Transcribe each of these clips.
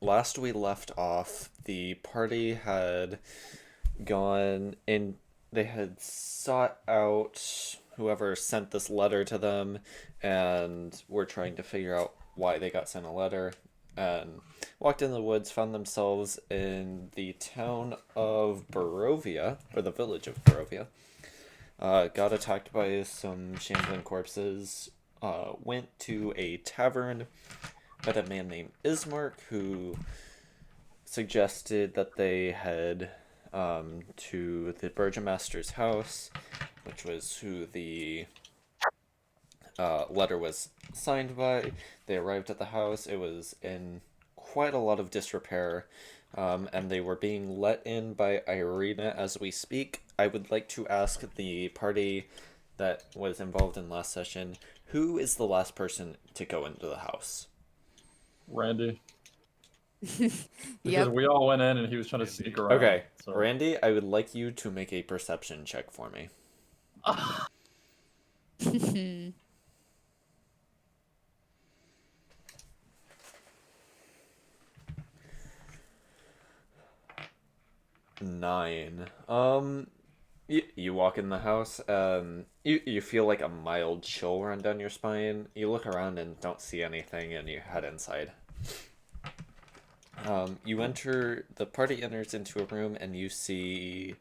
last we left off, the party had gone and they had sought out whoever sent this letter to them and were trying to figure out why they got sent a letter and walked in the woods, found themselves in the town of Barovia, or the village of Barovia. Got attacked by some shambling corpses, went to a tavern, met a man named Ismark who suggested that they head to the Burgomaster's house, which was who the letter was signed by. They arrived at the house. It was in quite a lot of disrepair, and they were being let in by Irina as we speak. I would like to ask the party that was involved in last session, who is the last person to go into the house? Randy. Because Yep. we all went in and he was trying to Randy. sneak around. Okay, So. Randy, I would like you to make a perception check for me. Nine. You walk in the house. You feel like a mild chill run down your spine. You look around and don't see anything, and you head inside. You enter. The party enters into a room, and you see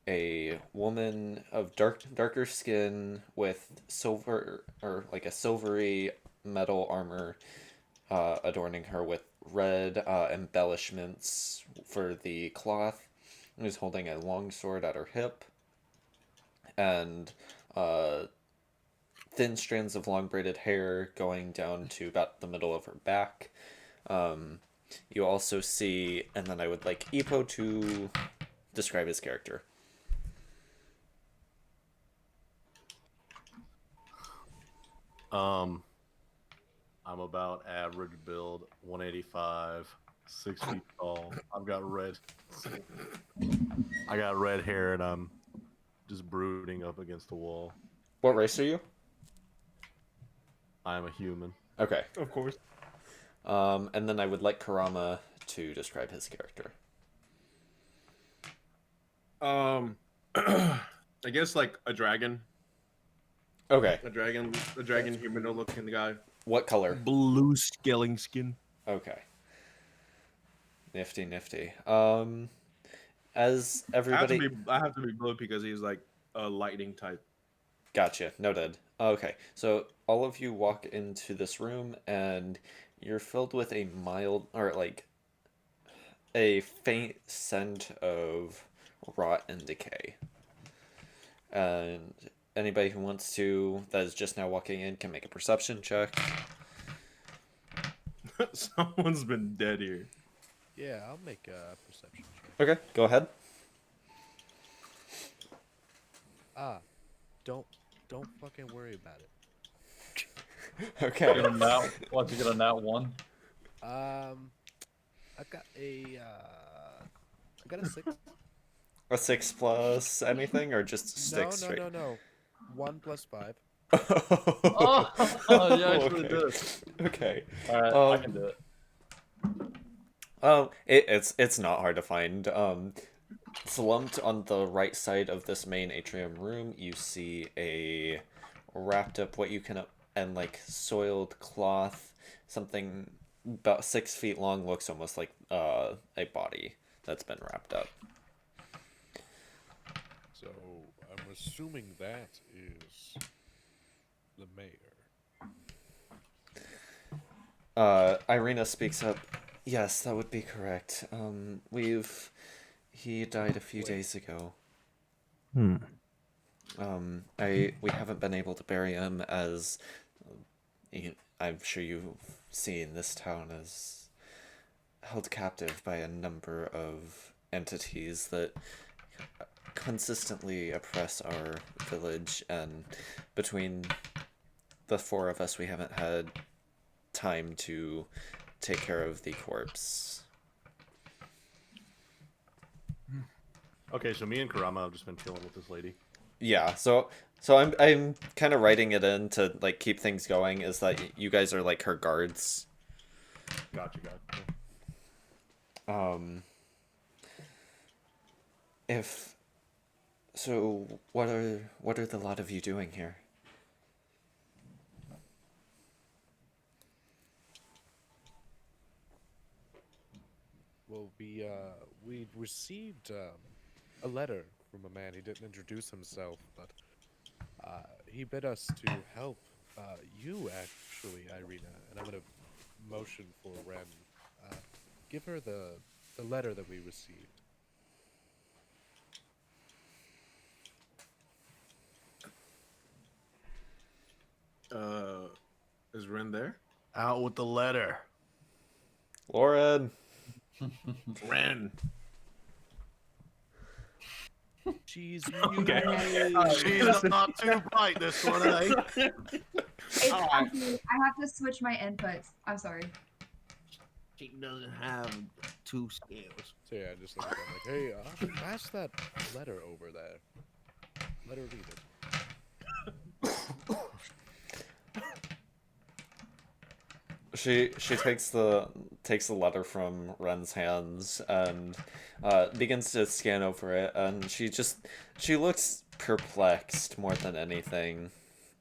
a woman of darker skin with silver or like a silvery metal armor, adorning her with red embellishments for the cloth. Who's holding a long sword at her hip, and thin strands of long braided hair going down to about the middle of her back. You also see, and then I would like Epo to describe his character. I'm about average build, 185, 6 feet tall. I got red hair, and I'm just brooding up against the wall. What race are you? I am a human. Okay. Of course. And then I would like Karama to describe his character. I guess like a dragon. Okay. A dragon humanoid looking guy. What color? Blue scaling skin. Okay. Nifty. As everybody... I have to be blue because he's like a lightning type. Gotcha. Noted. Okay. So all of you walk into this room and you're filled with a mild, or like a faint scent of rot and decay. And anybody who wants to, that is just now walking in, can make a perception check. Someone's been dead here. Yeah, I'll make a perception check. Okay, go ahead. Don't fucking worry about it. Okay. Once you get a nat 1. I got a 6. A 6 plus anything, or just sticks straight? No. 1 plus 5. Oh, you actually Okay. did it. Okay. Alright, I can do it. It's not hard to find. Slumped on the right side of this main atrium room, you see a wrapped up what you can and like soiled cloth, something about 6 feet long, looks almost like a body that's been wrapped up. So I'm assuming that is the mayor. Irina speaks up. Yes, that would be correct. He died a few days ago. We haven't been able to bury him as I'm sure you've seen, this town is held captive by a number of entities that consistently oppress our village, and between the four of us, we haven't had time to take care of the corpse. Okay, so me and Karama have just been chilling with this lady. Yeah, so I'm kind of writing it in to like keep things going, is that you guys are like her guards. Gotcha. Um, if so, what are the lot of you doing here? Well, we received a letter from a man. He didn't introduce himself, but he bid us to help you, actually, Irina. And I'm gonna motion for Ren. Uh, give her the letter that we received. Uh, is Ren there? Out with the letter. Lauren. Ren. She's Okay. She's not too bright this one, eh? It's actually, I have to switch my inputs. I'm sorry. She doesn't have 2 scales. So yeah, just like, I'm like, hey, pass that letter over there. Let her read it. She takes the letter from Ren's hands and begins to scan over it, and she looks perplexed more than anything.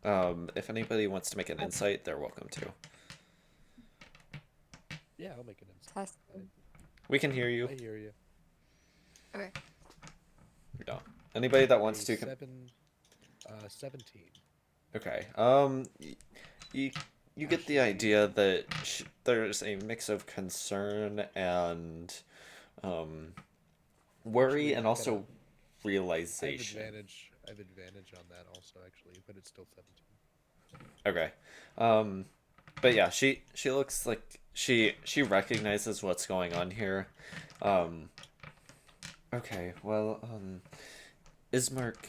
If anybody wants to make an insight, they're welcome to. Yeah, I'll make an insight. Test. We can hear you. I hear you. Okay. Yeah. Anybody that wants to. 17. Okay. You get the idea that there's a mix of concern and worry, Actually, and I also have realization. I have advantage on that also, actually, but it's still 17. Okay. But yeah, she looks like she recognizes what's going on here. Okay, well, Ismark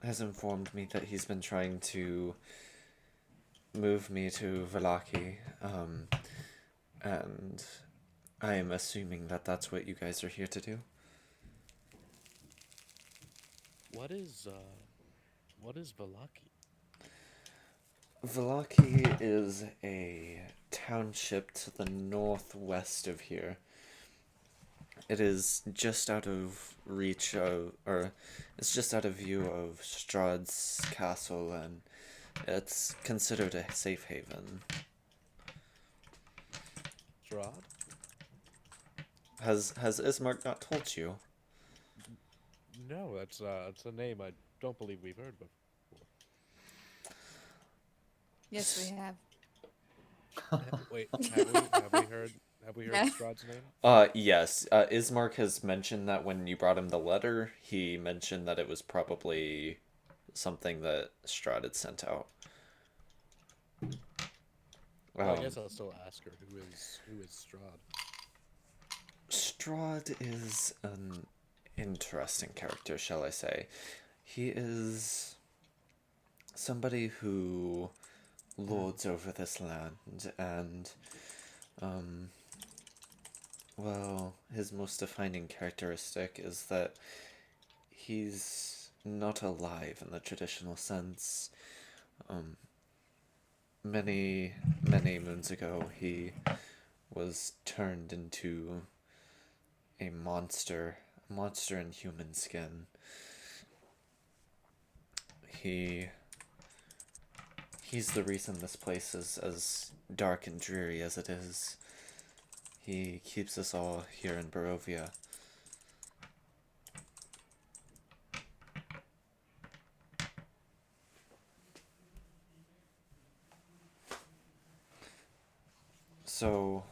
has informed me that he's been trying to move me to Vallaki, and I am assuming that that's what you guys are here to do. What is Vallaki? Vallaki is a township to the northwest of here. It is just out of reach of, or it's just out of view of Strahd's castle, and it's considered a safe haven. Strahd? Has Ismark not told you? No, that's a name I don't believe we've heard before. Yes, we have. Wait, have we heard Yeah. Strahd's name? Yes. Ismark has mentioned that when you brought him the letter, he mentioned that it was probably something that Strahd had sent out. Well, I guess I'll still ask her who is Strahd. Strahd is an interesting character, shall I say. He is somebody who lords over this land, and well, his most defining characteristic is that he's not alive in the traditional sense. Many moons ago, he was turned into a monster in human skin. He's the reason this place is as dark and dreary as it is. He keeps us all here in Barovia. So,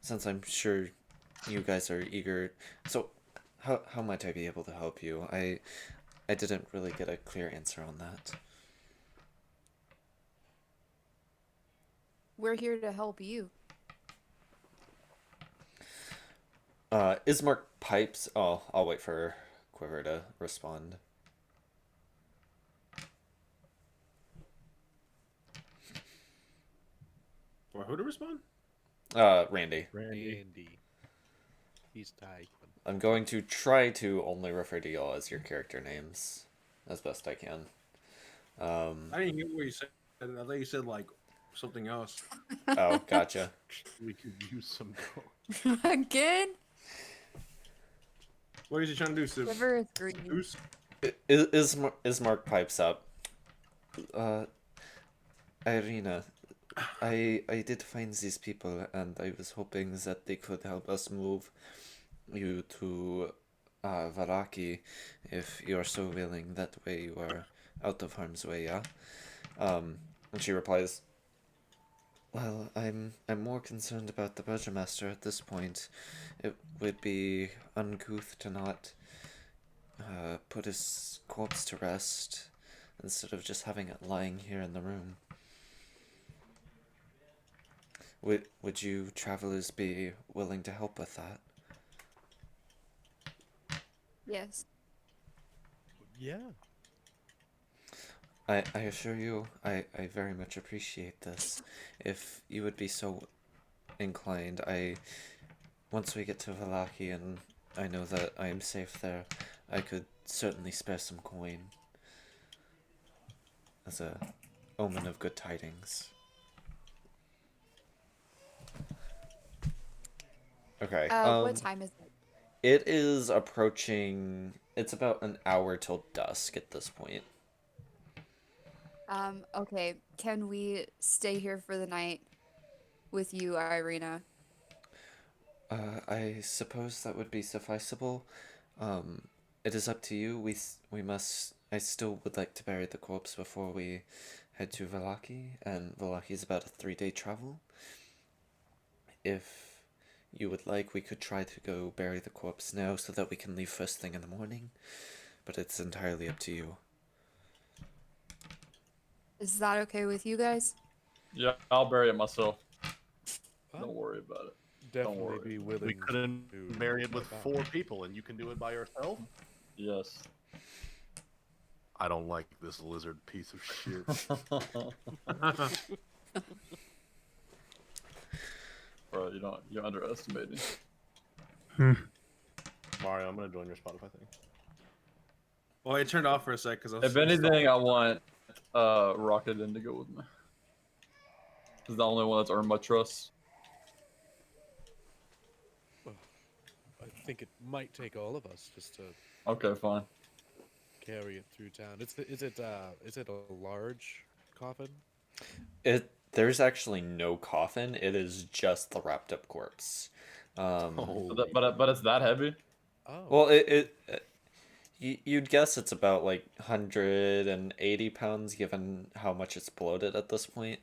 since I'm sure you guys are eager, so how might I be able to help you? I didn't really get a clear answer on that. We're here to help you. Ismark pipes. Oh, I'll wait for Quiver to respond. For who to respond? Randy. Randy. He's typing. I'm going to try to only refer to y'all as your character names as best I can. I didn't hear what you said. I thought you said like something else. Oh, gotcha. We could use some gold. Again? What is he trying to do? River is green. Seduce? Ismark pipes up. Irina, I did find these people, and I was hoping that they could help us move you to Vallaki, if you're so willing. That way you are out of harm's way, yeah? And she replies, well, I'm more concerned about the Burgomaster at this point. It would be uncouth to not put his corpse to rest instead of just having it lying here in the room. Would you travelers be willing to help with that? Yes. Yeah. I assure you, I very much appreciate this. If you would be so inclined, once we get to Vallaki and I know that I am safe there, I could certainly spare some coin as a omen of good tidings. Okay. What time is it? It is approaching. It's about an hour till dusk at this point. Okay. Can we stay here for the night with you, Irina? I suppose that would be sufficeable. It is up to you. We must. I still would like to bury the corpse before we head to Vallaki, and Vallaki is about a 3-day travel. If you would like, we could try to go bury the corpse now so that we can leave first thing in the morning, but it's entirely up to you. Is that okay with you guys? Yeah, I'll bury it myself. Huh? Don't worry about it. Definitely worry. be willing. We couldn't to bury it with help 4 out. people, and you can do it by yourself? Yes. I don't like this lizard piece of shit. Bro, you're underestimating. Mario, I'm gonna join your Spotify thing. Well, it turned off for a sec because I was. If anything, I want Rocket in to go with me. He's the only one that's earned my trust. I think it might take all of us just to Okay, fine. carry it through town. Is it a large coffin? There's actually no coffin. It is just the wrapped up corpse. Oh, But it's that heavy. Oh. Well, you'd guess it's about like 180 pounds, given how much it's bloated at this point.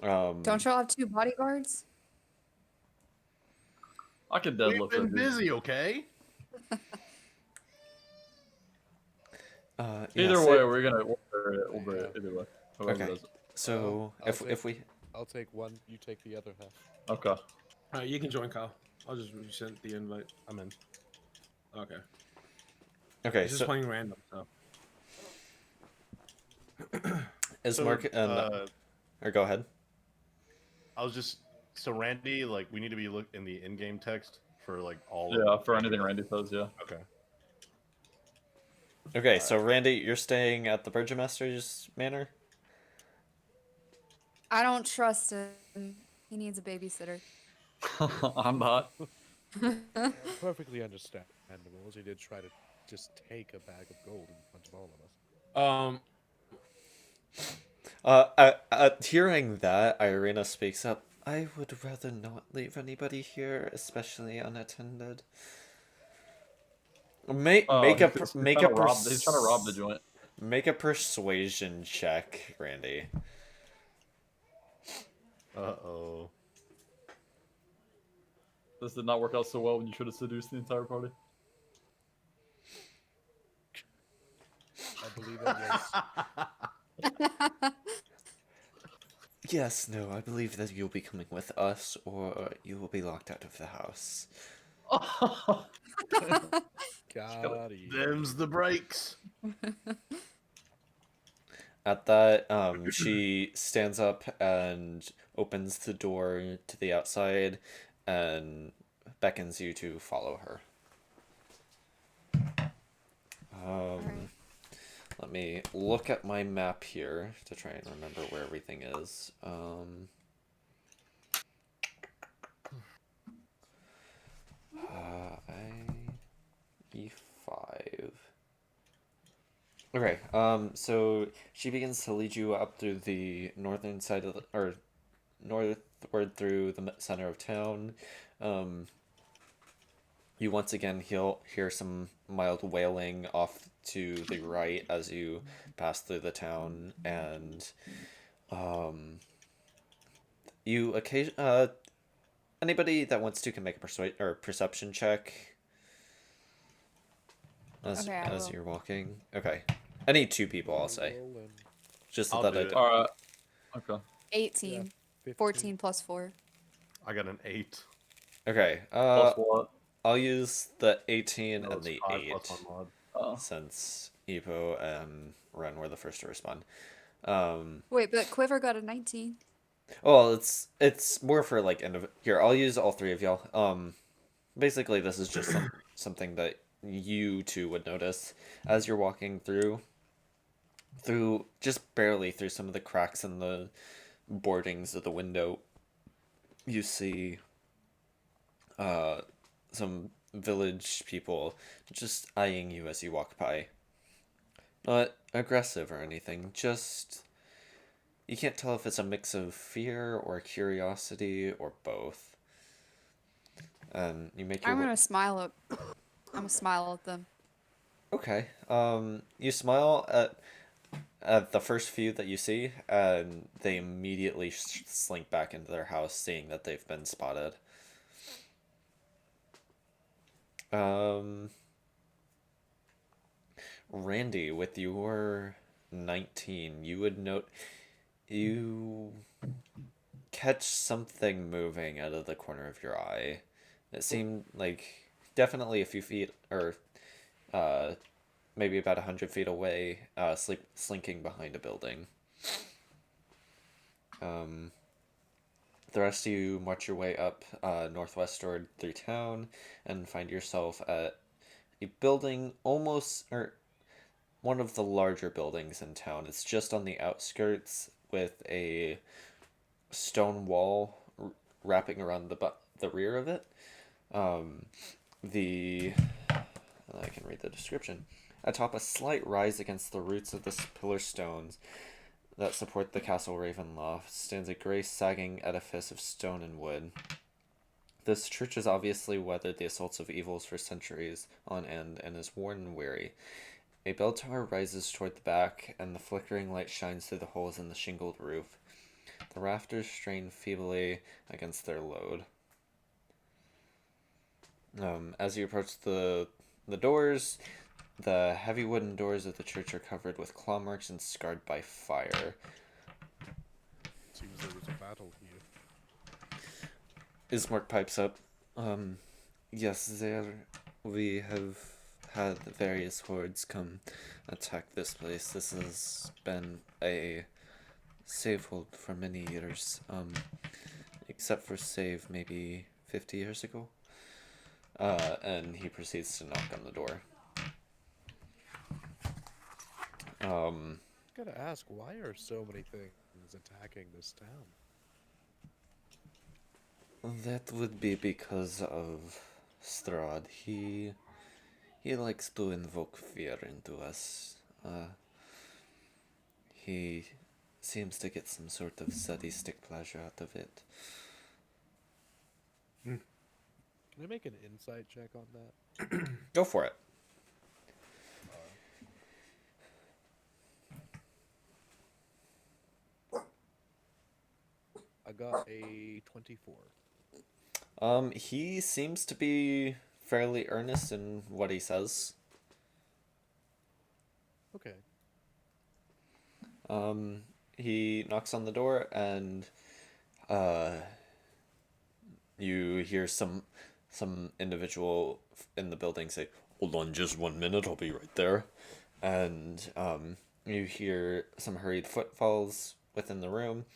Don't y'all have 2 bodyguards? I could we've deadlift been it. dude. busy, okay? Either yes, way, we'll bury it. We'll bury it either way. Whoever Okay. does it. So if we I'll take one, you take the other half. Okay. Alright, you can join, Kyle. I'll just resend the invite. I'm in. Okay. okay, It's just so playing random, so. is So, Mark and or go ahead. So Randy, like, we need to be in the in-game text for like all. Yeah, for anything Randy says, yeah. Okay. Okay, so Randy, you're staying at the Burgomaster's manor. I don't trust him. He needs a babysitter. I'm not. Perfectly understandable. He did try to just take a bag of gold in front of all of us. Hearing that, Irina speaks up. I would rather not leave anybody here, especially unattended. Make He's a trying to rob the joint. Make a persuasion check, Randy. Uh-oh. This did not work out so well when you should have seduced the entire party. I believe that was. Yes, no, I believe that you'll be coming with us, or you will be locked out of the house. Got it. Them's the breaks. At that, she stands up and opens the door to the outside and beckons you to follow her. Alright. Let me look at my map here to try and remember where everything is. E5. Okay, so she begins to lead you up through the northern side of the, or northward through the center of town. You once again hear some mild wailing off to the right as you pass through the town, and you anybody that wants to can make a persuade or perception check as Okay, I will. you're walking. Okay, any two people, I'll say. Roll and Just so I'll that do I it. don't. All right. Okay. 18. 15. 14 plus 4. I got an 8. Okay, Plus what? I'll use the 18 No, and it's the 5 8 plus 1 mod. since Epo and Ren were the first to respond. Wait, but Quiver got a 19. Well, it's more for like here. I'll use all three of y'all. Basically, this is just something that you two would notice as you're walking through just barely through some of the cracks in the boardings of the window. You see, some village people just eyeing you as you walk by. Not aggressive or anything, just you can't tell if it's a mix of fear or curiosity or both. And you make your I'm way. gonna smile at. I'm gonna smile at them. Okay. You smile at the first few that you see, and they immediately slink back into their house, seeing that they've been spotted. Randy, with your 19, you would note you catch something moving out of the corner of your eye. It seemed like definitely a few feet, or maybe about 100 feet away, slinking behind a building. The rest of you march your way up northwestward through town and find yourself at a building almost, or one of the larger buildings in town. It's just on the outskirts with a stone wall wrapping around the rear of it. The I can read the description. Atop a slight rise against the roots of the pillar stones that support the castle Ravenloft stands a gray sagging edifice of stone and wood. This church has obviously weathered the assaults of evils for centuries on end and is worn and weary. A bell tower rises toward the back, and the flickering light shines through the holes in the shingled roof. The rafters strain feebly against their load. As you approach the doors, the heavy wooden doors of the church are covered with claw marks and scarred by fire. seems there was a battle here. Ismark pipes up. Yes, we have had various hordes come attack this place. This has been a save-hold for many years. Except for save maybe 50 years ago. And he proceeds to knock on the door. Gotta ask, why are so many things attacking this town? That would be because of Strahd. He likes to invoke fear into us. He seems to get some sort of sadistic pleasure out of it. Can I make an insight check on that? Go for it. I got a 24. He seems to be fairly earnest in what he says. Okay. He knocks on the door, and you hear some individual in the building say, "Hold on just 1 minute, I'll be right there." And you hear some hurried footfalls within the room.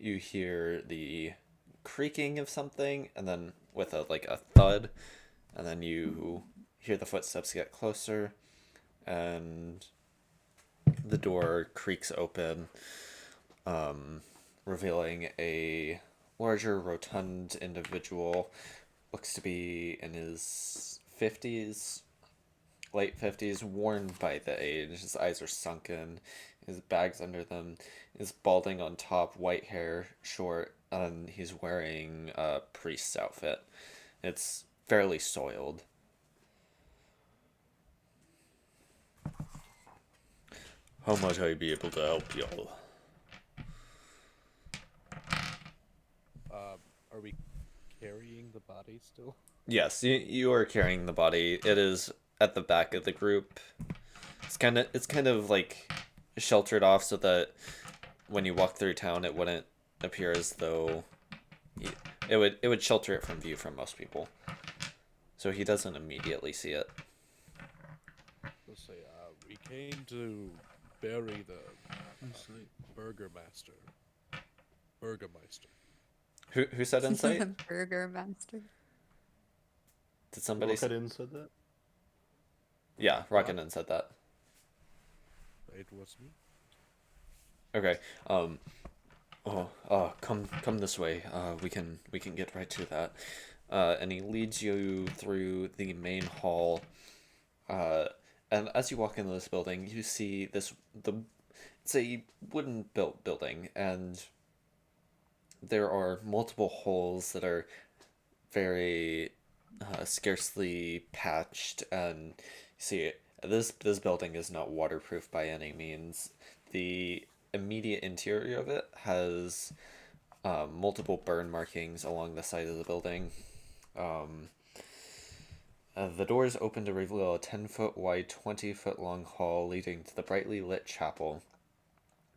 You hear the creaking of something, and then with a thud, and then you hear the footsteps get closer, and The door creaks open, revealing a larger, rotund individual. Looks to be in his 50s, late 50s, worn by the age. His eyes are sunken, his bags under them, is balding on top, white hair, short, and he's wearing a priest's outfit. It's fairly soiled. How might I be able to help y'all? Are we carrying the body still? Yes, you are carrying the body. It is at the back of the group. It's kind of like sheltered off so that when you walk through town, it wouldn't appear as though it would shelter it from view from most people. So he doesn't immediately see it. Let's say, we came to bury the Burgermaster. Burgermeister. Who said insight? Burger Master. Did somebody say? Rocket said that? Yeah, Rocketman said that. It was me. Okay. Come this way. We can get right to that. And he leads you through the main hall. And as you walk into this building, you see it's a wooden built building, and there are multiple holes that are very scarcely patched, and you see this building is not waterproof by any means. The immediate interior of it has multiple burn markings along the side of the building. The doors open to reveal a 10-foot wide, 20-foot long hall leading to the brightly lit chapel.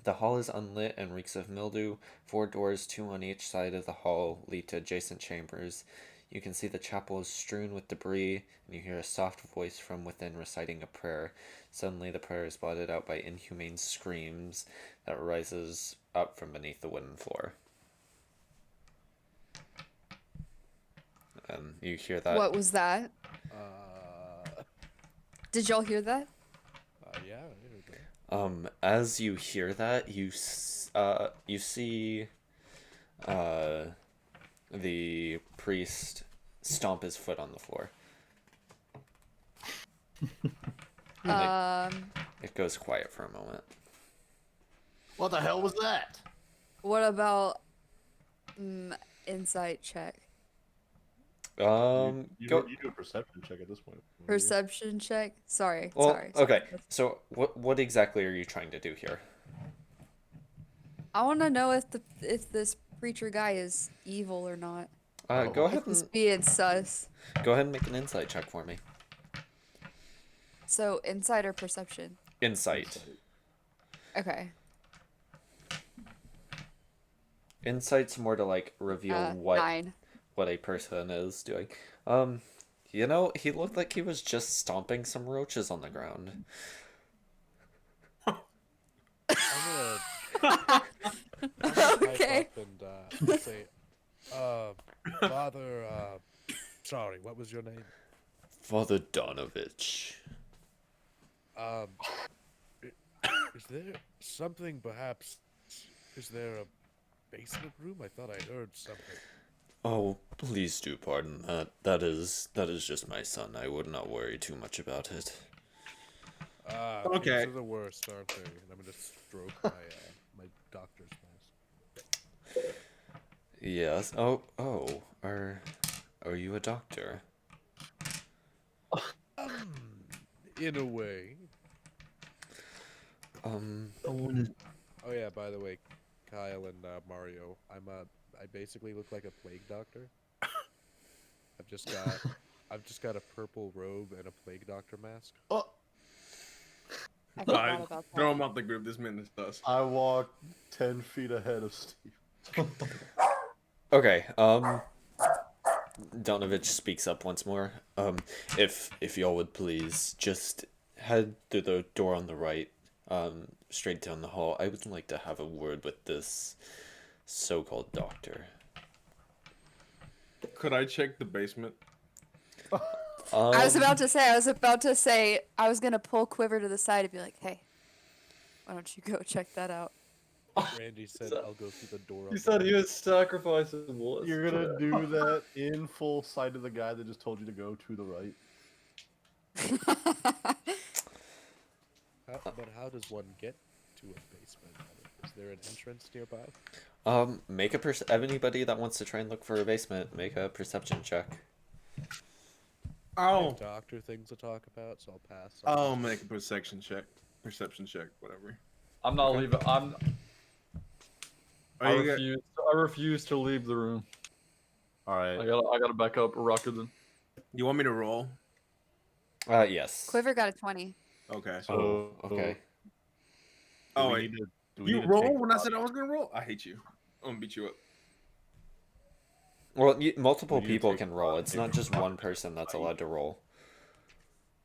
The hall is unlit and reeks of mildew. 4 doors, 2 on each side of the hall, lead to adjacent chambers. You can see the chapel is strewn with debris, and you hear a soft voice from within reciting a prayer. Suddenly, the prayer is blotted out by inhumane screams that rises up from beneath the wooden floor. And you hear that. What was that? Did y'all hear that? Yeah, I heard that. As you hear that, you see the priest stomp his foot on the floor. It goes quiet for a moment. What the hell was that? What about insight check? You Go. do a perception check at this point. Perception check? Sorry. Well, sorry. okay. So what exactly are you trying to do here? I want to know if this preacher guy is evil or not. Go ahead He's and being sus. go ahead and make an insight check for me. So insight or perception? Insight. Okay. Insight's more to like reveal what 9. what a person is doing. He looked like he was just stomping some roaches on the ground. I'm gonna Okay. pipe up and say, Father, sorry, what was your name? Father Donovich. Is there something perhaps? Is there a basement room? I thought I heard something. Oh, please do pardon that. That is just my son. I would not worry too much about it. Okay. These are the worst, aren't they? And I'm gonna stroke my doctor's mask. Yes. Are you a doctor? In a way. Oh yeah, by the way, Kyle and Mario, I basically look like a plague doctor. I've just got a purple robe and a plague doctor mask. Oh, I I forgot about throw that. him out the group. This man is dust. I walked 10 feet ahead of Steve. Okay. Donovich speaks up once more. If y'all would please just head through the door on the right, straight down the hall. I would like to have a word with this so-called doctor. Could I check the basement? I was about to say, I was gonna pull Quiver to the side and be like, hey, Why don't you go check that out? Randy said, So- "I'll go through the door." He on said the he was sacrificing Willis. You're gonna do that in full sight of the guy that just told you to go to the right. But how does one get to a basement? Is there an entrance nearby? Make a anybody that wants to try and look for a basement, make a perception check. I Oh, have doctor things to talk about, so I'll pass. I'll make a perception check. Perception check, whatever. I'm not Okay. leaving. Are I you got- refuse. I refuse to leave the room. All right. I gotta back up Rakuten. You want me to roll? Yes. Quiver got a 20. Okay. Oh, okay. Oh, we wait. need to, do we You need to roll take when the I said I body? was gonna roll? I hate you. I'm gonna beat you up. Well, multiple We need to people take can the roll. body It's from not just the one doctor. person that's allowed to roll.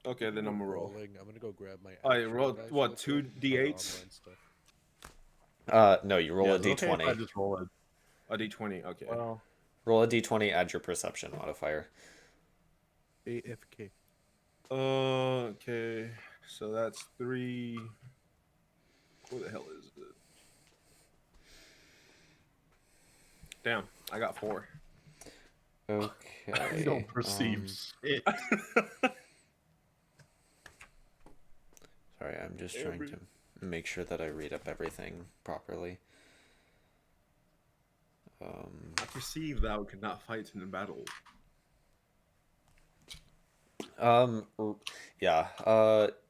Okay, then I'm gonna roll. I'm gonna go grab my. Oh, you actual rolled, dice what, real two quick, D8s? online stuff. No, you roll Yeah, a is it okay if d20. I just roll it. A D20. Okay. Well, Roll a d20, add your perception modifier. AFK. Okay. So that's 3. What the hell is it? Damn, I got 4. Okay. I don't perceive shit. Sorry, I'm just trying to make sure that I read up everything properly. I perceive thou cannot fight in the battle. Yeah.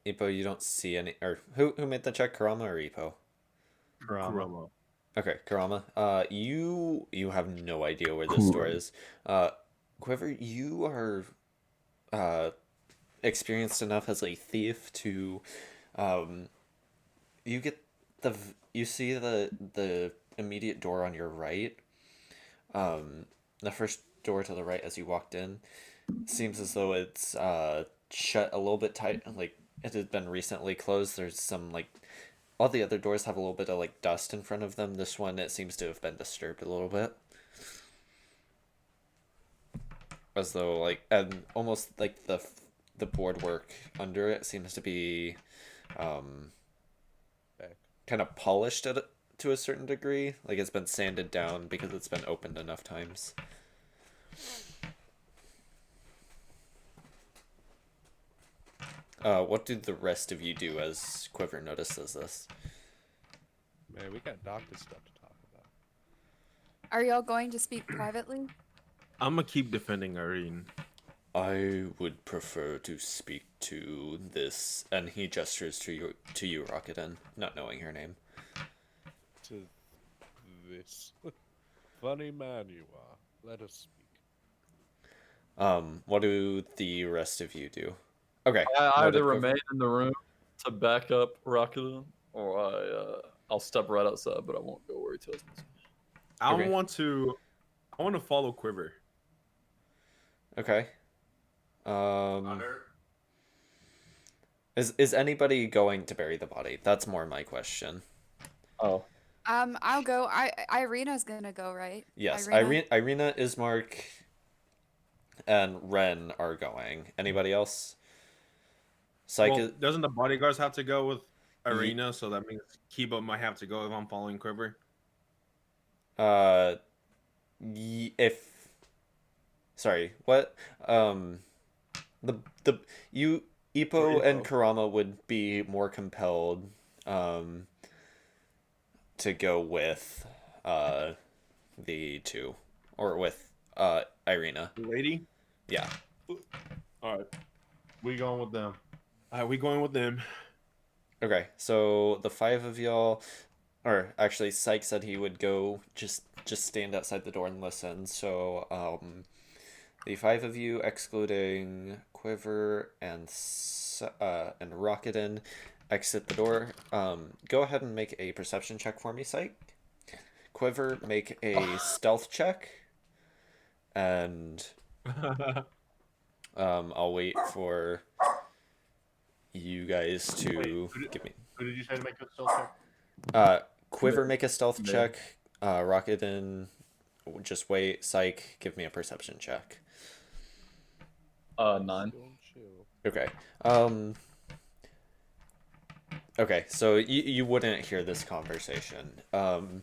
Ipo, you don't see any, or who made the check, Karama or Ipo? Kurama. Okay, Karama. You have no idea where this door is. Quiver, you are experienced enough as a thief to, you get you see the immediate door on your right. The first door to the right as you walked in seems as though it's shut a little bit tight, like it had been recently closed. There's some like all the other doors have a little bit of like dust in front of them. This one, it seems to have been disturbed a little bit, as though like, and almost like the boardwork under it seems to be Back. kind of polished to a certain degree. Like it's been sanded down because it's been opened enough times. What do the rest of you do as Quiver notices this? Man, we got doctor stuff to talk about. Are y'all going to speak privately? I'm gonna keep defending Irene. I would prefer to speak to this, and he gestures to you, Rakuten, not knowing her name. To this funny man you are. Let us speak. What do the rest of you do? Okay. I what either did Quiver- remain in the room to back up Rakuten, or I'll step right outside, but I won't go where he tells me to. I Okay. want to follow Quiver. Okay. Is anybody going to bury the body? That's more my question. Oh, I'll go. Irina's gonna go, right? Yes, Irina? Irina, Ismark, and Ren are going. Anybody else? Psych Well, doesn't the bodyguards have to go with Arena? So that means Kiba might have to go if I'm following Quiver. if sorry, what? The you Ipo and Karama would be more compelled to go with the two, or with Irina. Lady. Yeah. All right. We going with them. We going with them. Okay, so the 5 of y'all, or actually Syke said he would go just stand outside the door and listen. So the 5 of you, excluding Quiver and Rakuten, exit the door. Go ahead and make a perception check for me, Syke. Quiver, make a stealth check, and I'll wait for you guys to give me. Who did you say to make a stealth check? Quiver, make a stealth Yeah. check. Rakuten, just wait. Psych, give me a perception check. 9. Don't chill. Okay. Okay, so you wouldn't hear this conversation. Sure.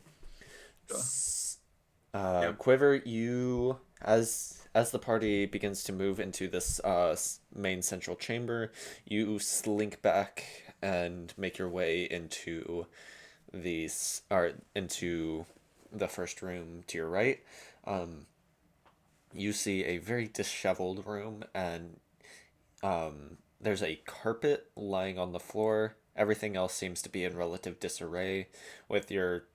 Yep. Quiver, you as the party begins to move into this main central chamber, you slink back and make your way into into the first room to your right. You see a very disheveled room, and there's a carpet lying on the floor. Everything else seems to be in relative disarray. With your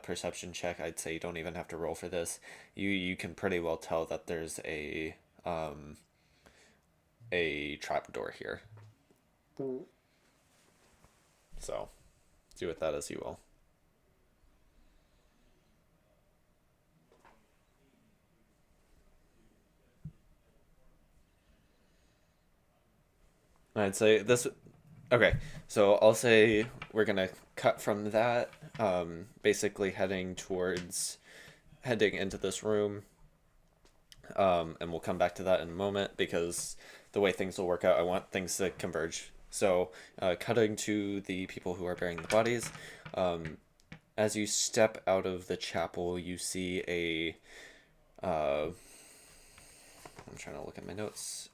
perception check, I'd say you don't even have to roll for this. You can pretty well tell that there's a trapdoor here. So, do with that as you will. I'd say this. Okay, so I'll say we're gonna cut from that, basically heading into this room, and we'll come back to that in a moment because the way things will work out, I want things to converge. So, cutting to the people who are burying the bodies, as you step out of the chapel, you see I'm trying to look at my notes.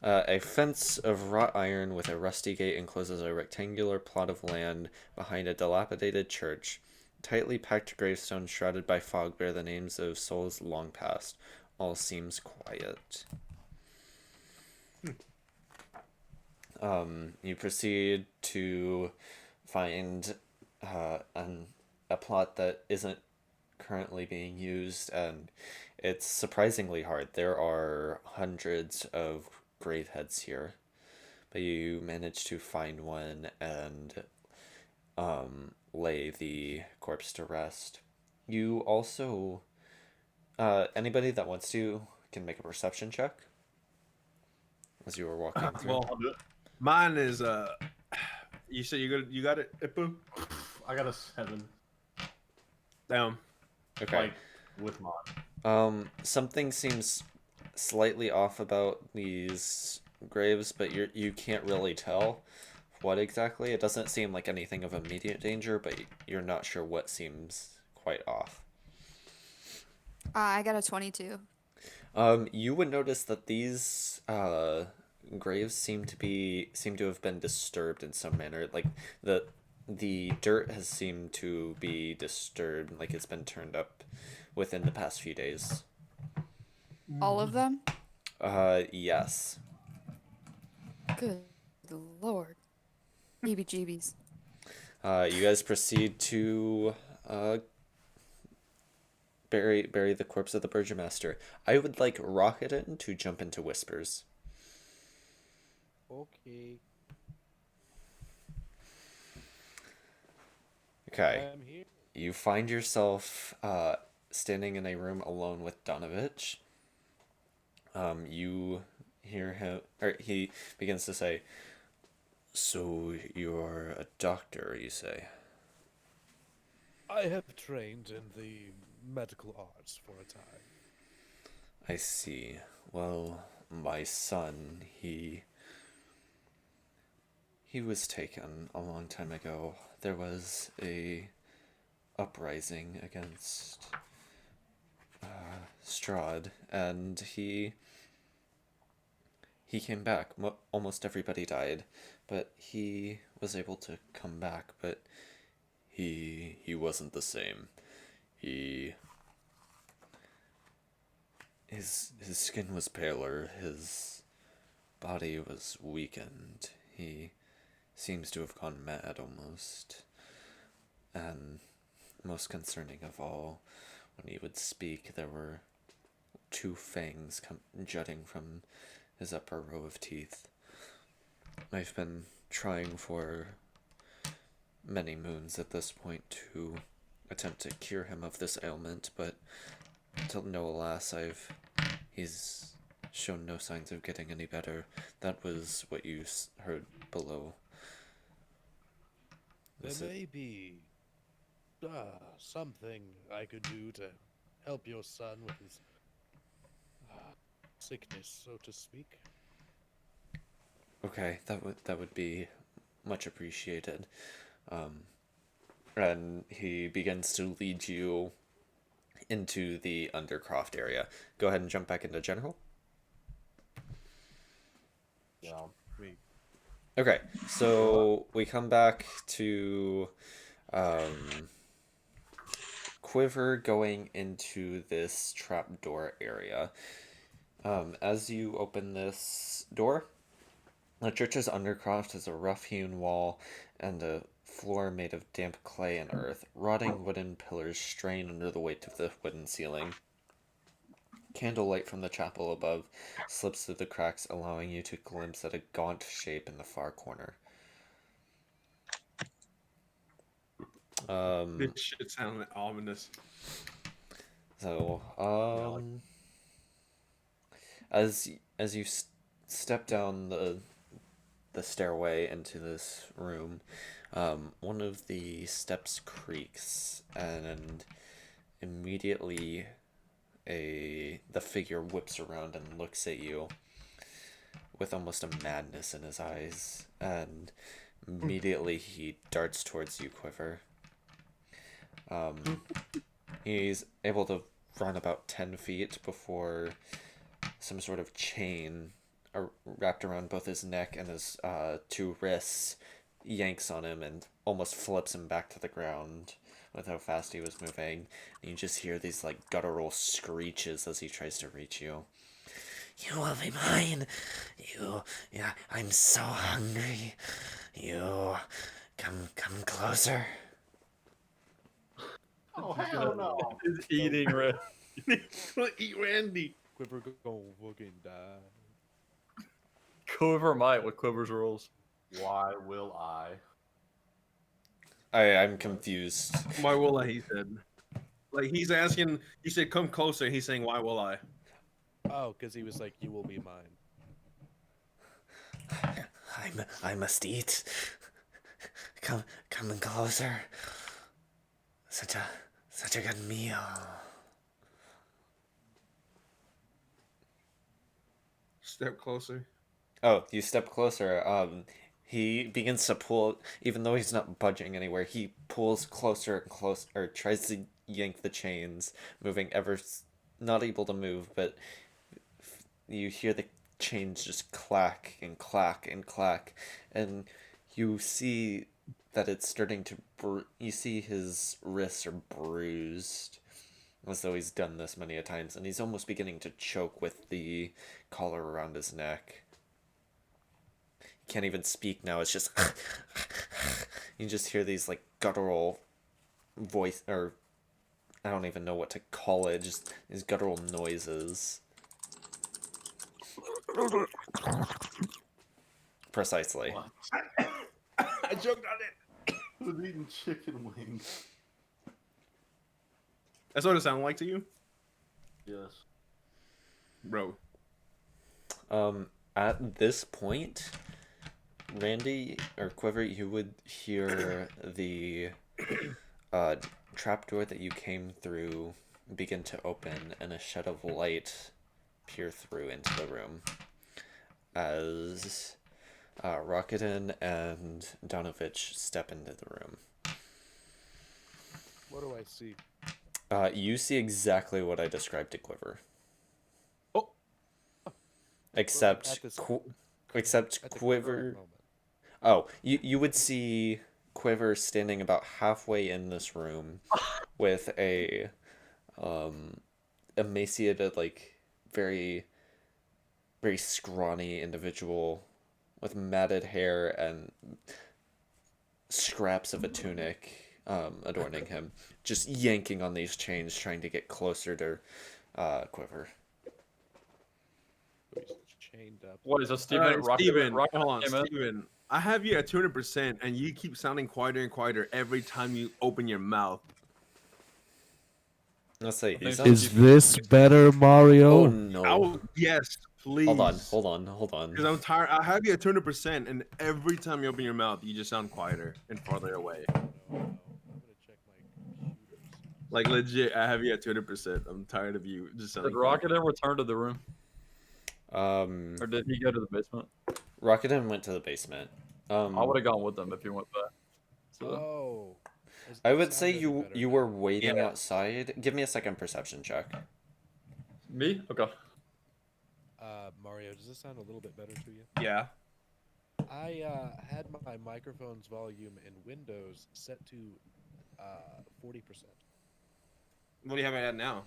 A fence of wrought iron with a rusty gate encloses a rectangular plot of land behind a dilapidated church. Tightly packed gravestones shrouded by fog bear the names of souls long past. All seems quiet. You proceed to find a plot that isn't currently being used, and it's surprisingly hard. There are hundreds of grave heads here, but you manage to find one and lay the corpse to rest. You also, anybody that wants to can make a perception check as you were walking through. Well, mine is you said you got it, Ipu? I got a 7. Damn. Okay. Like with mine. Something seems slightly off about these graves, but you can't really tell what exactly. It doesn't seem like anything of immediate danger, but you're not sure what seems quite off. I got a 22. You would notice that these graves seem to have been disturbed in some manner. Like the dirt has seemed to be disturbed, like it's been turned up within the past few days. All of them? Yes. Good lord. EBGBs. You guys proceed to bury the corpse of the Burgomaster. I would like Rocketen to jump into Whispers. Okay. Okay. I'm here. You find yourself standing in a room alone with Donovich. You hear him, or he begins to say, "So you're a doctor, you say?" I have trained in the medical arts for a time. I see. Well, my son, he was taken a long time ago. There was a uprising against Strahd, and he came back. Almost everybody died, but he was able to come back. But he wasn't the same. His skin was paler. His body was weakened. He seems to have gone mad almost. And most concerning of all, when he would speak, there were 2 fangs jutting from his upper row of teeth. I've been trying for many moons at this point to attempt to cure him of this ailment, but till no alas, he's shown no signs of getting any better. That was what you heard below. There may be something I could do to help your son with his sickness, so to speak. Okay, that would be much appreciated. And he begins to lead you into the Undercroft area. Go ahead and jump back into General. Yeah. Okay, so we come back to Quiver going into this trapdoor area. As you open this door, the church's undercroft is a rough-hewn wall and a floor made of damp clay and earth. Rotting wooden pillars strain under the weight of the wooden ceiling. Candlelight from the chapel above slips through the cracks, allowing you to glimpse at a gaunt shape in the far corner. This shit sounded ominous. So, as you step down the stairway into this room, one of the steps creaks, and immediately the figure whips around and looks at you with almost a madness in his eyes, and immediately he darts towards you, Quiver. He's able to run about 10 feet before some sort of chain wrapped around both his neck and his two wrists yanks on him and almost flips him back to the ground with how fast he was moving. And you just hear these like guttural screeches as he tries to reach you. You will be mine. Yeah, I'm so hungry. You, come closer. Oh, hell no. He's eating Red. Gonna eat Randy. Quiver gonna fucking die. Quiver might with Quiver's rules. Why will I? I'm confused. Why will I? He said. Like he's asking. He said, "Come closer." He's saying, "Why will I?" Oh, because he was like, "You will be mine." I must eat. Come closer. Such a good meal. Step closer. Oh, you step closer. He begins to pull, even though he's not budging anywhere. He pulls closer and closer, or tries to yank the chains, moving not able to move, but you hear the chains just clack and clack and clack, and you see that it's starting to you see his wrists are bruised, as though he's done this many a times, and he's almost beginning to choke with the collar around his neck. He can't even speak now. It's just you just hear these like guttural voice, or I don't even know what to call it, just these guttural noises. Precisely. I choked on it. I was eating chicken wings. That's what it sounded like to you, Yes. bro. At this point, Randy or Quiver, you would hear the trapdoor that you came through begin to open and a shed of light peer through into the room as Rocketin and Donovich step into the room. What do I see? You see exactly what I described to Quiver. Oh. Except At this- except At the Quiver. current moment. Oh, you would see Quiver standing about halfway in this room with a emaciated, like very very scrawny individual with matted hair and scraps of a tunic adorning him, just yanking on these chains, trying to get closer to Quiver. So he's chained up. What is a Steven? Alright, Steven, Rocket hold on, came in? Steven. I have you at 200%, and you keep sounding quieter and quieter every time you open your mouth. Let's say, think Is this better, Mario? oh no! Oh, yes, please. Hold on. Because I'm tired. I have you at 200%, and every time you open your mouth, you just sound quieter and farther away. No, I'm gonna check my computers. Like legit, I have you at 200%. I'm tired of you just sounding. Did Rocket return to the room, Um, or did he go to the basement? Rocketin went to the basement. I would have gone with them if he went back. So Oh. I would say Sounded you better you now. were waiting Yeah. outside. Give me a second perception check. me? Okay. Mario, does this sound a little bit better to you? Yeah. I had my microphone's volume in Windows set to 40%. What do you have it at now?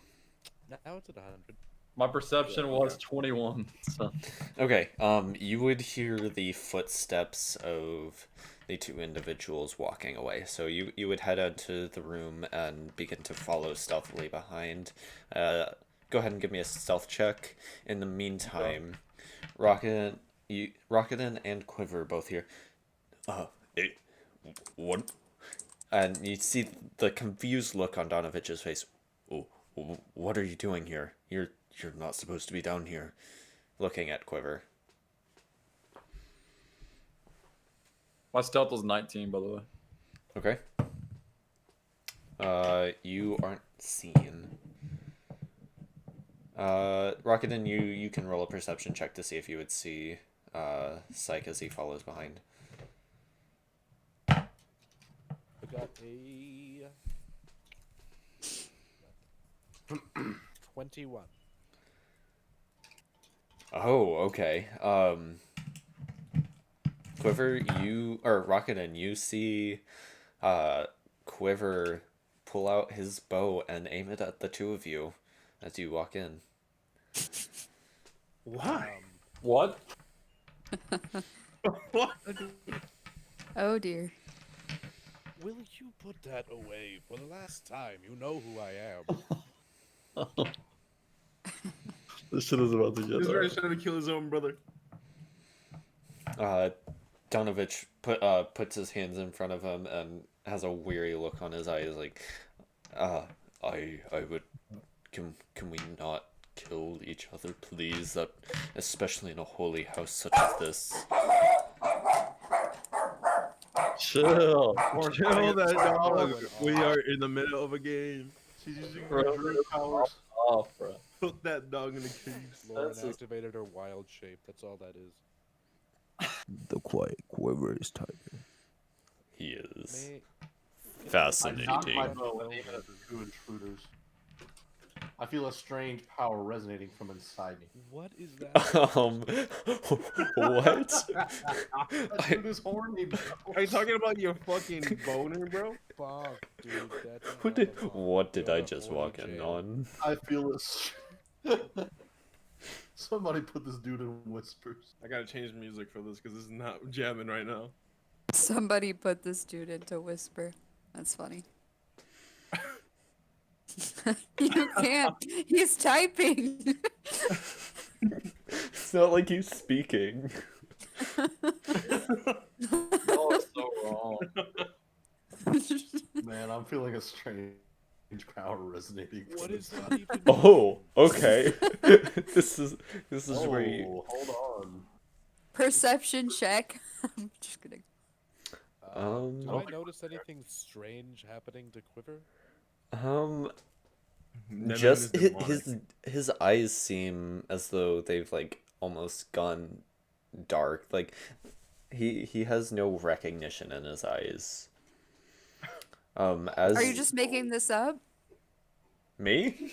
Now it's at 100. My perception was 21. So Okay, you would hear the footsteps of the two individuals walking away. So you would head out to the room and begin to follow stealthily behind. Go ahead and give me a stealth check. In the meantime, Rocketin and Quiver both here. Hey, what? And you see the confused look on Donovich's face. Oh, what are you doing here? You're not supposed to be down here. Looking at Quiver. my stealth was 19, by the way. Okay. You aren't seen. Rocketin, you can roll a perception check to see if you would see Psyche as he follows behind. I got a 21. Oh, okay. Quiver, Rocketin, you see Quiver pull out his bow and aim it at the two of you as you walk in. Why? What? What? Oh dear. Will you put that away for the last time? You know who I am. This shit is about to get This guy's trying to kill his own brother. Donovich puts his hands in front of him and has a weary look on his eyes, like, I would, can we not kill each other, please? That, especially in a holy house such as this. Chill. Kill that dog. We are in the middle of a game. She's using Bro, her druid powers. Off, bro. Put that dog in the cage. Lauren That's just- activated her wild shape. That's all that is. The quiet quiver is typing. He is May- I fascinating. knocked my bow and aimed it at the two intruders. I feel a strange power resonating from inside me. What is that? What? That dude is horny, bro. Are you talking about your fucking boner, bro? Fuck, dude. That's a What hell did, of a- what did you're I a just horny walk in jail. on? I feel it. Somebody put this dude in whispers. I gotta change the music for this because this is not jamming right now. Somebody put this dude into whisper. That's funny. You can't. He's typing. It's not like he's speaking. Oh, it's so wrong. Man, I'm feeling a strange power resonating. from What is inside. that even? Oh, okay. this is where you. Oh, hold on. Perception check. I'm just kidding. Do I Okay. notice anything strange happening to Quiver? Nevin Just is demonic. his eyes seem as though they've like almost gone dark. Like he has no recognition in his eyes. As Are you just making this up? me?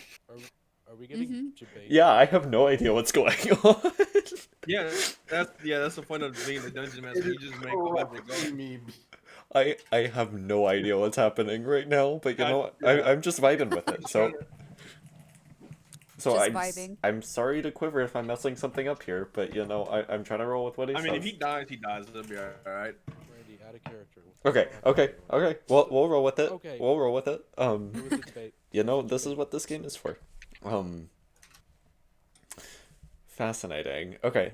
Are we getting Mhm. debate? Yeah, I have no idea what's going on. Yeah, that's the point of being the dungeon master. You just make whatever go. Correcting me. I have no idea what's happening right now, but you know what? I'm just vibing with it. So Just I'm vibing. I'm sorry to Quiver if I'm messing something up here, but you know I'm trying to roll with what he I mean, if says. he dies, he dies. It'll be alright. Randy, out of character. Okay. We'll roll with it. Okay. We'll roll with it. It was a debate. You know, this is what this game is for. Fascinating. Okay.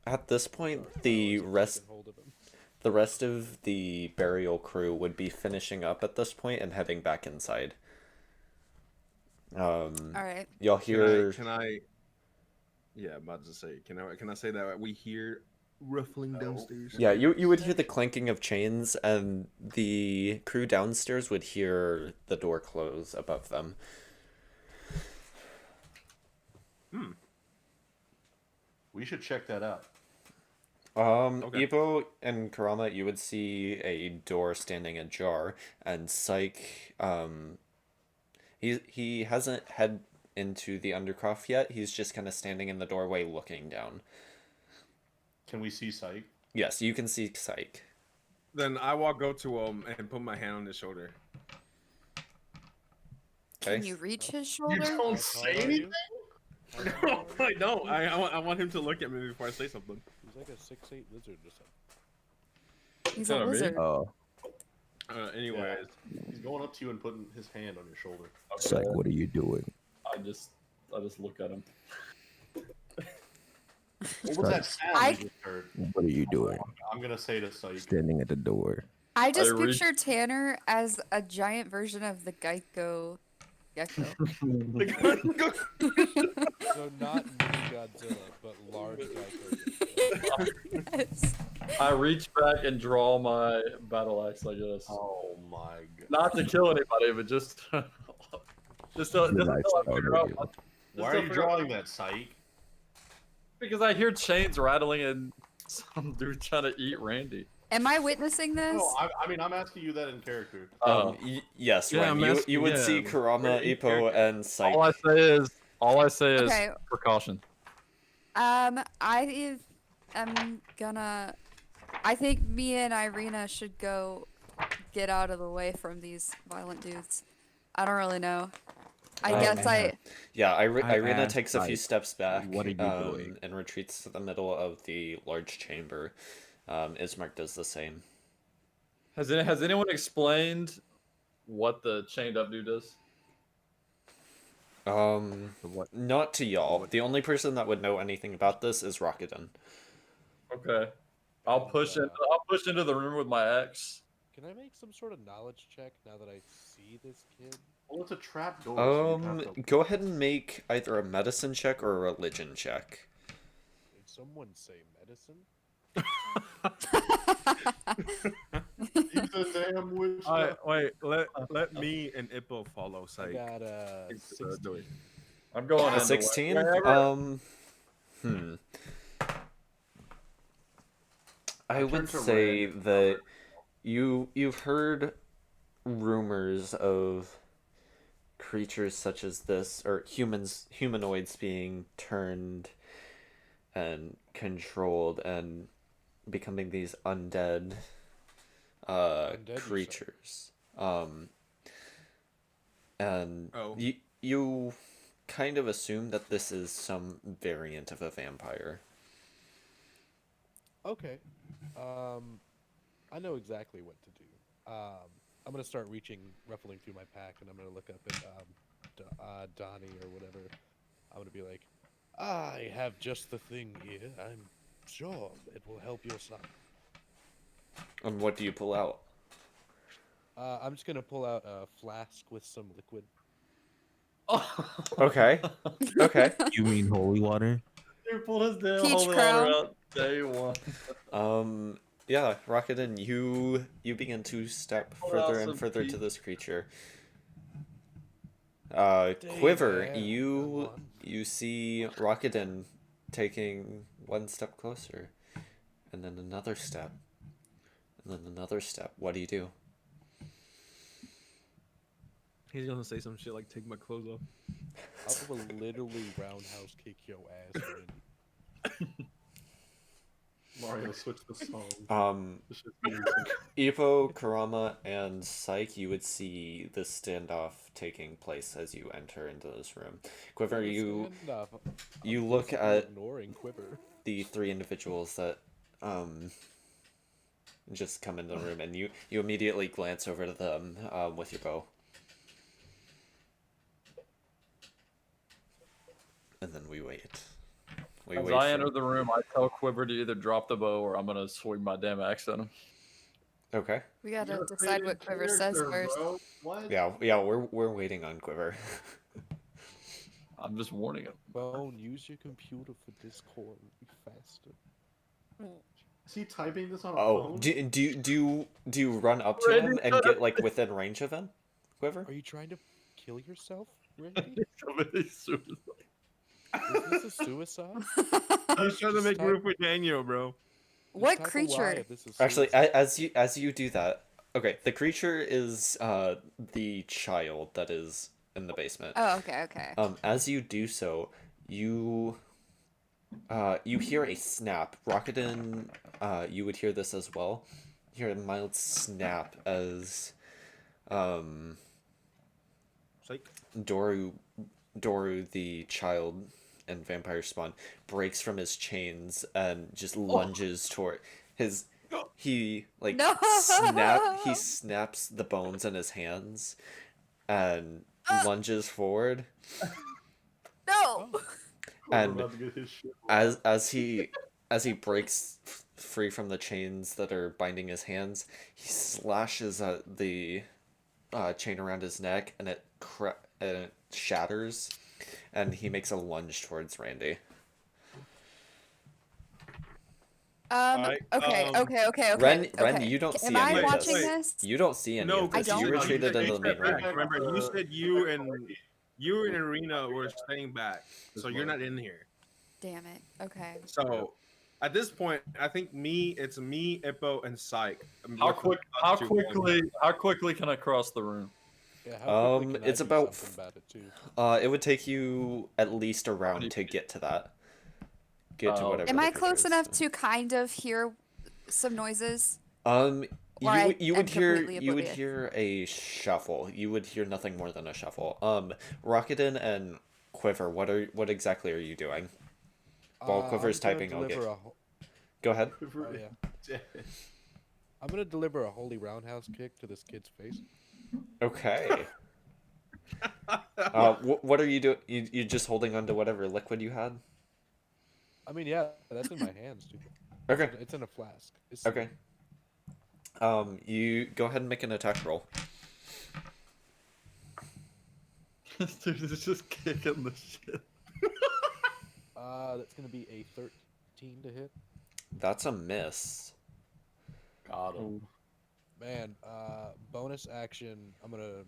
At this point, the rest Get hold of him. the rest of the burial crew would be finishing up at this point and heading back inside. All right. Y'all hear Can I? Yeah, I'm about to say. Can I say that we hear ruffling downstairs? Yeah, you would hear the clanking of chains, and the crew downstairs would hear the door close above them. We should check that out. Okay. Evo and Karama, you would see a door standing ajar, and Psyche, he hasn't head into the Undercroft yet. He's just kind of standing in the doorway looking down. Can we see Psyche? Yes, you can see Psyche. Then I walk up to him and put my hand on his shoulder. Can Okay. you reach his You shoulder? don't How say tall are anything? you? How tall are you? I don't. I want him to look at me before I say something. He's like a 6'8" lizard or something. He's a Gonna be? lizard. Anyways, He's going up to you and putting his hand on your shoulder. Psych, what are you doing? I just look at him. What was that sound I- you just heard? What are you doing? I'm gonna say to Psyche. Standing at the door. I just reach- picture Tanner as a giant version of the Geico gecko. So not mini Godzilla, but large Geico. Yes. I reach back and draw my battle axe, I guess. Oh my god. Not to kill anybody, but just just to, Your life's until I figure out already- what- Why just are to you figure out- drawing that, Psyche? Because I hear chains rattling and some dude trying to eat Randy. Am I witnessing this? No, I mean, I'm asking you that in character. Yes, Yeah, Ren, I'm you asking- would yeah, see Karama, in Ippo, and Psyche. all I say is Okay. precaution. I am gonna. I think me and Irina should go get out of the way from these violent dudes. I don't really know. I guess Yeah, I Irina asked, takes a few like, steps back what are you doing? and retreats to the middle of the large chamber. Ismark does the same. Has anyone explained what the chained up dude does? What? Not to y'all. The only person that would know anything about this is Rakuten. Okay. I'll push into the room with my axe. Can I make some sort of knowledge check now that I see this kid? Well, it's a trap door. so you have to... Go ahead and make either a medicine check or a religion check. Did someone say medicine? He's a damn witch. wait. Let me and Ippo follow. I Psych. got a 16. I'm going A into 16? wherever- I would turned to say red. that you've heard rumors of creatures such as this, or humanoids being turned and controlled and becoming these undead Undead, you say? creatures. And Oh. you kind of assume that this is some variant of a vampire. Okay. I know exactly what to do. I'm gonna start ruffling through my pack, and I'm gonna look up at Donnie or whatever. I'm gonna be like, I have just the thing here. I'm sure it will help your son. And what do you pull out? I'm just gonna pull out a flask with some liquid. Okay. Okay. You mean holy water? Dude pulled his damn Peach holy crown. water out day one. Yeah, Rakuten, you begin to step Pull further out and some further to peach. this creature. Stay Quiver, there, you everyone. see Rakuten taking one step closer, and then another step, and then another step. What do you do? He's gonna say some shit like take my clothes off. I will literally roundhouse kick your ass. Randy. Mario, switch the song. This shit's getting Evo, Karama, and Psyche, you would see this standoff taking place as you enter into this room. Quiver, you Stand up. you I'm look basically at ignoring Quiver. the three individuals that just come into the room, and you immediately glance over to them with your bow. And then we wait. We As wait I for- enter the room, I tell Quiver to either drop the bow or I'm gonna swing my damn axe at him. Okay. We gotta You're decide what playing Quiver says character, first. bro. What? Yeah, we're waiting on Quiver. I'm just warning him. Bone, use your computer for Discord. Be faster. Is he typing this on a Oh, phone? do you run up to Randy, him and shut get up. like within range of him, Quiver? Are you trying to kill yourself, Randy? Somebody's suicide. Is this a suicide? I was trying to make Stop. room for Daniel, bro. What tackle creature? Y if this is Actually, serious. as you do that, okay, the creature is the child that is in the basement. Oh, okay, okay. As you do so, you you hear a snap. Rakuten, you would hear this as well. You hear a mild snap as Psych. Doru the child and vampire spawn Oh. breaks from his chains and just lunges toward his he like No! he snaps the bones in his hands and lunges forward, No! and About to get his shit as he breaks free from the chains that are binding his hands, he slashes at the chain around his neck, and it shatters, and he makes a lunge towards Randy. Alright, Okay. Ren, okay. you don't Am see any I of watching this. this? You don't see any No, of this. I You don't? retreated into the main room. Remember, you said you and Arena were staying back, so you're not in here. Damn it. Okay. So, at this point, I think it's me, Ippo, and Psych. How quickly can I cross the room? Yeah, how quickly can I It's do about something about it too? it would take you at least a round to get to that. Get to Oh. whatever. Am the I creature close is. enough to kind of hear some noises? You Or I you am would hear completely you would oblivious? hear a shuffle. You would hear nothing more than a shuffle. Rakuten and Quiver, what exactly are you doing? While Quiver's I'm gonna typing, I'll get. deliver Go ahead. Oh, yeah. I'm gonna deliver a holy roundhouse kick to this kid's face. Okay. What are you doing? You just holding onto whatever liquid you had? I mean, yeah, that's in my hands, dude. Okay. It's in a flask. It's Okay. You go ahead and make an attack roll. This dude is just kicking the shit. That's gonna be a 13 to hit. That's a miss. Got him. Man, bonus action. I'm gonna,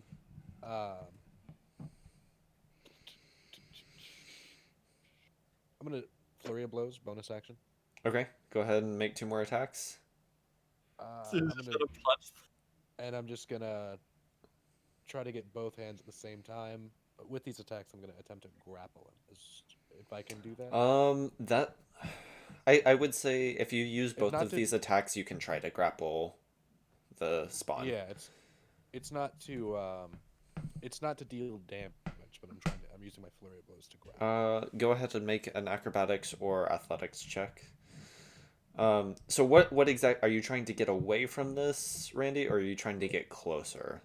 flurry of blows. Bonus action. Okay. Go ahead and make 2 more attacks. Dude, I'm just gonna, gonna punch. and I'm just gonna try to get both hands at the same time. With these attacks, I'm gonna attempt to grapple him. If I can do that. That I would say if you use both not of to- these attacks, you can try to grapple the spawn. Yeah, it's not to deal damage, but I'm using my flurry of blows to grapple. Go ahead and make an acrobatics or athletics check. So what exact are you trying to get away from this, Randy, or are you trying to get closer?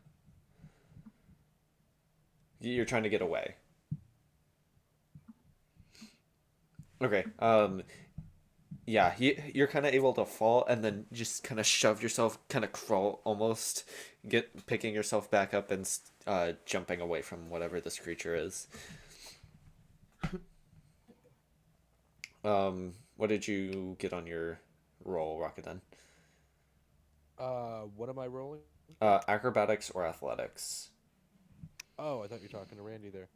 You're trying to get away. Okay. Yeah, you're kind of able to fall and then just kind of shove yourself, kind of crawl almost, picking yourself back up and jumping away from whatever this creature is. What did you get on your roll, Rakuten? What am I rolling? Acrobatics or athletics? Oh, I thought you were talking to Randy there.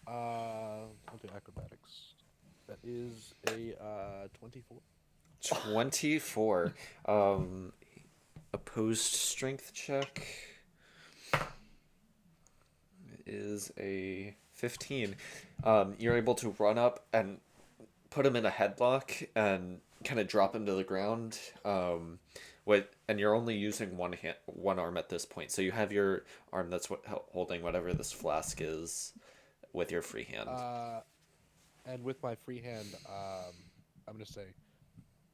I'll do acrobatics. That is a 24. 24. Opposed strength check is a 15. You're able to run up and put him in a headlock and kind of drop him to the ground. And you're only using one arm at this point, so you have your arm that's holding whatever this flask is with your free hand. And with my free hand, I'm gonna say,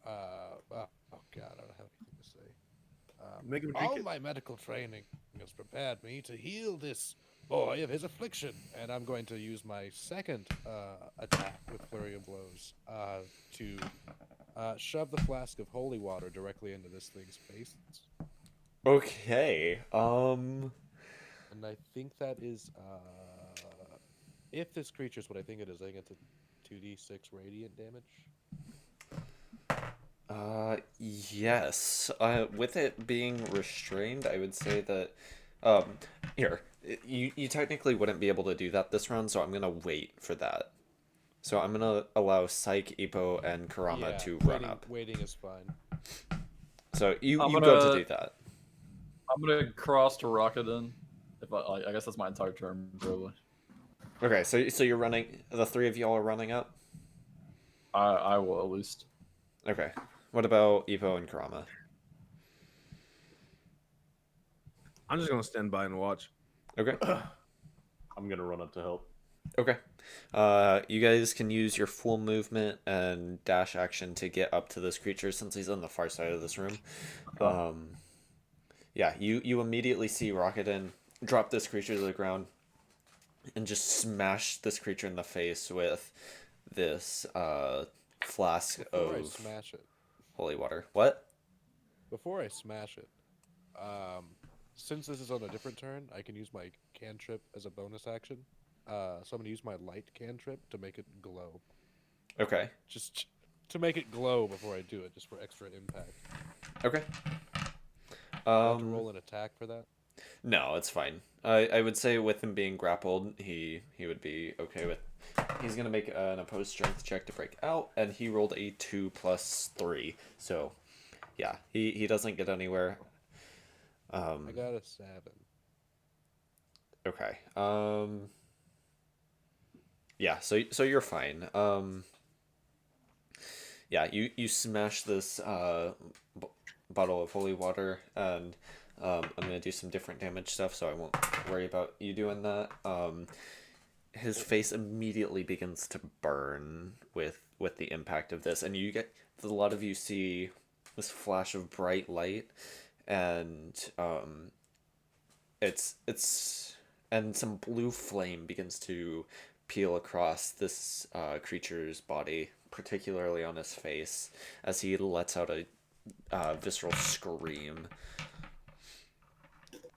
oh god, I don't have anything to say. Make him drink All it. my medical training has prepared me to heal this boy of his affliction, and I'm going to use my second attack with flurry of blows to shove the flask of holy water directly into this thing's face. Okay. And I think that is, if this creature is what I think it is, I think it's a 2d6 radiant damage. Yes. With it being restrained, I would say that, here, you technically wouldn't be able to do that this round, so I'm gonna wait for that. So I'm gonna allow Psych, Ippo, and Karama to run up. Waiting is fine. So you I'm go to gonna- do that. I'm gonna cross to Rocketin. If I guess that's my entire turn, probably. Okay, so you're running. The three of y'all are running up. I will at least. Okay. What about Evo and Karama? I'm just gonna stand by and watch. Okay. I'm gonna run up to help. Okay. You guys can use your full movement and dash action to get up to this creature since he's on the far side of this room. Yeah, you immediately see Rocketin drop this creature to the ground and just smash this creature in the face with this flask Before I of smash it, holy water. What? before I smash it, since this is on a different turn, I can use my cantrip as a bonus action. So I'm gonna use my light cantrip to make it glow. Okay. Just to make it glow before I do it, just for extra impact. Okay. Do I have to roll an attack for that? No, it's fine. I would say with him being grappled, he would be okay with. He's gonna make an opposed strength check to break out, and he rolled a 2 + 3. So, yeah, he doesn't get anywhere. I got a 7. Okay. Yeah. So you're fine. Yeah. You smash this bottle of holy water, and I'm gonna do some different damage stuff, so I won't worry about you doing that. His face immediately begins to burn with the impact of this, and you get a lot of you see this flash of bright light, and it's and some blue flame begins to peel across this creature's body, particularly on his face, as he lets out a visceral scream.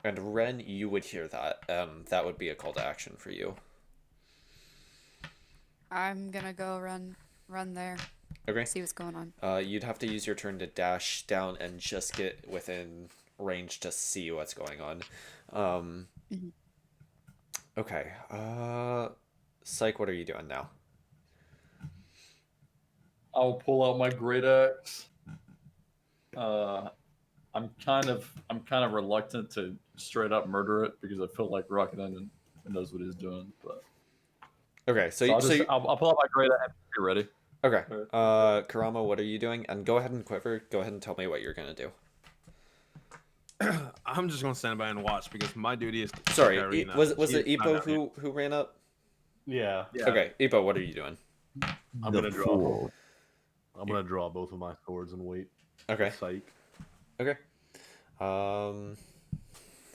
And Ren, you would hear that. That would be a call to action for you. I'm gonna go run there. Okay. See what's going on. You'd have to use your turn to dash down and just get within range to see what's going on. Okay. Psych, what are you doing now? I'll pull out my great axe. I'm kind of reluctant to straight up murder it because I feel like Rocketin knows what he's doing. But Okay, so I'll pull out my great axe. Get ready. okay. Karama, what are you doing? And go ahead and quiver. Go ahead and tell me what you're gonna do. I'm just gonna stand by and watch because my duty is to Sorry, protect Irina. was She it is not Epo out yet. who ran up? Yeah. Okay, Epo, what are you doing? I'm The gonna draw. fool. I'm gonna draw both of my swords and wait. Okay. Psych. Okay.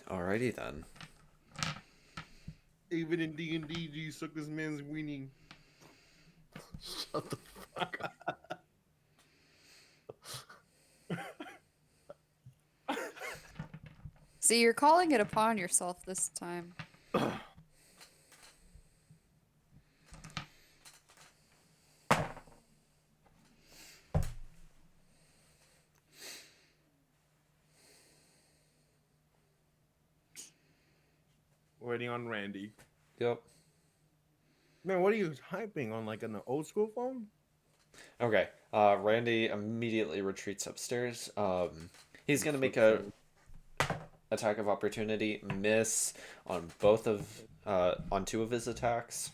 Alrighty then. Even in D&D, you suck this man's winning. Shut the fuck up. See, you're calling it upon yourself this time. Waiting on Randy. Yep. Man, what are you typing on, like an old school phone? Okay. Randy immediately retreats upstairs. He's gonna make a attack of opportunity miss on on 2 of his attacks.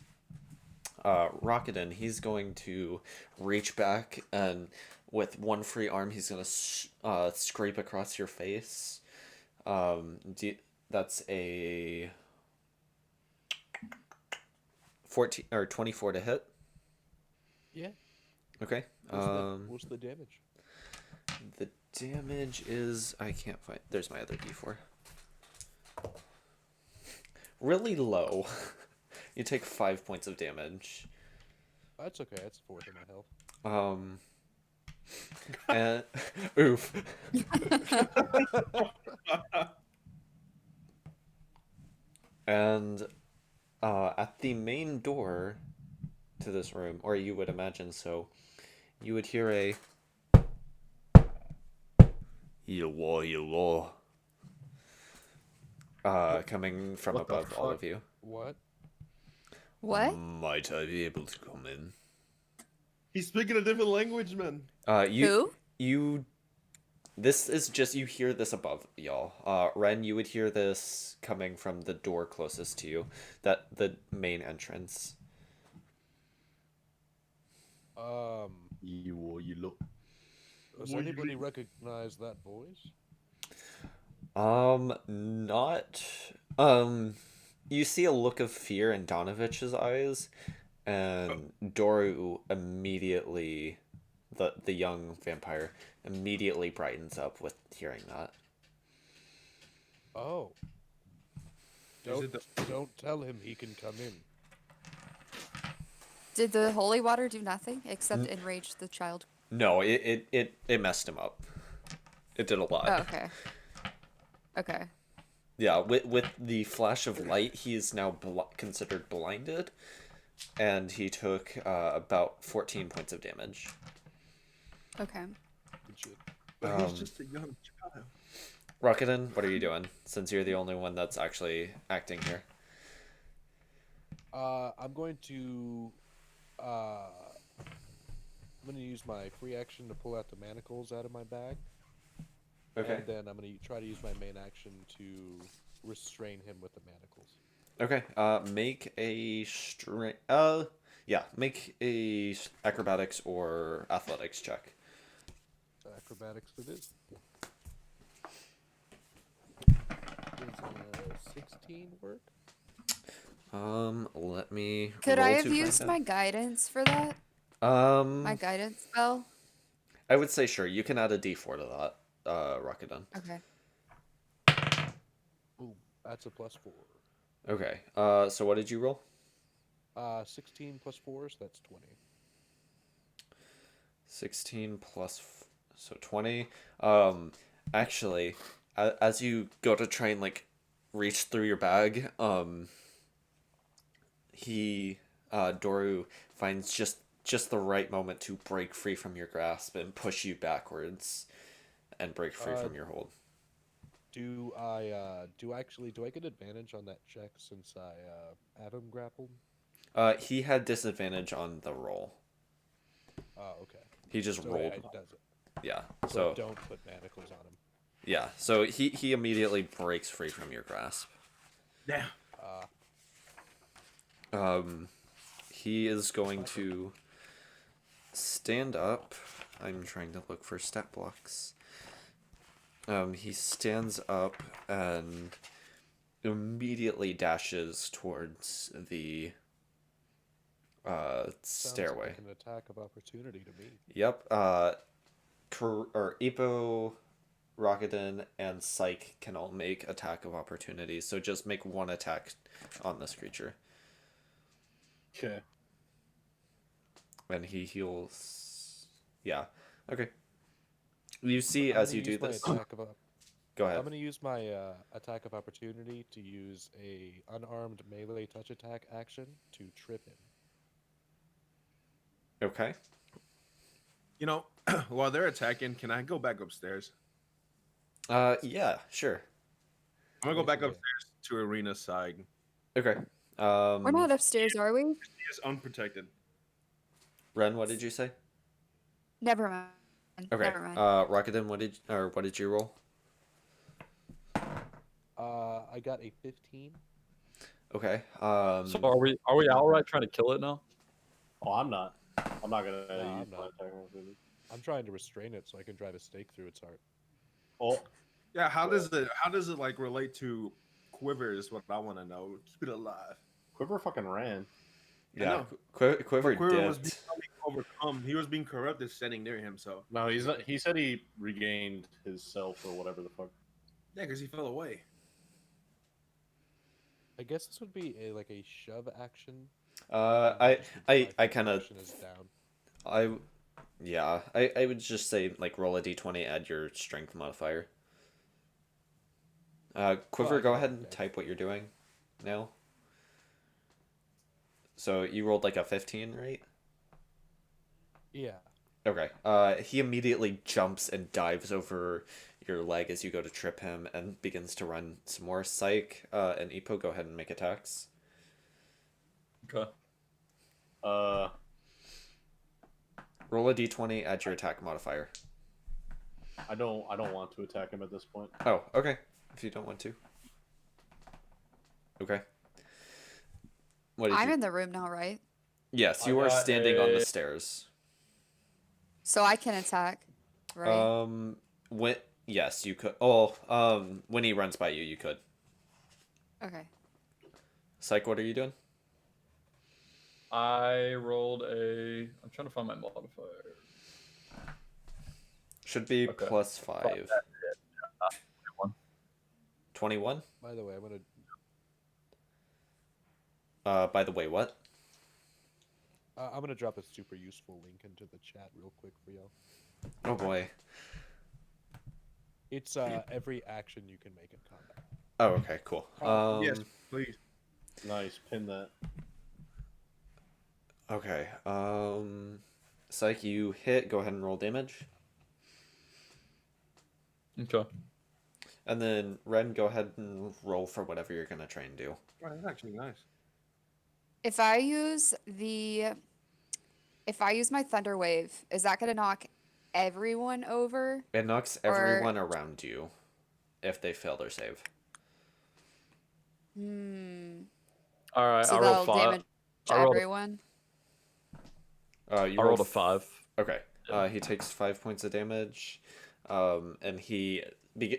Rocketin, he's going to reach back and with one free arm, he's gonna scrape across your face. That's a 14 or 24 to hit. Yeah. Okay. What's the damage? The damage is I can't find. There's my other D4. Really low. You take 5 points of damage. That's okay. That's 4th of my health. And oof. And at the main door to this room, or you would imagine so, you would hear a hello coming from What the above all fuck? of you. What? What? Might I be able to come in? He's speaking a different language, man. You Who? you This is just, you hear this above y'all. Ren, you would hear this coming from the door closest to you, the main entrance. You look. Does anybody recognize that voice? Not. You see a look of fear in Donovich's eyes, and Doru immediately, the young vampire, immediately brightens up with hearing that. Oh. Is it Don't tell him he can come in. Did the holy water do nothing except enrage the child? No, it messed him up. It did a lot. Oh, okay. Okay. Yeah, with the flash of light, he is now considered blinded, and he took about 14 points of damage. Okay. Good shit. But he's just a young child. Rakuten, what are you doing, since you're the only one that's actually acting here? I'm going to use my free action to pull out the manacles out of my bag. Okay. And then I'm going to try to use my main action to restrain him with the manacles. Okay, make a make a acrobatics or athletics check. Acrobatics it is. Does 16 work? Let me Could roll I to have find used out. my guidance for that? My guidance spell? I would say sure. You can add a D4 to that, Rakuten. Okay. Ooh, that's a +4. Okay. So what did you roll? 16 + 4, so that's 20. 16 plus, so 20. Actually, as you go to try and like reach through your bag, Doru finds just the right moment to break free from your grasp and push you backwards and break free from your hold. Do I get advantage on that check since I have him grappled? He had disadvantage on the roll. Oh, okay. He just So rolled. it does it. Yeah. So don't put manacles on him. Yeah. So he immediately breaks free from your grasp. Damn. He is going to stand up. I'm trying to look for stat blocks. He stands up and immediately dashes towards the stairway. Sounds like an attack of opportunity to me. Yep. Ipo, Rakuten, and Psyche can all make attack of opportunity. So just make one attack on this creature. Okay. And he heals. Yeah. Okay. You see, as you do this. Go ahead. I'm going to use my attack of opportunity to use a unarmed melee touch attack action to trip him. Okay. You know, while they're attacking, can I go back upstairs? Yeah, sure. I'm gonna go back upstairs to Arena's side. Okay. We're not upstairs, are we? He is unprotected. Ren, what did you say? Never mind. Okay. Never mind. Rakuten, what did you roll? I got a 15. Okay. So are we outright trying to kill it now? Oh, I'm not. I'm not gonna I'm use my not. attack opportunity. I'm trying to restrain it so I can drive a stake through its heart. Oh, Yeah, how does it like relate to Quiver is what I want to know. Keep it alive. Quiver fucking ran. Yeah. know. Quiver Quiver was dipped. becoming overcome. He was being corrupted standing near him, so No, he's not. He said he regained his self or whatever the fuck. yeah, because he fell away. I guess this would be a shove action. I My kind of action is down. I would just say like roll a d20, add your strength modifier. Quiver, go ahead and type what you're doing now. So you rolled like a 15, right? Yeah. Okay. He immediately jumps and dives over your leg as you go to trip him and begins to run some more. Psych and Ipo, go ahead and make attacks. Okay. Roll a d20, add your attack modifier. I don't want to attack him at this point. Oh, okay. If you don't want to. Okay. What did I'm you? in the room now, right? Yes, I you are got standing on the a- stairs. So I can attack, right? When yes, you could. Oh, when he runs by you, you could. Okay. Psych, what are you doing? I rolled a. I'm trying to find my modifier. Should be Okay. +5. 21? By the way, By the way, what? I'm gonna drop a super useful link into the chat real quick for y'all. Oh boy. It's every action you can make in combat. Oh, okay, cool. Yes, please. Nice, pin that. Okay. Psych, you hit. Go ahead and roll damage. Okay. And then Ren, go ahead and roll for whatever you're gonna try and do. Oh, that's actually nice. If I use my Thunder Wave, is that gonna knock everyone over? It knocks Or- everyone around you if they fail their save. All right. So I rolled that'll 5. damage I rolled- everyone. You I rolled a f- 5. Okay. He takes 5 points of damage, and he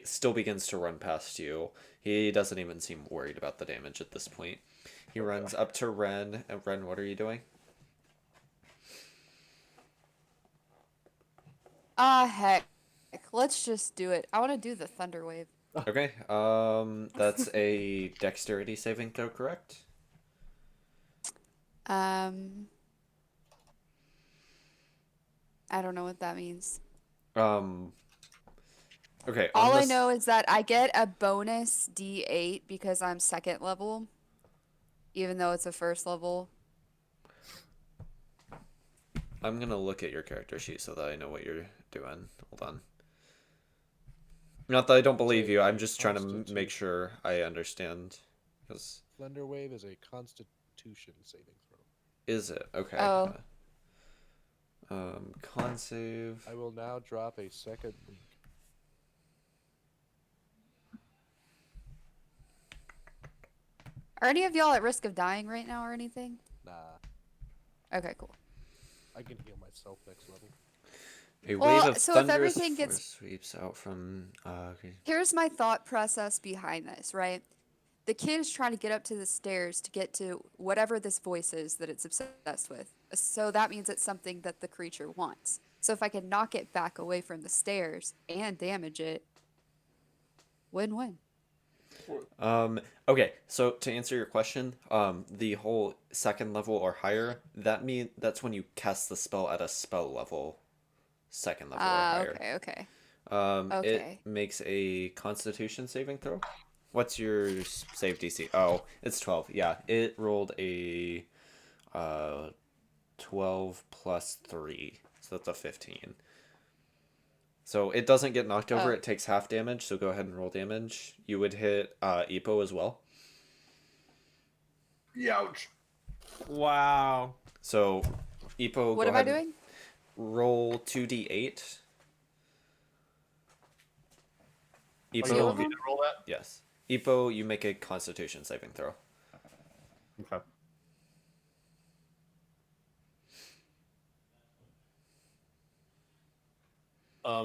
still begins to run past you. He doesn't even seem worried about the damage at this point. He runs up to Ren. And Ren, what are you doing? Heck. Let's just do it. I want to do the Thunder Wave. Okay. That's a dexterity saving throw, correct? I don't know what that means. Okay. All I know is that I get a bonus D8 because I'm 2nd level, even though it's a 1st level. I'm gonna look at your character sheet so that I know what you're doing. Hold on. Not that I don't believe you. I'm just trying to make sure I understand. Because Thunder Wave is a Constitution saving throw. is it okay? Oh. Con save. I will now drop a second link. Are any of y'all at risk of dying right now or anything? Nah, Okay, cool. I can heal myself next level. A Well, wave of so if thunderous everything force gets- sweeps out from. Okay. Here's my thought process behind this, right? The kid is trying to get up to the stairs to get to whatever this voice is that it's obsessed with. So that means it's something that the creature wants. So if I can knock it back away from the stairs and damage it, win-win. Okay, so to answer your question, the whole 2nd level or higher, that's when you cast the spell at a spell level, 2nd level or higher. Okay. It makes a Constitution saving throw. What's your save DC? Oh, it's 12. Yeah, it rolled a 12 plus 3, so that's a 15. So it doesn't get knocked over. Oh. It takes half damage. So go ahead and roll damage. You would hit Epo as well. Youch. Wow. So Epo, What go am I ahead and doing? roll 2d8. Oh, you Epo, want me to roll that? yes. Epo, you make a Constitution saving throw. Okay.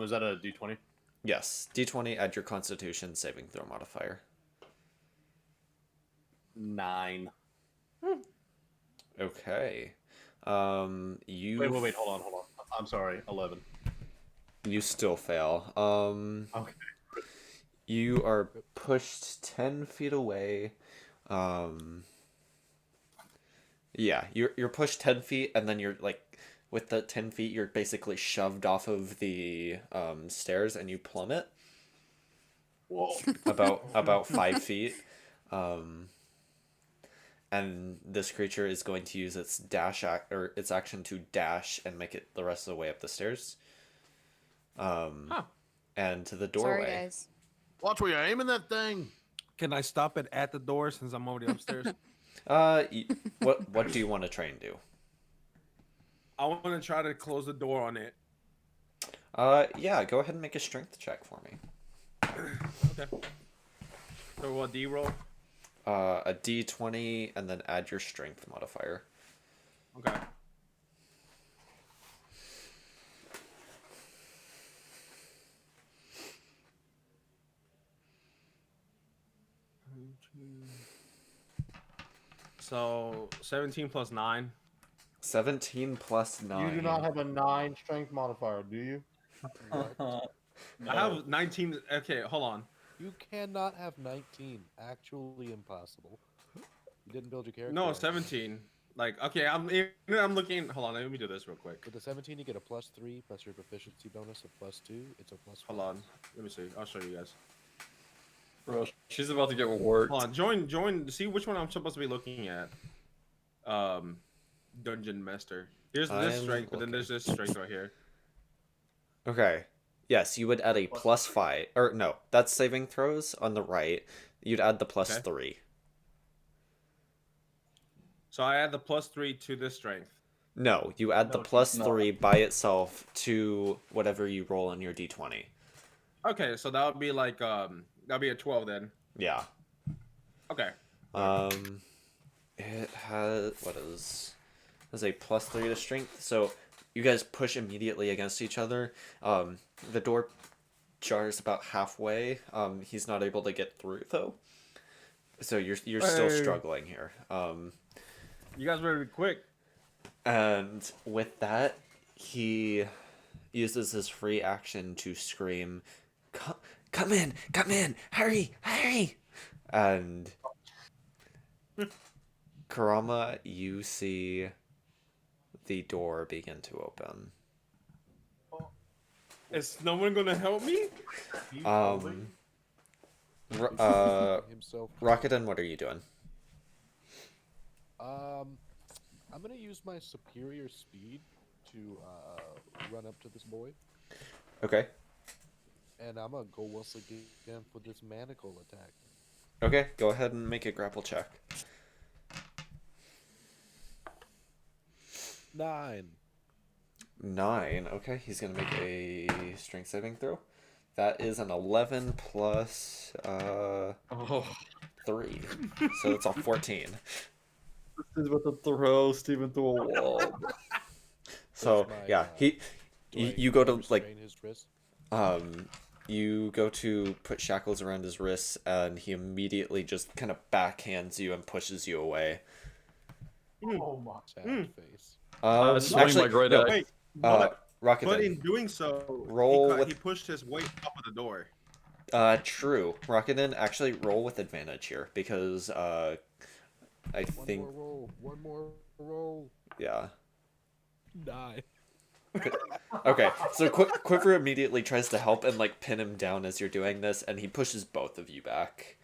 Is that a D20? Yes. D20, add your Constitution saving throw modifier. 9. Okay. You Wait, hold on. I'm sorry, 11. You still fail. Okay. You are pushed 10 feet away. Yeah, you're pushed 10 feet, and then you're like, with the 10 feet, you're basically shoved off of the stairs, and you plummet Whoa. about 5 feet. And this creature is going to use its its action to dash and make it the rest of the way up the stairs. And to the doorway. Sorry, guys. Watch where you're aiming that thing. Can I stop it at the door since I'm already upstairs? What do you want to try and do? I want to try to close the door on it. Yeah, go ahead and make a strength check for me. Okay. So what D roll? A d20 and then add your strength modifier. Okay. So 17 plus 9. 17 plus 9. You do not have a 9 strength modifier, do you? What? I have 19. Okay, hold on. You cannot have 19. Actually impossible. You didn't build your character. No, right. 17. Like, okay, I'm looking. Hold on, let me do this real quick. With the 17, you get a +3 plus your proficiency bonus of +2. It's a +1. Hold on. Let me see. I'll show you guys. Bro, she's about to get worked. Hold on. Join. See which one I'm supposed to be looking at. Dungeon Master. Here's this I'm strength, but then there's this strength right here. Okay. Yes, you would add a +5. Or no, that's saving throws on the right. You'd add the +3. So I add the +3 to this strength. No, you add the No, +3 by itself to whatever you roll on your d20. Okay, so that would be like that'd be a 12 then. Yeah. Okay. It has a +3 to strength. So you guys push immediately against each other. The door jars about halfway. He's not able to get through though. So you're still Hey. struggling here. You guys better be quick. And with that, he uses his free action to scream, come in, hurry, hurry!" And Karama, you see the door begin to open. Is no one gonna help me? He's Um, holding. Himself. Rocketen, what are you doing? I'm gonna use my superior speed to run up to this boy, Okay. and I'm gonna go once again for this manacle attack. Okay, go ahead and make a grapple check. 9. 9. Okay, he's gonna make a strength saving throw. That is an 11 plus Oh, 3. So it's a 14. this is about to throw Steven through a wall. So Where's my, yeah, Do I you go to like restrain his wrist? you go to put shackles around his wrists, and he immediately just kind of backhands you and pushes you away. Oh my. Sad face. Swing my great no, axe. Wait, Rocket. but in doing so, Roll he with- he pushed his weight up of the door. True. Rocketen, actually roll with advantage here because I think One more roll. yeah. Die. Okay, so Quiver immediately tries to help and like pin him down as you're doing this, and he pushes both of you back.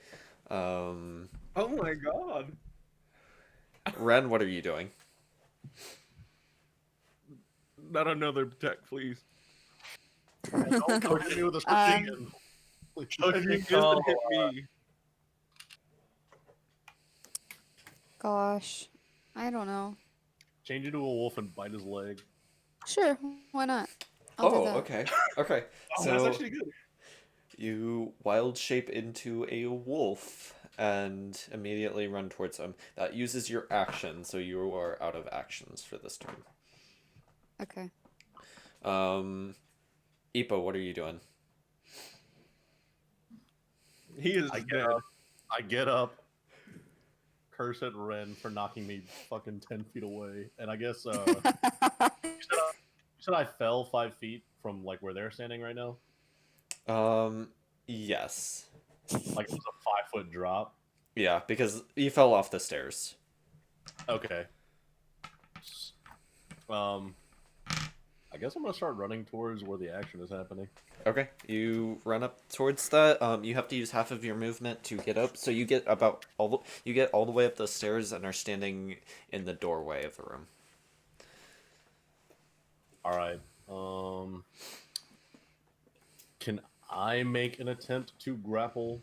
Oh my god. Ren, what are you doing? Not another tech, please. Don't hit me with a stick. If you missed it, hit me. Gosh, I don't know. Change into a wolf and bite his leg. Sure, why not? I'll do that. Okay. Okay. Oh, So that's actually good. you wild shape into a wolf and immediately run towards him. That uses your action, so you are out of actions for this turn. Okay. Ipo, what are you doing? He is I get dead. up. I get up. Curse at Ren for knocking me fucking 10 feet away. And I guess you said I fell 5 feet from like where they're standing right now. Yes. Like it was a 5-foot drop. Yeah, because you fell off the stairs. Okay. I guess I'm gonna start running towards where the action is happening. Okay, you run up towards that. You have to use half of your movement to get up, so you get you get all the way up the stairs and are standing in the doorway of the room. All right. Can I make an attempt to grapple?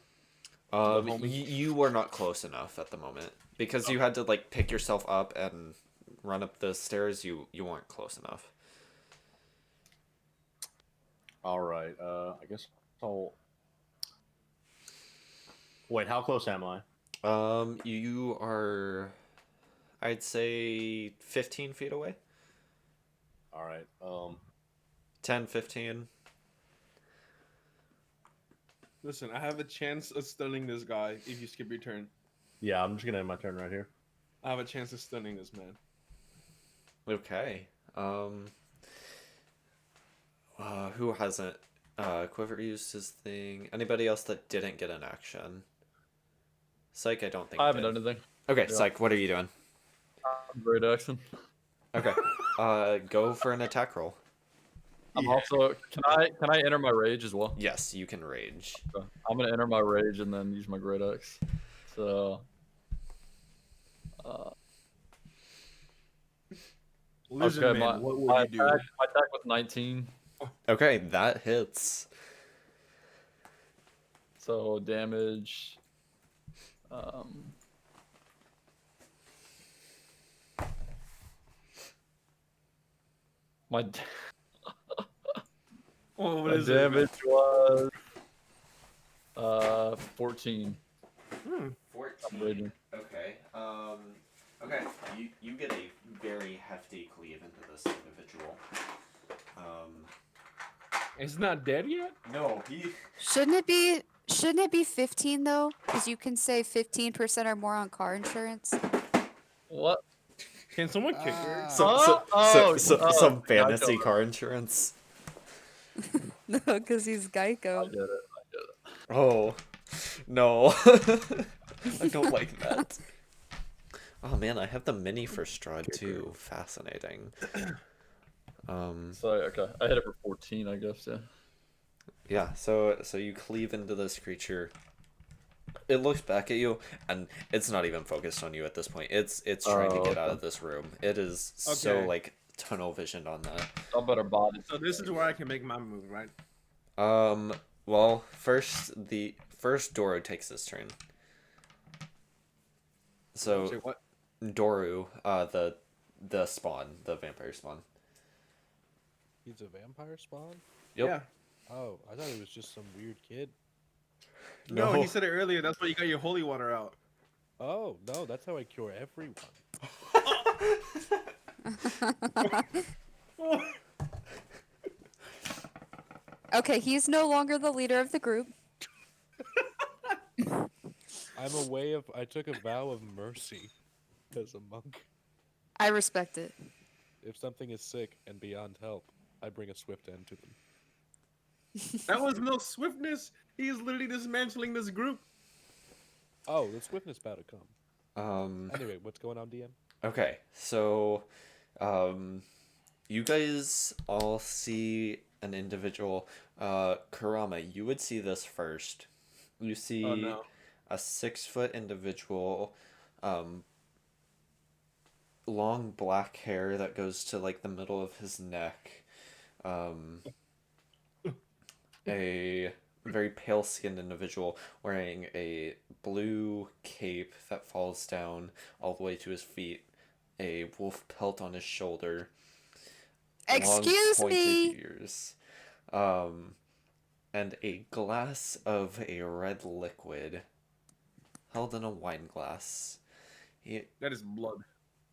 You were not close enough at the moment because you had to like pick yourself up and run up the stairs. You weren't close enough. All right. I guess I'll. Wait, how close am I? You are, I'd say, 15 feet away. All right. 10, 15. Listen, I have a chance of stunning this guy if you skip your turn. Yeah, I'm just gonna end my turn right here. I have a chance of stunning this man. Okay. Who hasn't? Quiver used his thing. Anybody else that didn't get an action? Psych, I don't think. I haven't did. done anything. Okay, Yeah. Psych, what are you doing? Great action. Okay. Go for an attack roll. I'm also. Can I enter my rage as well? Yes, you can rage. Okay. I'm gonna enter my rage and then use my great axe. So. Lizard Okay, man, what will my you do? attack was 19. Okay, that hits. So damage. My Oh, what my is it? damage was 14. Hmm. 14. I'm raging. Okay. Okay. You get a very hefty cleave into this individual. It's not dead yet? No, he. Shouldn't it be 15 though? Because you can save 15% or more on car insurance. What? Can someone kick her? Some fantasy Geico. car insurance. No, because he's I Geico. get it. Oh, no. I don't like that. Oh man, I have the mini for Strahd too. Fascinating. So okay, I hit it for 14, I guess. Yeah. Yeah, so you cleave into this creature. It looks back at you, and it's not even focused on you at this point. It's trying to get out of this room. It is so Okay. like tunnel visioned on that. I better body. So this is where I can make my move, right? Well, first Doru takes his turn. So Say what? Doru, the spawn, the vampire spawn. He's a vampire spawn? Yep. Yeah. Oh, I thought he was just some weird kid. No, No. he said it earlier. That's why you got your holy water out. Oh, no, that's how I cure everyone. Okay, he's no longer the leader of the group. I took a vow of mercy as a monk. I respect it. If something is sick and beyond help, I bring a swift end to them. That was no swiftness. He is literally dismantling this group. Oh, the swiftness about to come. Um. Anyway, what's going on, DM? Okay, so, you guys all see an individual. Kurama, you would see this first. You see Oh no. a 6-foot individual, long black hair that goes to like the middle of his neck, a very pale skinned individual wearing a blue cape that falls down all the way to his feet, a wolf pelt on his shoulder, Excuse long, me. pointed ears, and a glass of a red liquid held in a wine glass. That is blood.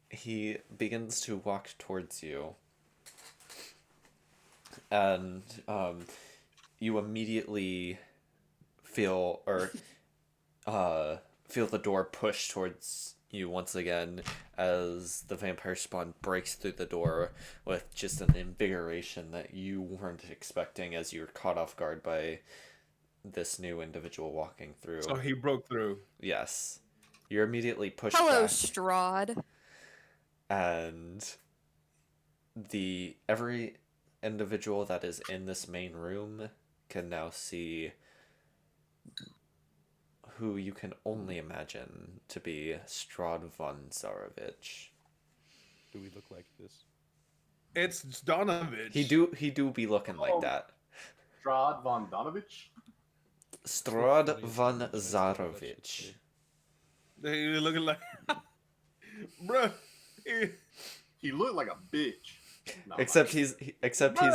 He begins to walk towards you, and you immediately feel the door push towards you once again as the vampire spawn breaks through the door with just an invigoration that you weren't expecting as you were caught off guard by this new individual walking through. So he broke through. Yes. You're immediately pushed Hello, back, Strahd. and every individual that is in this main room can now see who you can only imagine to be Strahd von Zarovich. Do we look like this? It's Donovich. He do be looking like that. Strahd von Donovich? Strahd von Zarovich. They looking like, bruh. He looked like a bitch. No, Except he's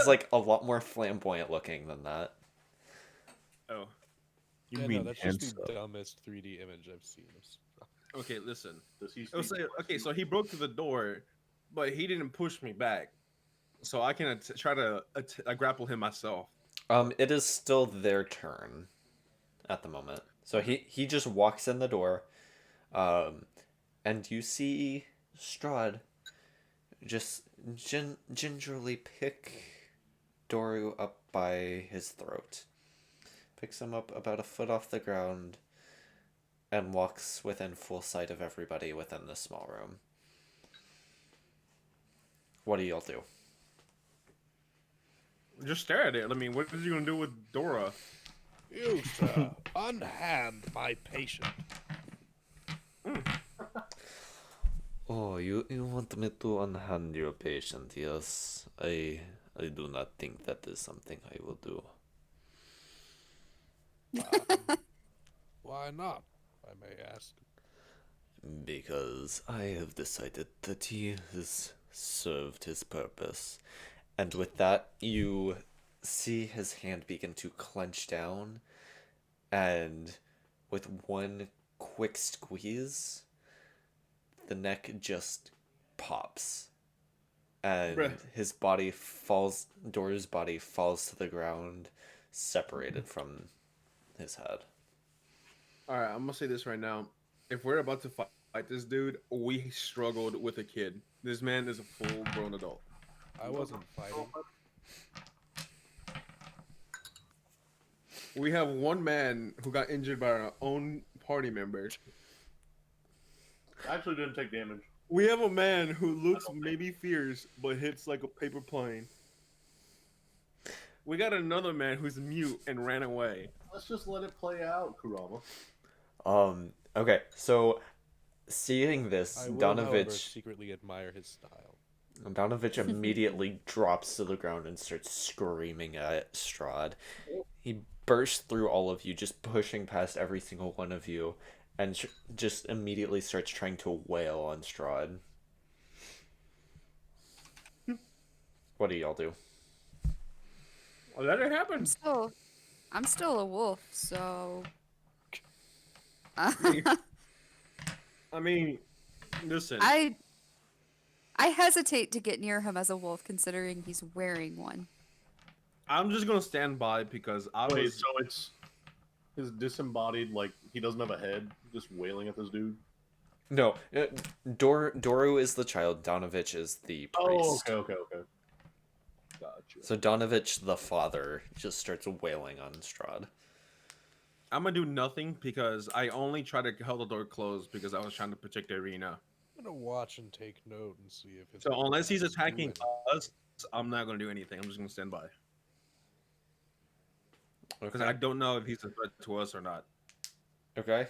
like a lot more flamboyant looking than that. Oh, you Yeah, mean no, that's just the handsome. dumbest 3D image I've seen. okay. Listen. Does he I'll speak? say okay. So he broke through the door, but he didn't push me back, so I can try to grapple him myself. It is still their turn at the moment. So he just walks in the door, and you see Strahd just gingerly pick Doru up by his throat, picks him up about a foot off the ground, and walks within full sight of everybody within this small room. What do y'all do? Just stare at it. I mean, what is he gonna do with Dora? You, sir, unhand my patient. Oh, you want me to unhand your patient? Yes, I do not think that is something I will do. Why not, I may ask? Because I have decided that he has served his purpose. And with that, you see his hand begin to clench down, and with one quick squeeze, the neck just pops. And Bruh. his body falls, Dora's body falls to the ground, separated from his head. All right, I'm gonna say this right now. If we're about to fight this dude, we struggled with a kid. This man is a full-grown adult. I wasn't fighting. We have one man who got injured by our own party member. I actually didn't take damage. We have a man who looks maybe fierce, but hits like a paper plane. We got another man who's mute and ran away. Let's just let it play out, Kurama. Okay, so seeing this, I will, however, Donovich secretly admire his style. Donovich immediately drops to the ground and starts screaming at Strahd. He bursts through all of you, just pushing past every single one of you, and just immediately starts trying to wail on Strahd. What do y'all do? Well, let it happen. I'm still a wolf, so. I mean, listen. I hesitate to get near him as a wolf, considering he's wearing one. I'm just gonna stand by because I Wait, was. so it's his disembodied, like, he doesn't have a head, just wailing at this dude? No, Doru is the child, Donovich is the priest. Oh, okay. Gotcha. So Donovich, the father, just starts wailing on Strahd. I'm gonna do nothing because I only try to hold the door closed because I was trying to protect the arena. I'm gonna watch and take note and see if it's. So unless he's attacking us, I'm not gonna do anything. I'm just gonna stand by because I don't know if he's a threat to us or not. Okay.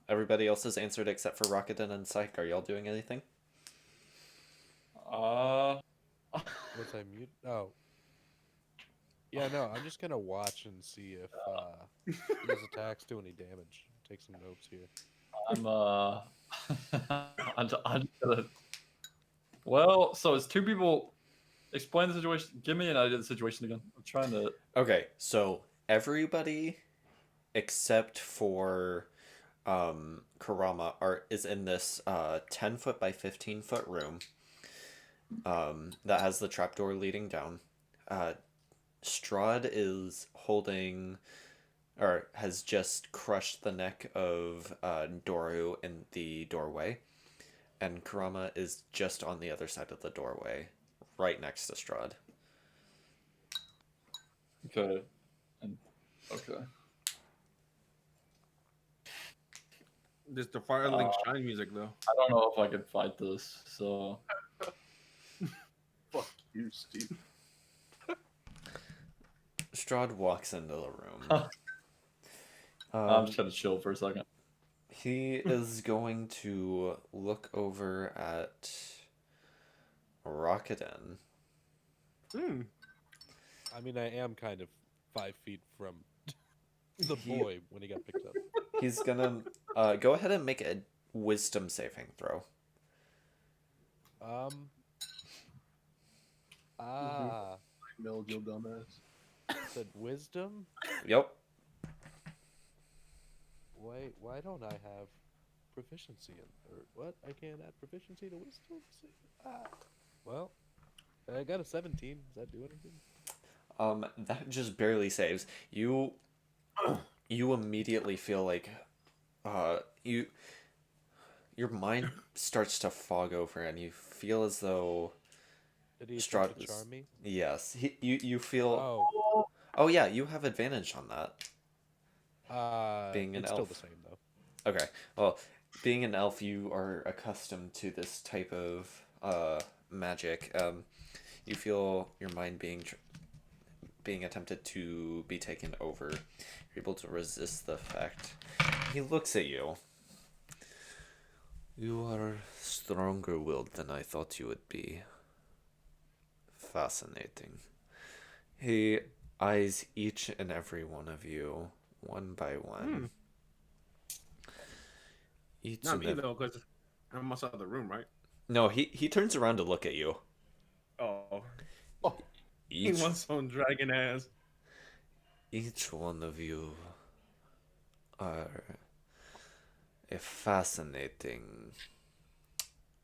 Everybody else has answered except for Rakuten and Psych. Are y'all doing anything? Was I mute? Oh. Yeah, no, I'm just gonna watch and see if his attacks do any damage. Take some notes here. I'm just gonna. Well, so it's two people. Explain the situation. Give me an idea of the situation again. I'm trying to. Okay, so everybody except for Kurama is in this 10-foot by 15-foot room that has the trapdoor leading down. Strahd is holding, or has just crushed the neck of Doru in the doorway, and Kurama is just on the other side of the doorway, right next to Strahd. Okay. Okay. There's the Firelink Shine music though. I don't know if I can fight this. So. Fuck you, Steve. Strahd walks into the room. I'm just gonna chill for a second. He is going to look over at Rakuten. I mean, I am kind of 5 feet from the boy when he got picked up. He's gonna go ahead and make a wisdom saving throw. Ah, Milled your dumbass. said wisdom. Yep. Why don't I have proficiency in, or what? I can't add proficiency to wisdom. Ah, well, I got a 17. Does that do anything? That just barely saves. You immediately feel like your mind starts to fog over and you feel as though Did he Strahd attempt to charm me? yes, you feel Oh, oh yeah, you have advantage on that being an it's still the elf. same though. Okay. Well, being an elf, you are accustomed to this type of magic. You feel your mind being attempted to be taken over. You're able to resist the effect. He looks at you. You are stronger willed than I thought you would be. Fascinating. He eyes each and every one of you, one by one. Each Not and me ev- though, because I'm outside the room, right? No, he turns around to look at you. Oh, he Each wants some dragon ass. each one of you are a fascinating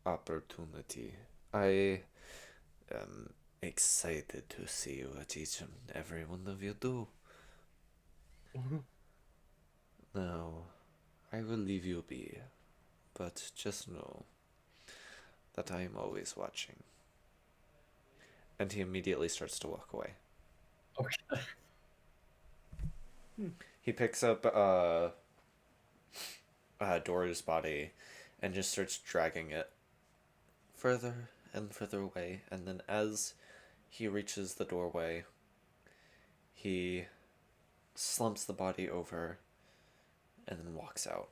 opportunity. I am excited to see what each and every one of you do. Now, I will leave you be, but just know that I am always watching. And he immediately starts to walk away. Okay. He picks up Dora's body and just starts dragging it further and further away. And then as he reaches the doorway, he slumps the body over and then walks out.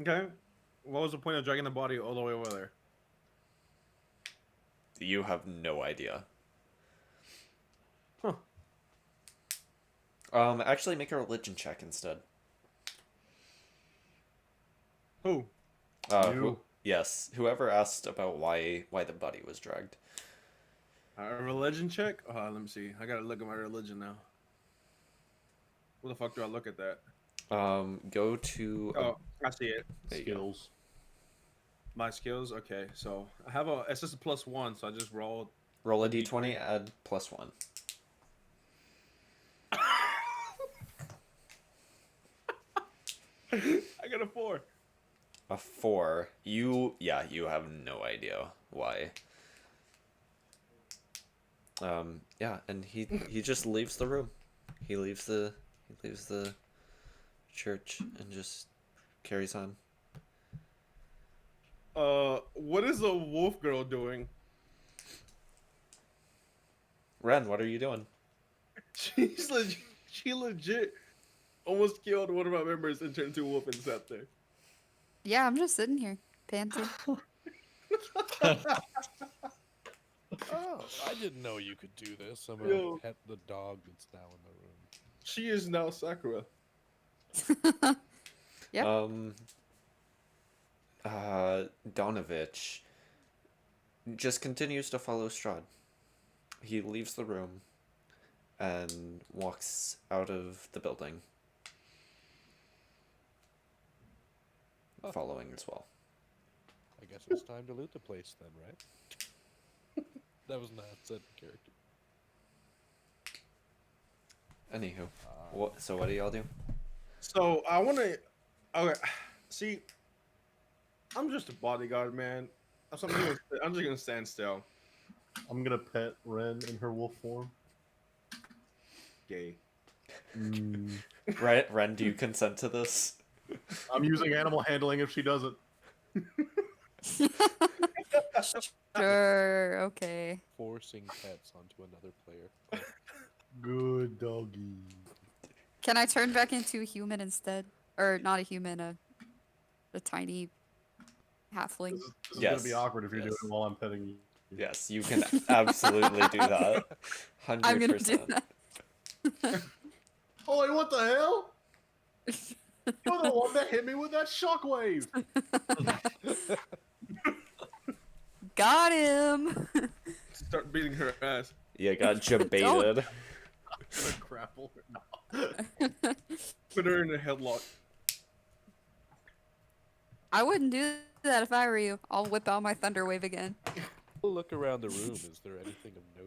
Okay. What was the point of dragging the body all the way over there? You have no idea. Huh. Actually make a religion check instead. Who? You. Yes, whoever asked about why the body was dragged. A religion check? Oh, let me see. I gotta look at my religion now. Where the fuck do I look at that? Go to Oh, I see it. there you go. Skills. My skills? Okay, so I have it's just a +1, so I just rolled. Roll a d20, add +1. I got a 4. A 4. You have no idea why. Yeah, and he just leaves the room. He leaves the church and just carries on. What is a wolf girl doing? Ren, what are you doing? She legit almost killed one of my members and turned into a wolf and sat there. Yeah, I'm just sitting here, panting. Oh, I didn't know you could do this. I'm Yo. gonna pet the dog that's now in the room. She is now Sakura. Yep. Donovich just continues to follow Strahd. He leaves the room and walks out of the building, following as well. I guess it's time to loot the place then, right? That was not said in character. Anywho, what do y'all do? So I want to. Okay, see, I'm just a bodyguard, man. I'm just gonna stand still. I'm gonna pet Ren in her wolf form. Gay. Ren, do you consent to this? I'm using animal handling if she doesn't. Sure, okay. Forcing pets onto another player. Good doggy. Can I turn back into a human instead? Or not a human, a tiny halfling. This is Yes, gonna be awkward if you're doing yes. it while I'm petting you. Yes, you can absolutely do that. 100%. I'm gonna do that. Holy, what the hell? You're the one that hit me with that shockwave. Got him. Start beating her ass. You got Don't. jebaited. Gonna grapple her. Put her in a headlock. I wouldn't do that if I were you. I'll whip out my thunder wave again. We'll look around the room. Is there anything of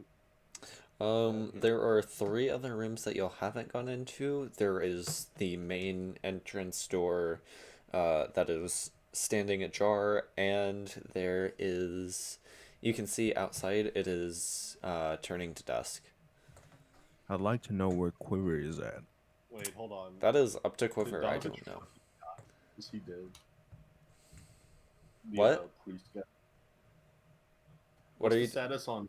note? There are 3 other rooms that you haven't gone into. There is the main entrance door, that is standing ajar, and there is, you can see outside it is, turning to dusk. I'd like to know where Quiver is at. Wait, hold on. That is up to Quiver, I Donovan don't know. Is he dead? What? Priest guy. What What's are the you, status on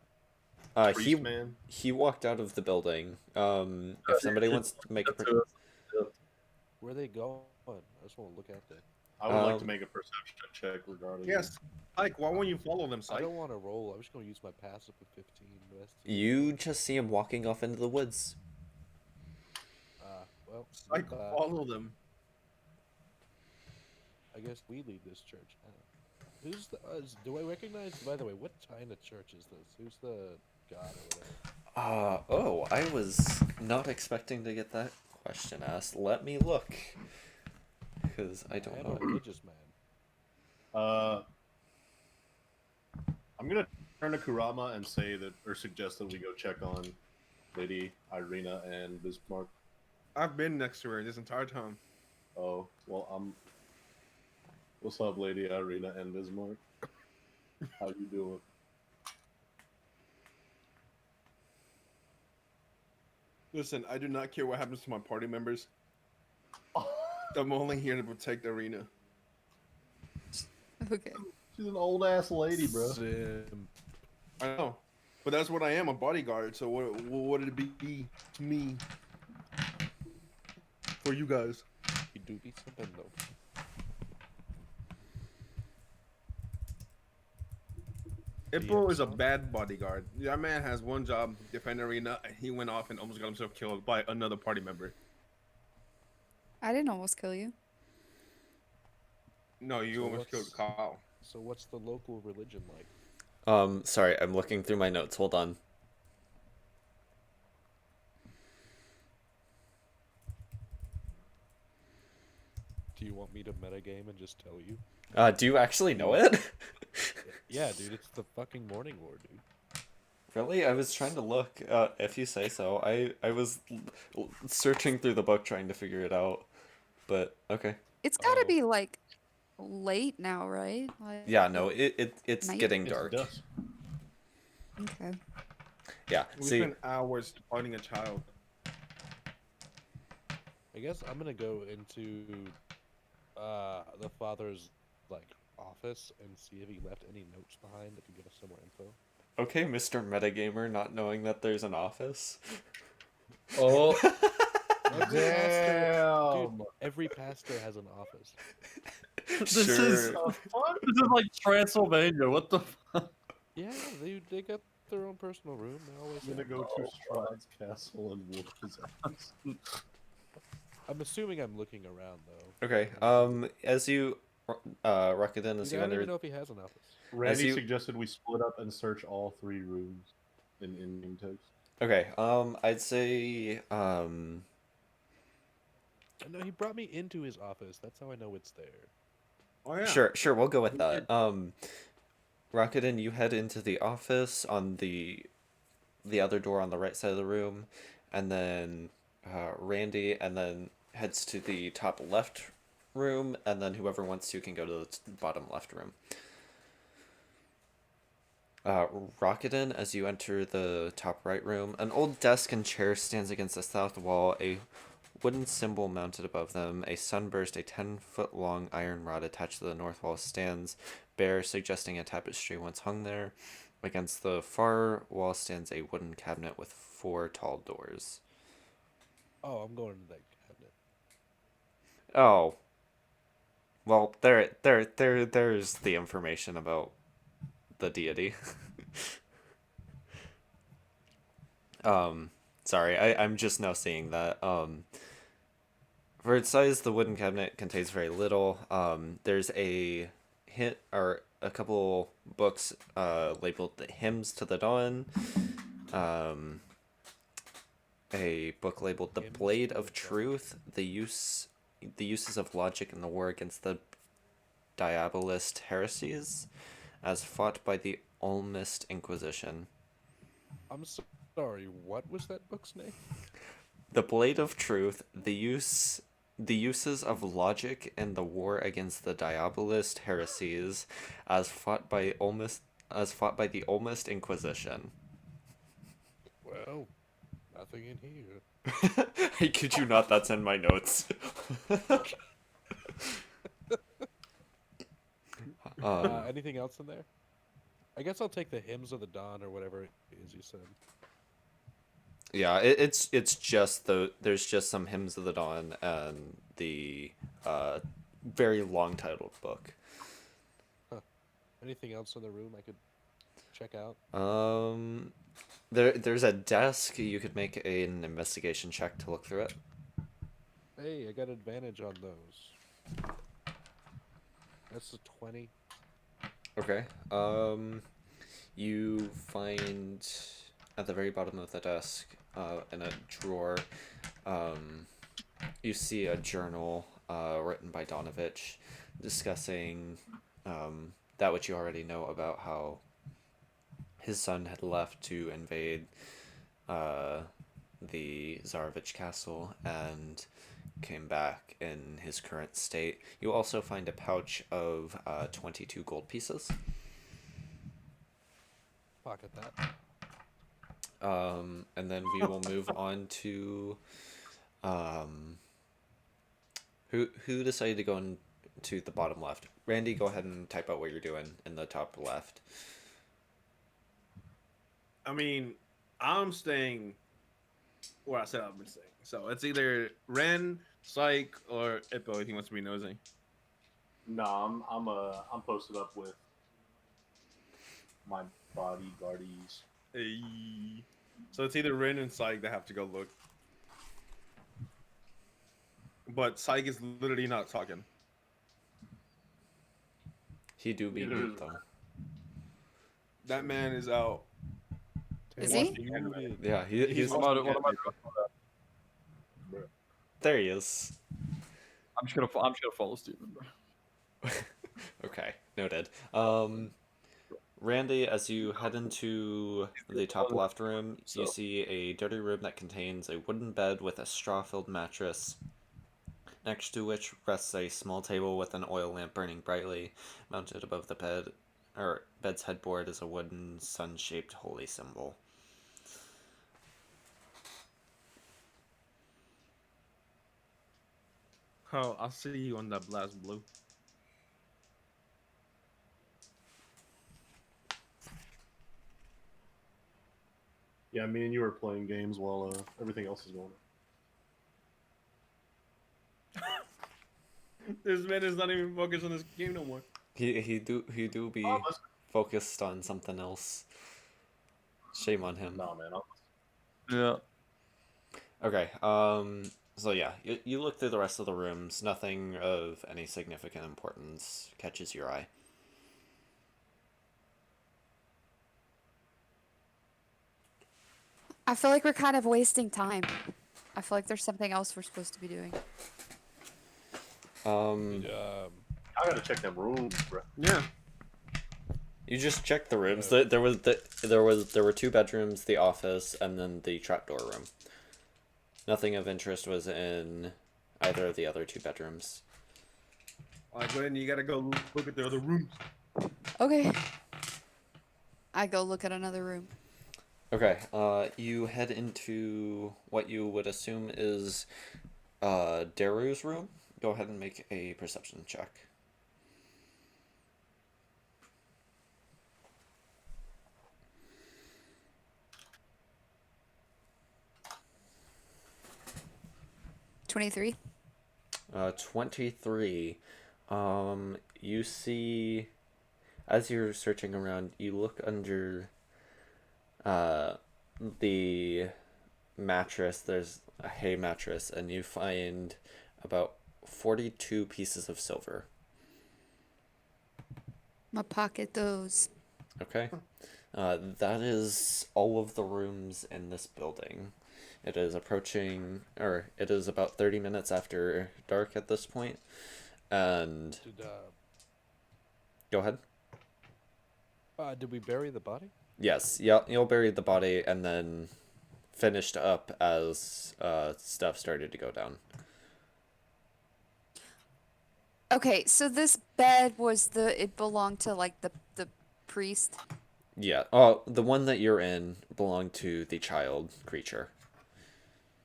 he, Priest Man? he walked out of the building. If somebody wants to make a, Where they going? I just want to look out there. I would like to Um, make a perception check regarding. Yes. Like, why won't you follow them, I Psych? don't want to roll. I'm just going to use my passive with 15. The rest of you just see him walking off into the woods. well, Psych, follow them. I guess we lead this church now. Who's the? Do I recognize? By the way, what kind of church is this? Who's the god or whatever? Oh, I was not expecting to get that question asked. Let me look. Because I I don't am know. a religious man. I'm gonna turn to Kurama and say that, or suggest that we go check on Lady Irina and Bismarck. I've been next to her this entire time. Oh, well, what's up, Lady Irina and Bismarck? How you doing? Listen, I do not care what happens to my party members. I'm only here to protect Arena. Okay. She's an old ass lady, bro. Sim. I know, but that's what I am, a bodyguard. So what would it be to me? For you guys. You do be something though. Ippo is a bad bodyguard. That man has one job, defend Arena, and he went off and almost got himself killed by another party member. I didn't almost kill you. No, you So almost killed what's- Kyle. So what's the local religion like? Sorry, I'm looking through my notes. Hold on. Do you want me to metagame and just tell you? Do you actually know it? Yeah, dude, it's the fucking Morning War, dude. Really? I was trying to look, if you say so. I was searching through the book trying to figure it out. But, okay. It's gotta Oh. be like late now, right? Like, Yeah, no, it's Night? getting It's dark. dusk. Okay. Yeah, We see, spent hours finding a child. I guess I'm gonna go into the father's like office and see if he left any notes behind that could give us some more info. okay, Mr. Metagamer, not knowing that there's an office. Oh, Damn. Dude, every pastor has an office. this is Sure. this is like Transylvania. What the? Yeah, they got their own personal room. They always I'm gonna have. go to Strahd's castle and whoop his ass. I'm assuming I'm looking around though. Okay, as you, Rakuten, as Dude, you I don't even enter, know if he has an office. Randy you- suggested we split up and search all 3 rooms in name tags. okay, I'd say, No, he brought me into his office. That's how I know it's there. Oh yeah. sure, we'll go with that. Rakuten, you head into the office on the other door on the right side of the room, and then, Randy, and then heads to the top left room, and then whoever wants to can go to the bottom left room. Rakuten, as you enter the top right room, an old desk and chair stands against the south wall, a wooden symbol mounted above them, a sunburst, a 10-foot-long iron rod attached to the north wall stands bare, suggesting a tapestry once hung there. Against the far wall stands a wooden cabinet with 4 tall doors. Oh, I'm going to that cabinet. Oh. Well, there's the information about the deity. Sorry, I'm just now seeing that. For its size, the wooden cabinet contains very little. There's a hit or a couple books labeled the Hymns to the Dawn. A book labeled The Hymns Blade to the of Dawn. Truth, the uses of logic in the war against the Diabolist heresies, as fought by the Olmist Inquisition. I'm sorry, what was that book's name? The Blade of Truth, the uses of logic in the war against the Diabolist heresies, as fought by the Olmist Inquisition. Well, nothing in here. I kid you not, that's in my notes. Anything else in there? I guess I'll take the Hymns of the Dawn or whatever it is you said. Yeah, it's just there's just some Hymns of the Dawn and the very long titled book. Anything else in the room I could check out? There's a desk. You could make an investigation check to look through it. Hey, I got advantage on those. That's a 20. Okay. You find at the very bottom of the desk, in a drawer, you see a journal written by Donovich discussing that which you already know about how his son had left to invade the Tsarevich castle and came back in his current state. You also find a pouch of 22 gold pieces. Pocket that. And then we will move on to who decided to go into the bottom left. Randy, go ahead and type out what you're doing in the top left. I mean, I'm staying where I said I've been staying. So it's either Ren, Psych, or Ippo if he wants to be nosy. No, I'm posted up with my bodyguardies. Hey. So it's either Ren and Psych that have to go look. But Psych is literally not talking. He do be mute though. That man is out. Is he? Yeah, he's What am I doing? there. He is. I'm just gonna follow Steven, bro. Okay, noted. Randy, as you head into the top left room, you see a dirty room that contains a wooden bed with a straw-filled mattress, next to which rests a small table with an oil lamp burning brightly. Mounted above the bed's headboard is a wooden sun-shaped holy symbol. Oh, I'll see you on that blast blue. Yeah, me and you were playing games while everything else is going on. This man is not even focused on this game no more. He do be focused on something else. Shame on him. Nah, man. Yeah. Okay, so yeah, you look through the rest of the rooms, nothing of any significant importance catches your eye. I feel like we're kind of wasting time. I feel like there's something else we're supposed to be doing. I gotta check them rooms, bro. Yeah. You just check the rooms. There were two bedrooms, the office, and then the trapdoor room. Nothing of interest was in either of the other two bedrooms. Alright, Glenn, you gotta go look at the other rooms. Okay. I go look at another room. Okay, you head into what you would assume is Daru's room. Go ahead and make a perception check. $23. 23. You see, as you're searching around, you look under the mattress. There's a hay mattress, and you find about 42 pieces of silver. My pocket those. Okay. That is all of the rooms in this building. It is approaching, or it is about 30 minutes after dark at this point. And Did go ahead. did we bury the body? Yes, yeah, you'll bury the body and then finished up as stuff started to go down. Okay, so this bed was it belonged to like the priest. Yeah. Oh, the one that you're in belonged to the child creature.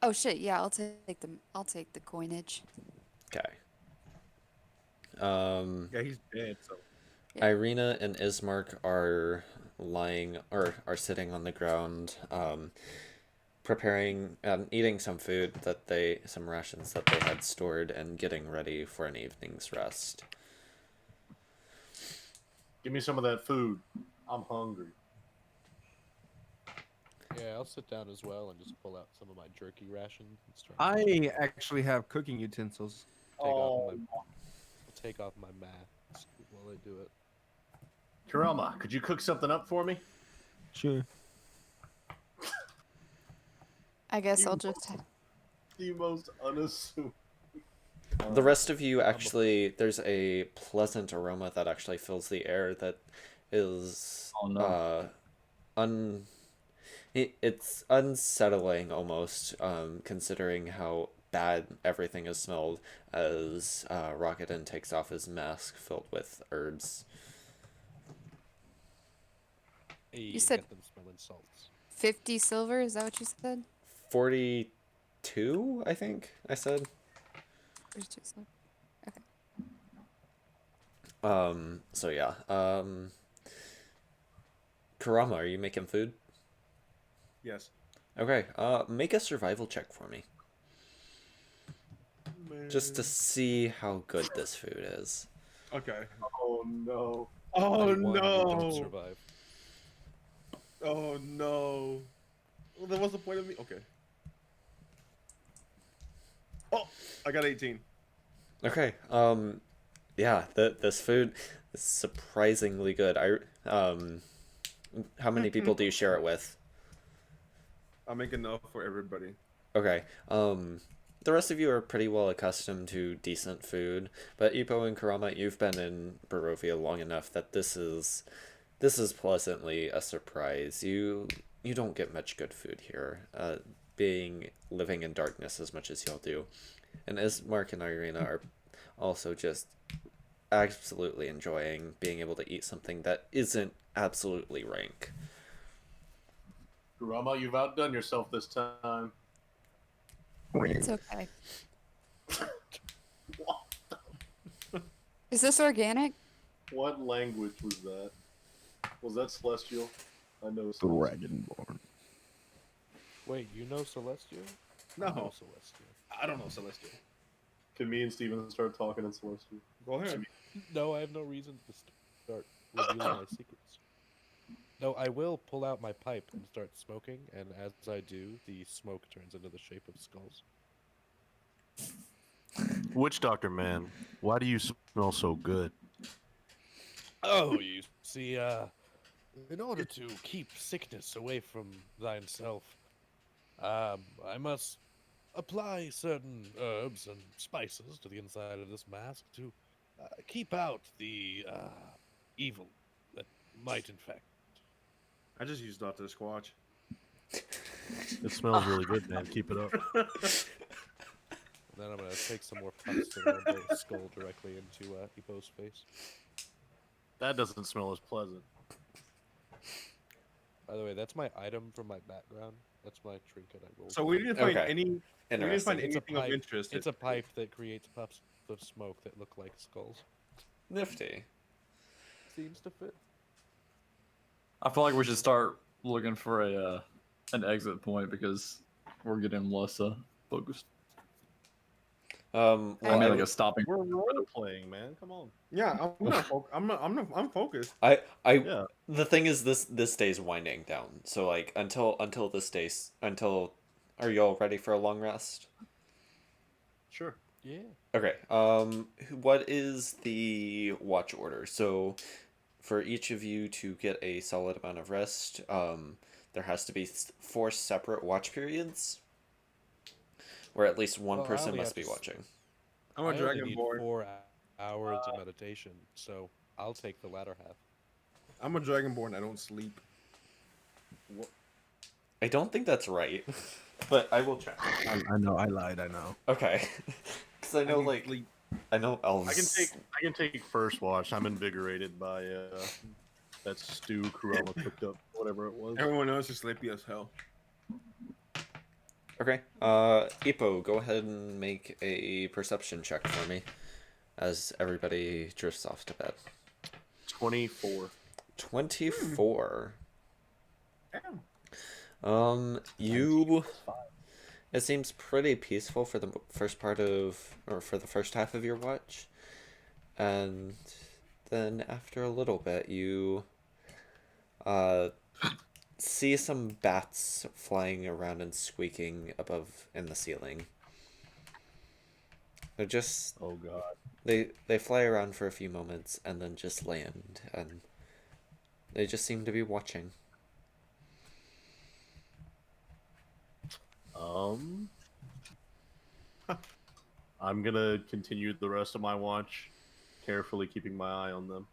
Oh shit, yeah, I'll take the coinage. Okay. Yeah, he's dead. So Irina and Ismark are lying or are sitting on the ground, preparing and eating some food some rations that they had stored and getting ready for an evening's rest. Give me some of that food. I'm hungry. Yeah, I'll sit down as well and just pull out some of my jerky rations and start. I actually have cooking utensils. Take off my mask while I do it. Kurama, could you cook something up for me? Sure. I guess I'll just. The most unassuming. The rest of you actually, there's a pleasant aroma that actually fills the air that is Oh, no. it's unsettling almost, considering how bad everything has smelled as Rocketen takes off his mask filled with herbs. Hey, You said- get them smelling salts. 50 silver, is that what you said? 42, I think I said. 42 silver. Okay. So yeah. Kurama, are you making food? Yes. Okay, make a survival check for me. Just to see how good this food is. Okay. Oh no. Oh 91, we don't no. survive. Oh no. Well, then what's the point of me? Okay. Oh, I got 18. Okay, yeah, this food is surprisingly good. How many people do you share it with? I'll make enough for everybody. Okay, the rest of you are pretty well accustomed to decent food, but Ippo and Kurama, you've been in Barovia long enough that this is pleasantly a surprise. You don't get much good food here, living in darkness as much as y'all do. And as Mark and Irina are also just absolutely enjoying being able to eat something that isn't absolutely rank. Kurama, you've outdone yourself this time. It's okay. Is this organic? What language was that? Was that Celestial? I know Celestial. Dragonborn. Wait, you know Celestial? No. I know Celestial. I don't know Celestial. Can me and Steven start talking in Celestial? Go ahead. No, I have no reason to start revealing my secrets. No, I will pull out my pipe and start smoking, and as I do, the smoke turns into the shape of skulls. Witch Doctor Man, why do you smell so good? Oh, you see, in order to keep sickness away from thine self, I must apply certain herbs and spices to the inside of this mask to keep out the evil that might infect. I just used Dr. Squatch. It smells really good, man. Keep it up. Then I'm gonna take some more puffs and I'll blow a skull directly into Ippo's face. That doesn't smell as pleasant. By the way, that's my item from my background. That's my trinket I rolled. So we didn't find Okay. any. We didn't find Interesting. It's a anything of pipe. interest. It's a pipe that creates puffs of smoke that look like skulls. Nifty. Seems to fit. I feel like we should start looking for an exit point because we're getting less focused. Well, I mean, like a stopping. We're role playing, man. Come on. Yeah, I'm focused. Yeah. The thing is, this day's winding down. So like until are y'all ready for a long rest? Sure. Yeah. Okay. What is the watch order? So for each of you to get a solid amount of rest, there has to be 4 separate watch periods, where at least one Well, I person only must have be to watching. I'm I a only need dragonborn. 4 hours of meditation, so I'll take the latter half. I'm a dragonborn. I don't sleep. I don't think that's right, but I will check. I know. I lied. I know. Okay, because I know can sleep. I know elves. I can take first watch. I'm invigorated by that stew Kurama cooked up, whatever it was. Everyone else is sleepy as hell. Okay, Ippo, go ahead and make a perception check for me, as everybody drifts off to bed. 24. 24. Damn. You. It seems pretty peaceful for the first part of, or for the first half of your watch, and then after a little bit, you see some bats flying around and squeaking above in the ceiling. They're just Oh god. they fly around for a few moments and then just land, and they just seem to be watching. I'm gonna continue the rest of my watch, carefully keeping my eye on them.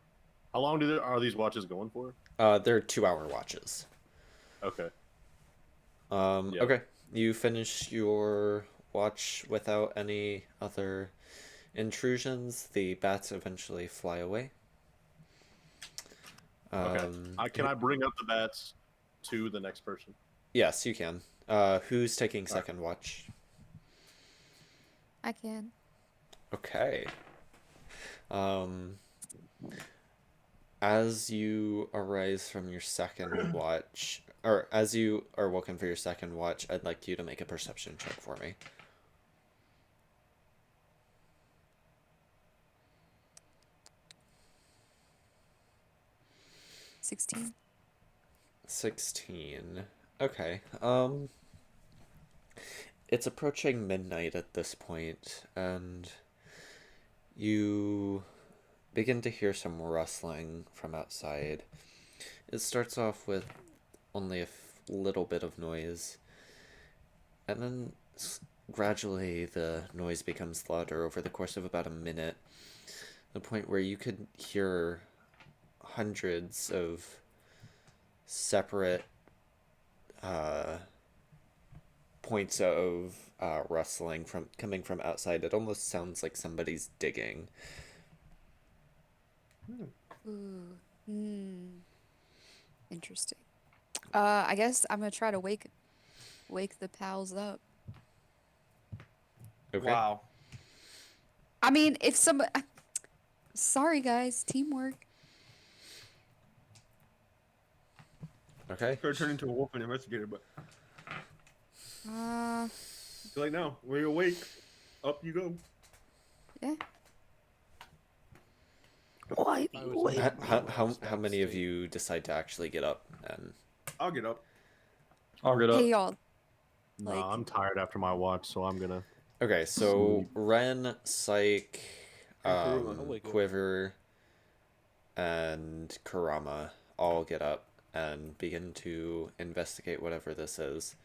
How long are these watches going for? They're 2-hour watches. Okay. Yep. Okay. You finish your watch without any other intrusions. The bats eventually fly away. Okay. Can I bring up the bats to the next person? Yes, you can. Who's taking second watch? I can. Okay. As you arise from your second watch, or as you are woken for your second watch, I'd like you to make a perception check for me. 16. 16. Okay. It's approaching midnight at this point, and you begin to hear some rustling from outside. It starts off with only a little bit of noise, and then gradually the noise becomes louder over the course of about a minute, the point where you could hear hundreds of separate points of rustling coming from outside. It almost sounds like somebody's digging. Ooh. Interesting. I guess I'm gonna try to wake the pals up. Okay. Wow. I mean, if somebody... Sorry, guys. Teamwork. Okay. Could turn into a wolf and investigator, but Uh, it's like no, we're awake. Up you go. yeah. Why? How many of you decide to actually get up and I'll get up. I'll get up. Hey, y'all. No, Like- I'm tired after my watch, so I'm gonna. okay, so Ren, Psyche, Kurama. Quiver, and Kurama all get up and begin to investigate whatever this is.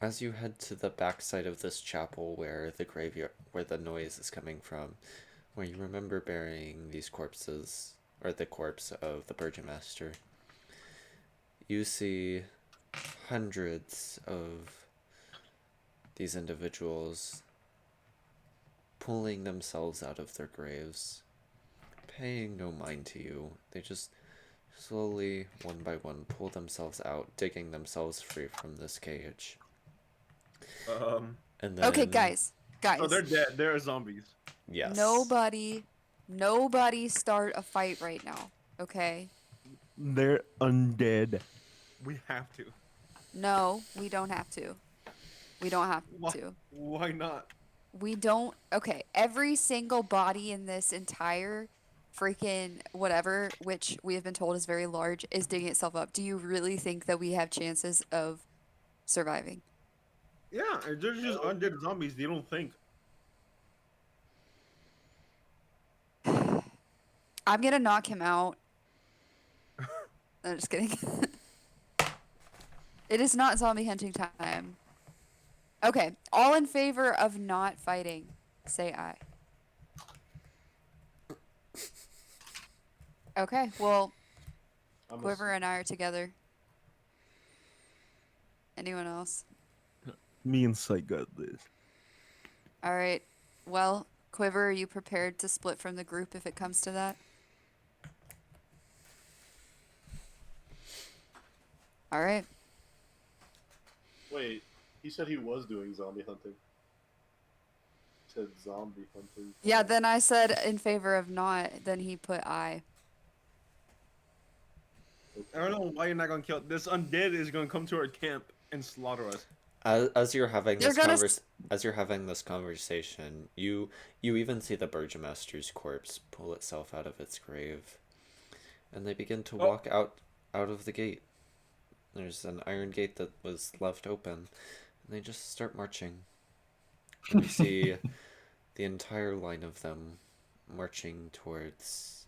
As you head to the backside of this chapel where the graveyard, where the noise is coming from, where you remember burying these corpses, or the corpse of the Burgomaster, you see hundreds of these individuals pulling themselves out of their graves, paying no mind to you. They just slowly, one by one, pull themselves out, digging themselves free from this cage. And then, Okay, guys. Oh, they're dead. They're zombies. yes. Nobody start a fight right now. Okay? They're undead. We have to. No, we don't have to. We don't have Why? to. Why not? We don't. Okay, every single body in this entire freaking whatever, which we have been told is very large, is digging itself up. Do you really think that we have chances of surviving? Yeah, they're just undead zombies. They don't think. I'm gonna knock him out. I'm just kidding. It is not zombie hunting time. Okay, all in favor of not fighting, say aye. Okay, well, I'm Quiver and I are together. Anyone else? Me and Sight got this. All right. Well, Quiver, are you prepared to split from the group if it comes to that? All right. Wait, he said he was doing zombie hunting. He said zombie hunting. Yeah, then I said in favor of not, then he put aye. I don't know why you're not gonna kill this undead is gonna come to our camp and slaughter us. As you're having You're this gonna as you're having this conversation, you even see the Burgomaster's corpse pull itself out of its grave, and they begin to walk out of the gate. There's an iron gate that was left open, and they just start marching. And you see the entire line of them marching towards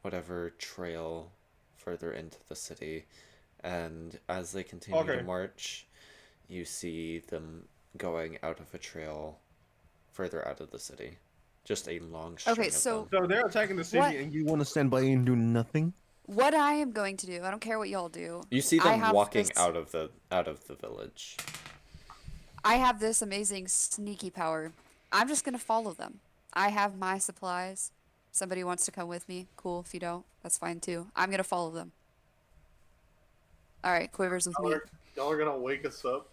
whatever trail further into the city, and as they continue to march, you see them going out of a trail further out of the city. Just a long string Okay, of so them. So they're attacking the city, What? and You want to stand by and do nothing? what I am going to do, I don't care what y'all do. You see I them have walking this- out of the village. I have this amazing sneaky power. I'm just gonna follow them. I have my supplies. Somebody wants to come with me, cool. If you don't, that's fine too. I'm gonna follow them. All right, Quiver's with me. Y'all are gonna wake us up.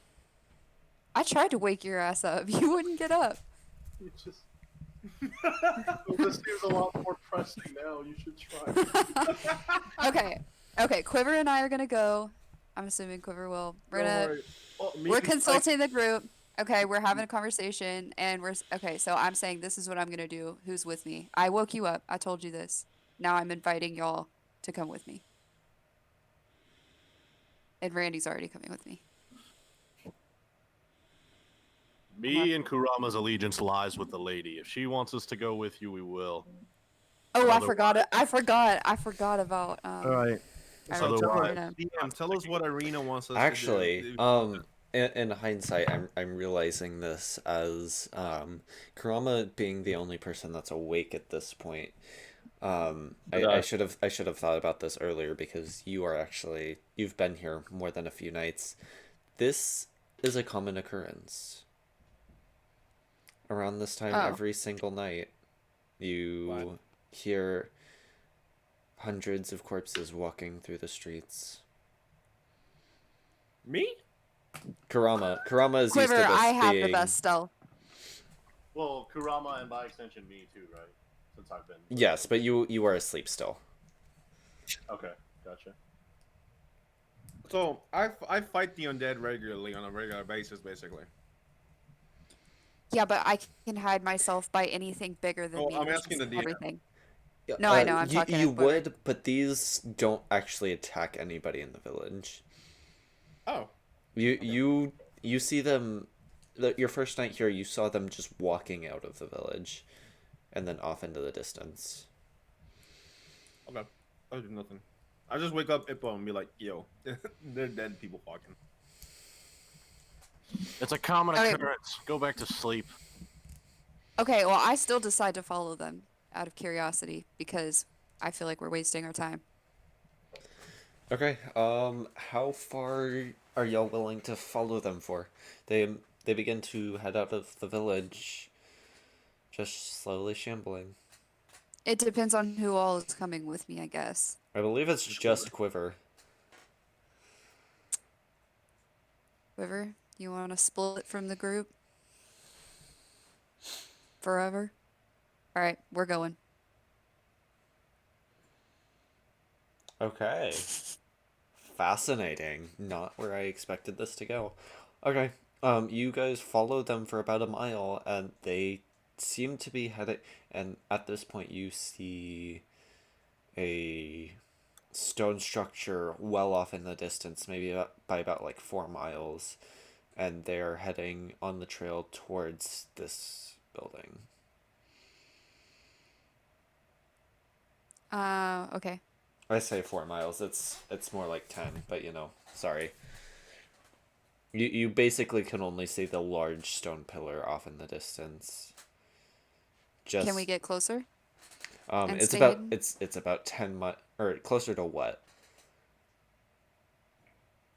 I tried to wake your ass up. You wouldn't get up. You just. This seems a lot more pressing now. You should try. Okay. Okay, Quiver and I are gonna go. I'm assuming Quiver will. We're consulting the group. Okay, we're having a conversation, and okay. So I'm saying this is what I'm gonna do. Who's with me? I woke you up. I told you this. Now I'm inviting y'all to come with me. And Randy's already coming with me. Me and Kurama's allegiance lies with the lady. If she wants us to go with you, we will. Oh, I Otherwise- forgot it. I forgot about. All right. Irene. Otherwise- tell us what Arena wants us Actually, to do. in hindsight, I'm realizing this as Kurama being the only person that's awake at this point. I should have thought about this earlier because you've been here more than a few nights. This is a common occurrence. Around this time, every single night, you hear hundreds of corpses walking through the streets. Me? Kurama is Quiver, used to this I have the being... best stealth. Well, Kurama and by extension me too, right? Since I've been. Yes, but you are asleep still. Okay, gotcha. So I fight the undead regularly on a regular basis, basically. Yeah, but I can hide myself by anything bigger than Oh, me. I'm which asking is the DM. everything. No, I know, I'm you, talking You at Quiver. would, but these don't actually attack anybody in the village. Oh. You see them. Your first night here, you saw them just walking out of the village, and then off into the distance. Okay. I do nothing. I just wake up Ippo and be like, yo, they're dead people walking. It's a common Okay. occurrence. Go back to sleep. Okay, well, I still decide to follow them out of curiosity because I feel like we're wasting our time. Okay. How far are y'all willing to follow them for? They begin to head out of the village, just slowly shambling. It depends on who all is coming with me, I guess. I believe it's just Quiver. Quiver, you want to split from the group? Forever? Alright, we're going. Okay. Fascinating. Not where I expected this to go. Okay. You guys follow them for about a mile, and they seem to be headed. And at this point, you see a stone structure well off in the distance, maybe by about like 4 miles, and they're heading on the trail towards this building. Okay. I say 4 miles. It's more like 10, but sorry. You basically can only see the large stone pillar off in the distance. Can we Just get closer? And it's stay about hidden? it's about 10 or closer to what?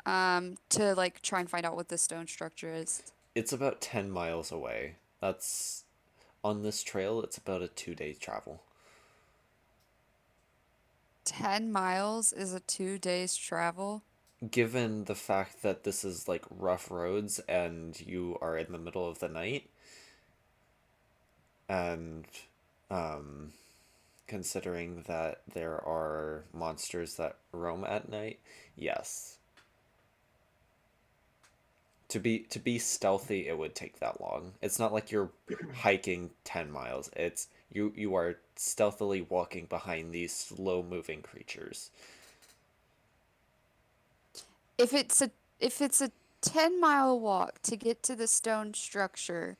To like try and find out what the stone structure is. It's about 10 miles away. That's on this trail. It's about a 2-day travel. 10 miles is a 2 days travel. Given the fact that this is like rough roads and you are in the middle of the night, and considering that there are monsters that roam at night, yes. To be stealthy, it would take that long. It's not like you're hiking 10 miles. It's you are stealthily walking behind these slow-moving creatures. If it's a 10-mile walk to get to the stone structure,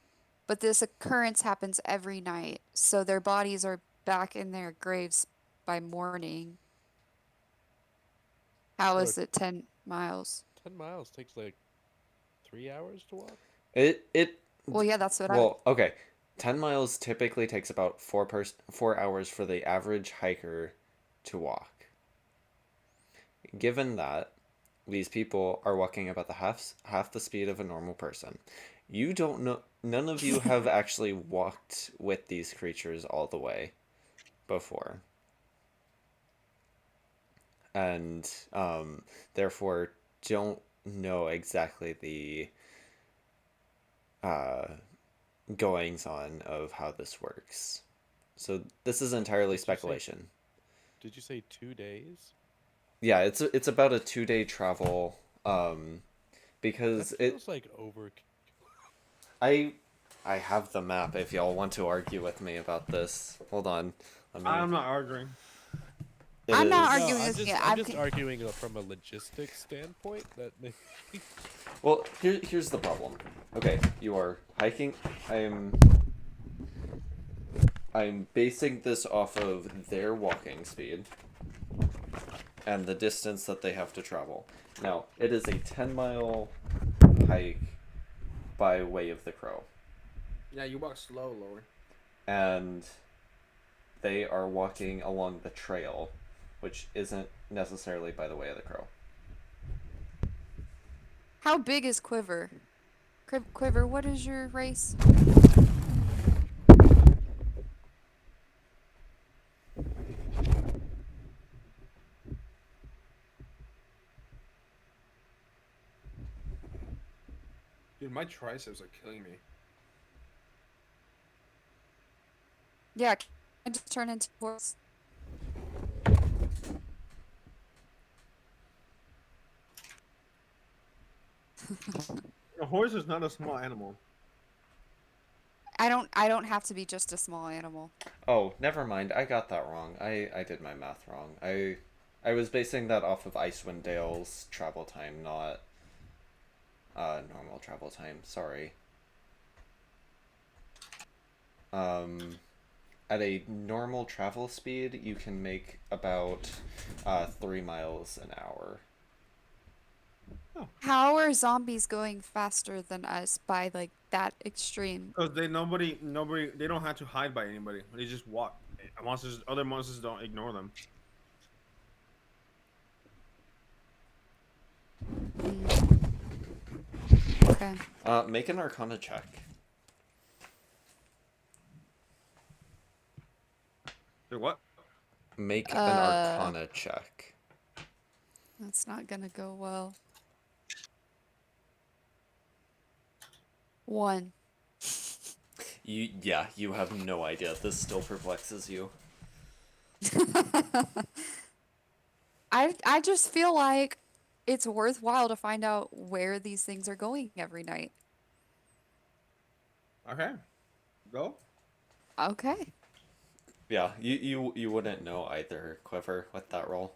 but this occurrence happens every night, so their bodies are back in their graves by morning. How So is it 10 miles? 10 miles takes like 3 hours to walk. It Well, yeah, that's what I. Well, okay. 10 miles typically takes about 4 hours for the average hiker to walk. Given that these people are walking about the half the speed of a normal person, you don't know. None of you have actually walked with these creatures all the way before, and therefore don't know exactly the uh, goings on of how this works. So this is entirely Did you say- speculation. Did you say 2 days? Yeah, it's about a 2-day travel. Because That feels like over. I have the map if y'all want to argue with me about this. Hold on. Let me. I'm not arguing. It I'm not is- arguing I'm with just, you. I'm I'm just con- arguing from a logistics standpoint that Well, here's the problem. Okay, you are hiking. I'm basing this off of their walking speed and the distance that they have to travel. Now, it is a 10-mile hike by way of the Crow, Yeah, you walk slow, Lord. and they are walking along the trail, which isn't necessarily by the way of the Crow. How big is Quiver? Quiver, what is your race? Dude, my triceps are killing me. Yeah, I just turn into a horse. A horse is not a small animal. I don't have to be just a small animal. Oh, never mind. I got that wrong. I did my math wrong. I was basing that off of Icewind Dale's travel time, not normal travel time. Sorry. At a normal travel speed, you can make about 3 miles an hour. How are zombies going faster than us by like that extreme? Because nobody, they don't have to hide by anybody. They just walk. Other monsters don't ignore them. Okay. Make an Arcana check. They're what? Make an Uh. Arcana check. That's not gonna go well. 1. You have no idea. This still perplexes you. I just feel like it's worthwhile to find out where these things are going every night. Okay. Go. Okay. Yeah, you wouldn't know either, Quiver, with that roll.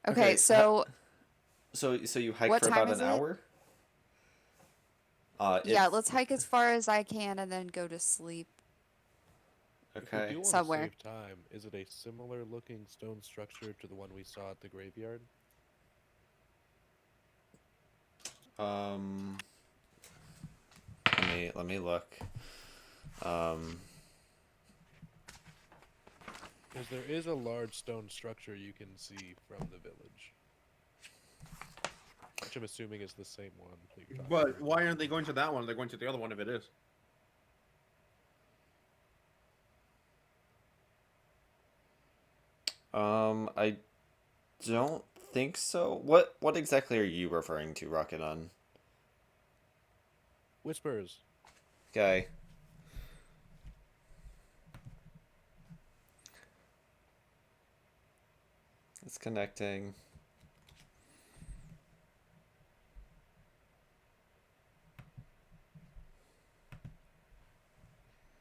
Okay, so So you hike What for time about is an it? hour? yeah, let's hike as far as I can and then go to sleep. If we Okay. do want to Somewhere. save time, is it a similar looking stone structure to the one we saw at the graveyard? Um, let me look. Because there is a large stone structure you can see from the village. Which I'm assuming is the same one that you're talking But about. why aren't they going to that one? They're going to the other one if it is. I don't think so. What exactly are you referring to, Rocket on? Whispers. Okay. It's connecting.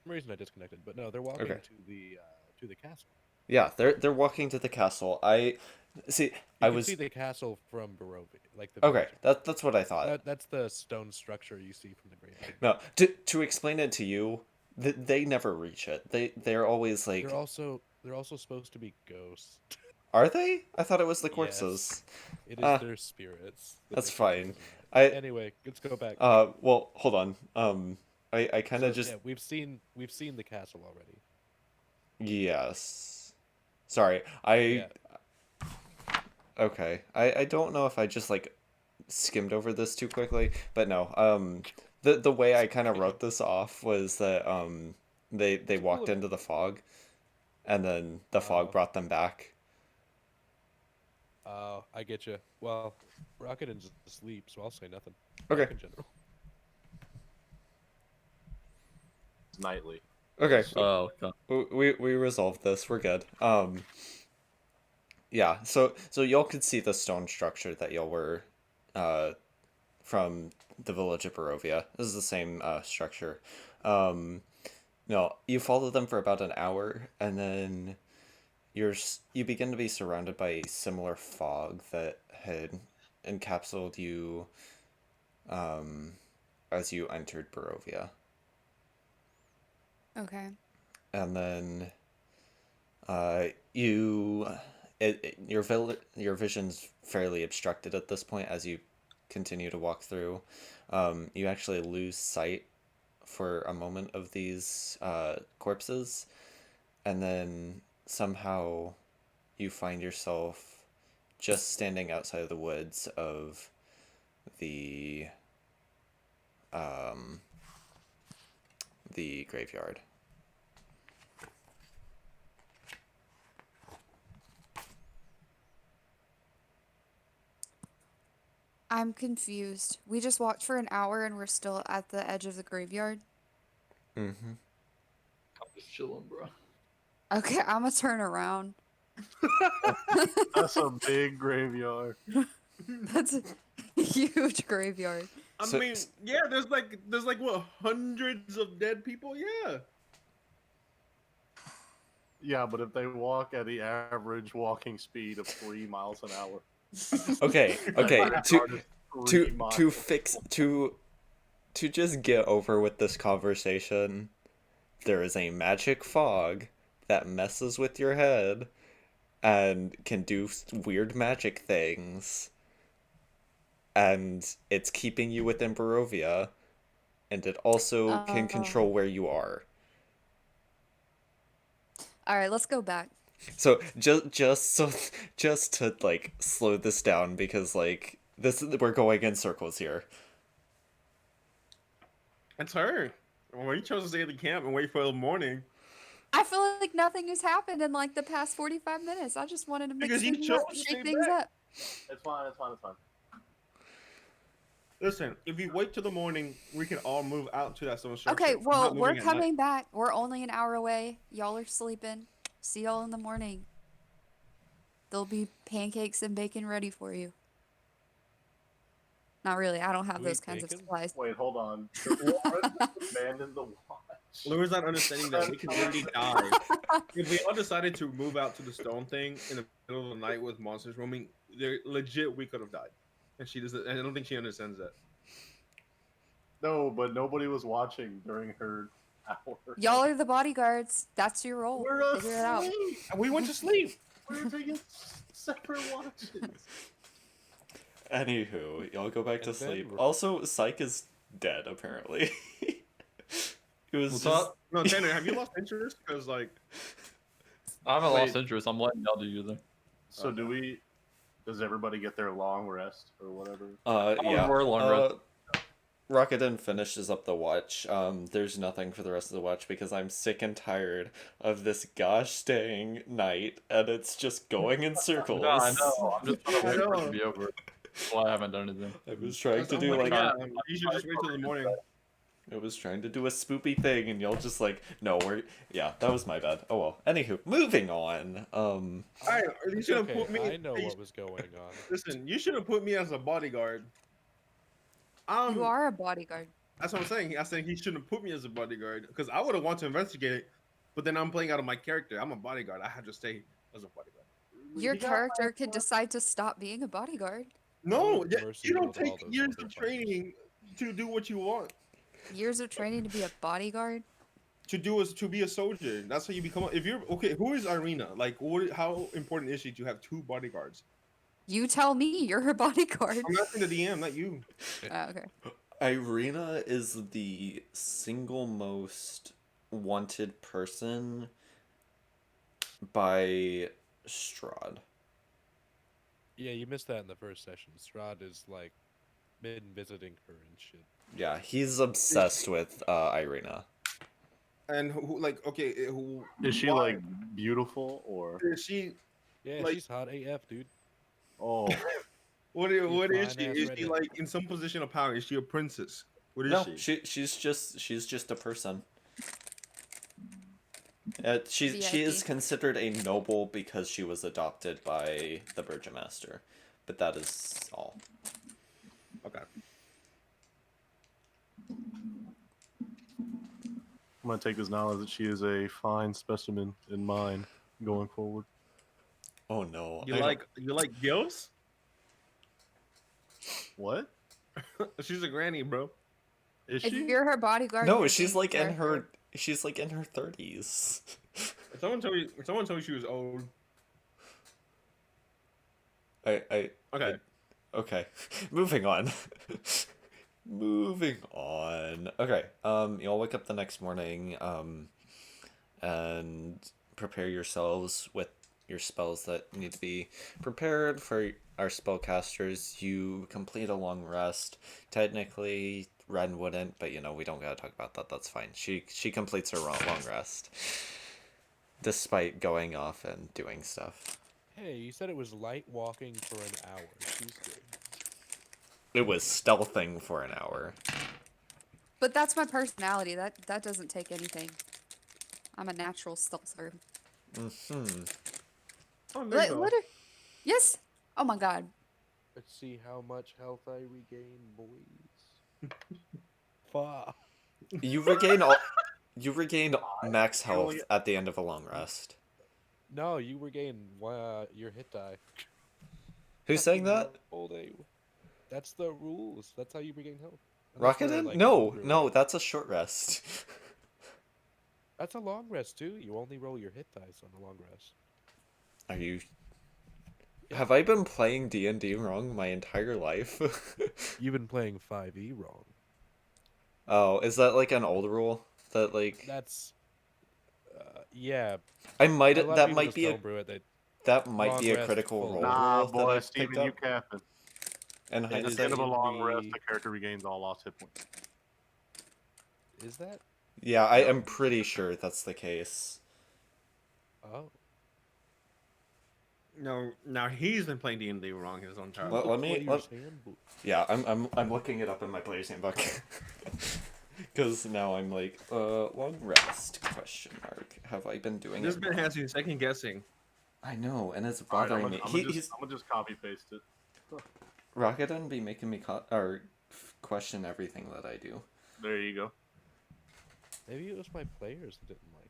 For some reason I disconnected, but no, they're walking Okay. to the castle. Yeah, they're walking to the castle. I see. You I can was see the castle from Barovia, like the okay. village. That's what I thought. That's the stone structure you see from the graveyard. No, to explain it to you, they never reach it. They're always like. They're also supposed to be ghosts. Are they? I thought it was the Yes. corpses. It is their spirits. that That's they fine. control. Anyway, let's go back. Well, hold on. I kind of So, just yeah, we've seen the castle already. yes. Sorry, Yeah. Okay. I don't know if I just like skimmed over this too quickly, but no. The way I kind of wrote this off was that they walked into the fog, and then the fog brought them back. Oh, I get you. Well, Rocket is asleep, so I'll say nothing. Okay. In general. It's nightly. Okay. Oh, God. We resolved this. We're good. Yeah. So y'all could see the stone structure that y'all were, from the village of Barovia. This is the same structure. No, you follow them for about an hour, and then you begin to be surrounded by a similar fog that had encapsulated you, as you entered Barovia. Okay. And then your vision's fairly obstructed at this point as you continue to walk through. You actually lose sight for a moment of these corpses, and then somehow you find yourself just standing outside of the woods of the graveyard. I'm confused. We just walked for an hour and we're still at the edge of the graveyard. Mm-hmm. I'm just chilling, bro. Okay, I'm gonna turn around. That's a big graveyard. That's a huge graveyard. I So- mean, yeah, there's like what, hundreds of dead people? Yeah. Yeah, but if they walk at the average walking speed of 3 miles an hour. Okay. Graveyard is 3 miles. To just get over with this conversation, there is a magic fog that messes with your head and can do weird magic things, and it's keeping you within Barovia, and it also can control where you are. All right, let's go back. So just to like slow this down, because like we're going in circles here. That's her. Well, you chose to stay at the camp and wait for the morning. I feel like nothing has happened in like the past 45 minutes. I just wanted to mix Because you things chose up, to shake stay things back. up. It's fine, it's fine, it's fine. Listen, if you wait till the morning, we can all move out to that stone structure. Okay, I'm well, not we're moving at night. coming back. We're only an hour away. Y'all are sleeping. See y'all in the morning. There'll be pancakes and bacon ready for you. Not really. I don't have Do we those eat kinds of bacon? supplies. Wait, hold on. Lauren abandoned the watch. Laura's not understanding that we could literally die. If we all decided to move out to the stone thing in the middle of the night with monsters roaming, they're legit, we could have died. And she doesn't. I don't think she understands that. No, but nobody was watching during her hour. Y'all are the bodyguards. That's your role. We're Figure it out. asleep. We went to sleep. We're taking separate watches. Anywho, y'all go back to And then sleep. we're- Also, Psych is dead, apparently. It was What's just... up? No, Tanner, have you lost interest? Because like, I haven't lost Wait. interest. I'm letting y'all do your thing. So Okay. do we? Does everybody get their long rest or whatever? yeah. we're long Rocketen finishes up the watch. There's nothing for the rest of the watch because I'm sick and tired of this gosh dang night, and it's just going in circles. No, I know. I'm just trying to wait for it know. to be over. That's why I haven't done anything. I was trying to I'm do like, like yeah, you should just wait till the morning. I was trying to do a spoopy thing, and y'all just like, no, we're yeah, that was my bad. Oh well. Anywho, moving on. Alright, you should have Okay, put me. I know what was going on. Listen, you should have put me as a bodyguard. You are a bodyguard. That's what I'm saying. I said he shouldn't have put me as a bodyguard because I would have wanted to investigate it, but then I'm playing out of my character. I'm a bodyguard. I have to stay as a bodyguard. Your character can decide to stop being a bodyguard. No, would mercy you don't rule all take those years other of training to do what you want. Years of training to be a bodyguard. To be a soldier. That's how you become. If you're okay, who is Irina? Like, how important is she to have 2 bodyguards? You tell me. You're her bodyguard. I'm asking the DM, not you. Okay. Irina is the single most wanted person by Strahd. Yeah, you missed that in the first session. Strahd is like been visiting her and shit. Yeah, he's obsessed with Irina. And who, like, okay, who Is she why? like beautiful or? Is she? Yeah, Like- she's hot AF, dude. Oh, What is she? fine-ass Is she redhead. like in some position of power? Is she a princess? What is No, she? she's just a person. She is VIP. considered a noble because she was adopted by the Burgomaster, but that is all. Okay. I'm gonna take this knowledge that she is a fine specimen in mind going forward. Oh no! You I don't- like gills? What? She's a granny, bro. Is If she? you're her bodyguard, No, you're she's being like in character. her. She's like in her 30s. If someone told me she was old. I Okay. okay. Moving on. Moving on. Okay. You'll wake up the next morning. And prepare yourselves with your spells that need to be prepared for our spellcasters. You complete a long rest. Technically, Ren wouldn't, but we don't gotta talk about that. That's fine. She completes her long rest, despite going off and doing stuff. Hey, you said it was light walking for an hour. She's good. It was stealthing for an hour. But that's my personality. That doesn't take anything. I'm a natural stealther. Mm-hmm. Oh, there you go. Yes. Oh my god. Let's see how much health I regain, boys. Fuck. You regain max health at the end of a long rest. No, you regain your hit die. Who's saying that? All day. That's the rules. That's how you regain health. Unless you're, Rocketen? like, No, older. no, that's a short rest. That's a long rest too. You only roll your hit dice on a long rest. Are you? Have I been playing D&D wrong my entire life? You've been playing 5e wrong. Oh, is that like an old rule that like That's yeah. I might A lot of that people might just be a homebrew it. that might long be a rest critical full. role Nah, rule that boy, I picked Steven, you up. capping. In It At is the end of a hindsight, long rest, the- the character regains all lost hit points. Is that? yeah, I am pretty sure that's the case. Oh. No, now he's been playing D&D wrong his own time. Well, let me- Player's handbook. Yeah, I'm looking it up in my player's handbook. Because now I'm like, long rest, question mark. Have I been doing This it man wrong? has you second guessing. I know, and it's All right, bothering I'm me. gonna just copy paste it. Rocketen be making me question everything that I do. There you go. Maybe it was my players that didn't like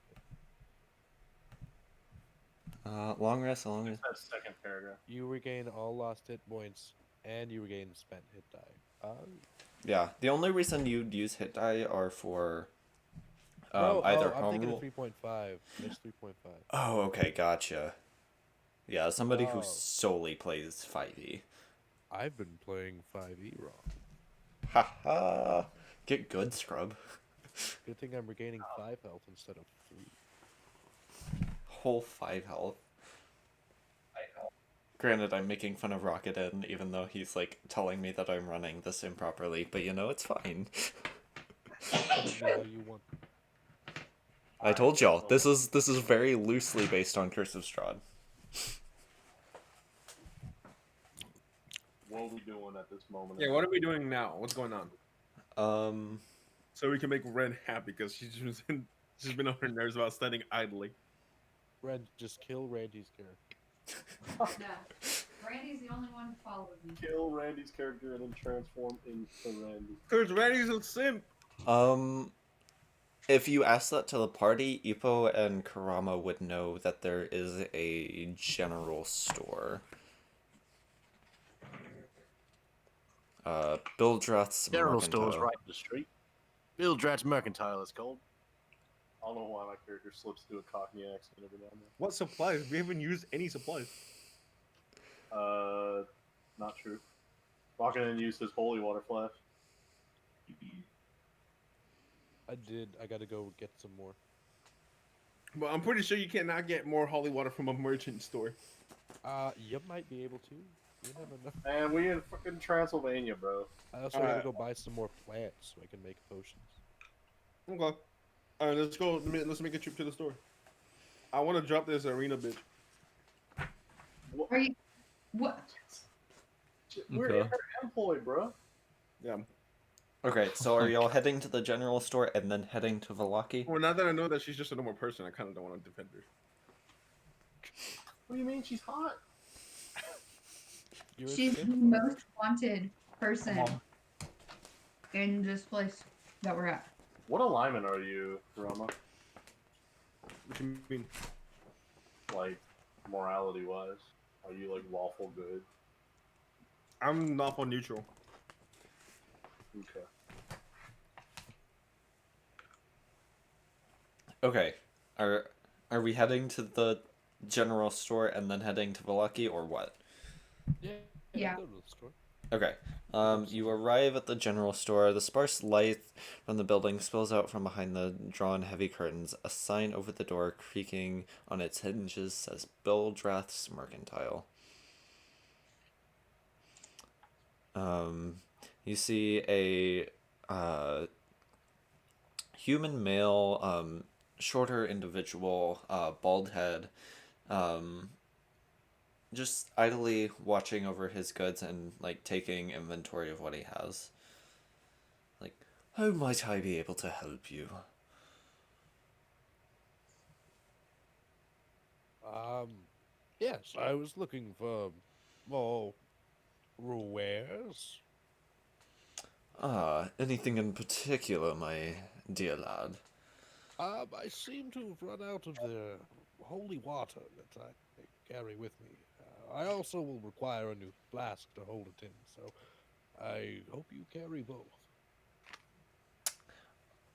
it. Long rest, long rest. That second paragraph. You regain all lost hit points, and you regain spent hit die. Yeah, the only reason you'd use hit die are for Either I'm home thinking rule. of 3.5. There's 3.5. Oh, okay, gotcha. Yeah, somebody who Oh. solely plays 5e. I've been playing 5e wrong. Haha. Get good, scrub. Good thing I'm regaining 5 health instead of 3. Whole 5 health. Granted, I'm making fun of Rocket In, even though he's like telling me that I'm running this improperly, but you know, it's fine. Tell me how you want. I told y'all, this is very loosely based on Curse of Strahd. What are we doing at this moment? Yeah, what are we doing now? What's going on? So we can make Ren happy because she's been on her nerves about standing idly. Ren, just kill Randy's character. No. Randy's the only one who followed me. Kill Randy's character and then transform into Randy. Because Randy's a simp. If you ask that to the party, Ippo and Kurama would know that there is a general store. Bildrat's General store's Mercantile. right up the street. Bildrat's Mercantile, it's called. I don't know why my character slips through a Cockney accent every now and then. What supplies? We haven't used any supplies. Not true. Rocket and used his holy water flash. I did. I gotta go get some more. But I'm pretty sure you cannot get more holy water from a merchant store. You might be able to. You never know. And we in fucking Transylvania, bro. I also gotta go buy some more plants so I can make potions. Okay. Alright, let's go. Let's make a trip to the store. I want to drop this arena bitch. Are you? What? We're Okay. in her employ, bro. Yeah. Okay, so are y'all heading to the general store and then heading to Vallaki? Well, now that I know that she's just a normal person, I kind of don't want to defend her. What do you mean she's hot? You're a She's the simp? most wanted person in this place that we're at. What alignment are you, Rama? What you mean? Like, morality wise? Are you like lawful good? I'm lawful neutral. Okay. Okay, are we heading to the general store and then heading to Vallaki, or what? Yeah. Yeah. Go to the store. Okay. You arrive at the general store. The sparse light from the building spills out from behind the drawn heavy curtains. A sign over the door, creaking on its hinges, says Bildrath's Mercantile. You see a human male, shorter individual, bald head, just idly watching over his goods and like taking inventory of what he has. Like, how might I be able to help you? Yes, I was looking for more wares. Anything in particular, my dear lad? I seem to have run out of the holy water that I carry with me. I also will require a new flask to hold it in, so I hope you carry both.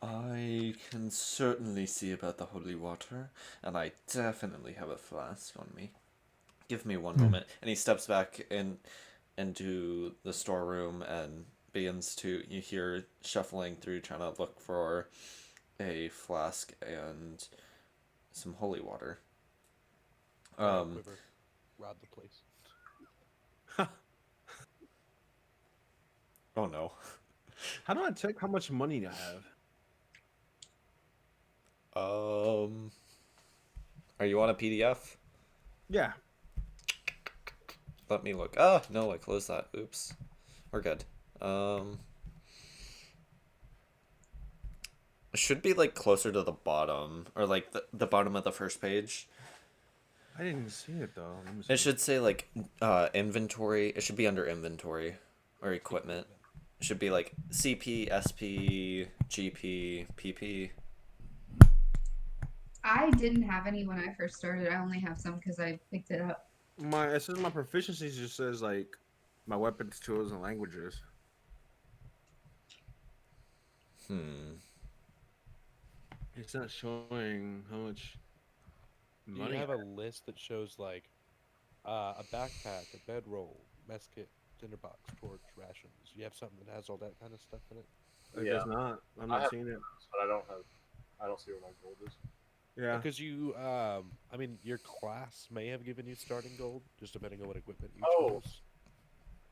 I can certainly see about the holy water, and I definitely have a flask on me. Give me one moment. And he steps back into the storeroom and begins to, you hear shuffling through, trying to look for a flask and some holy water. Quiver, rob the place. Oh no. How do I check how much money I have? Are you on a PDF? Yeah. Let me look. Ah, no, I closed that. Oops. We're good. It should be like closer to the bottom, or like the bottom of the first page. I didn't see it though. Let me It see. should say like inventory. It should be under inventory or equipment. It should be like CP, SP, GP, PP. I didn't have any when I first started. I only have some because I picked it up. It says my proficiency just says like my weapons, tools, and languages. It's not showing how much Do you money. have a list that shows like a backpack, a bedroll, mess kit, tinderbox, torch, rations? You have something that has all that kind of stuff in it? I Yeah. guess not. I'm I not have, seeing it. but I don't see where my gold is. Yeah. Because you, I mean, your class may have given you starting gold, just depending on what equipment you Oh. chose.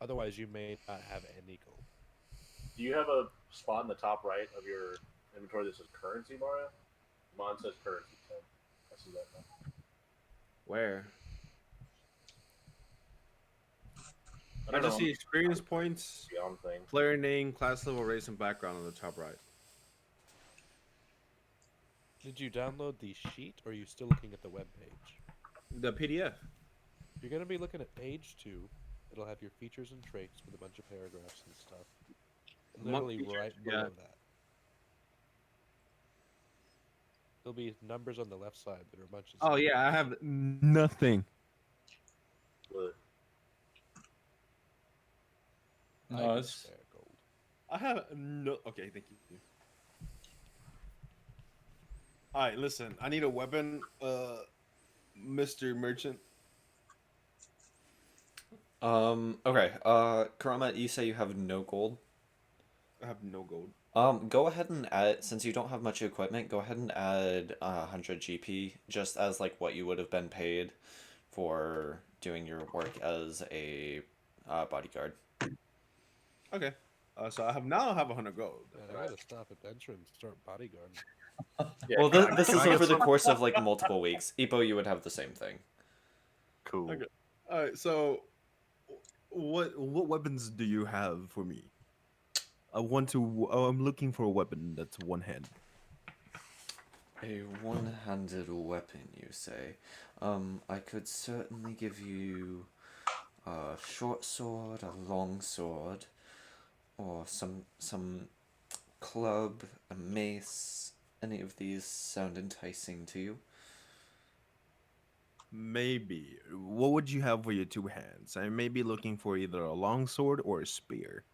Otherwise, you may not have any gold. Do you have a spot in the top right of your inventory that says currency, Mario? Mine says currency 10. I see that now. Where? I don't just know. see experience points, Beyond thing. player name, class level, race, and background on the top right. Did you download the sheet, or are you still looking at the web page? The PDF. You're going to be looking at page 2. It'll have your features and traits with a bunch of paragraphs and stuff. Literally features? right Yeah. below that. There'll be numbers on the left side that are a bunch of Oh yeah, I have nothing. Look. Nice. Spare gold. I have no. Okay, thank you. All right, listen. I need a weapon, Mr. Merchant. Okay. Karama, you say you have no gold. I have no gold. Go ahead and add, since you don't have much equipment, go ahead and add 100 GP just as like what you would have been paid for doing your work as a bodyguard. Okay. So I have 100 gold. Man, I gotta stop adventuring and start bodyguarding. Yeah, Well, can I- this can is I get over the some- course of like multiple weeks. Ippo, you would have the same thing. Cool. Okay. All right. So, what weapons do you have for me? I want to. I'm looking for a weapon that's one hand. A one-handed weapon, you say? I could certainly give you a short sword, a long sword, or some club, a mace. Any of these sound enticing to you? Maybe. What would you have for your two hands? I may be looking for either a long sword or a spear.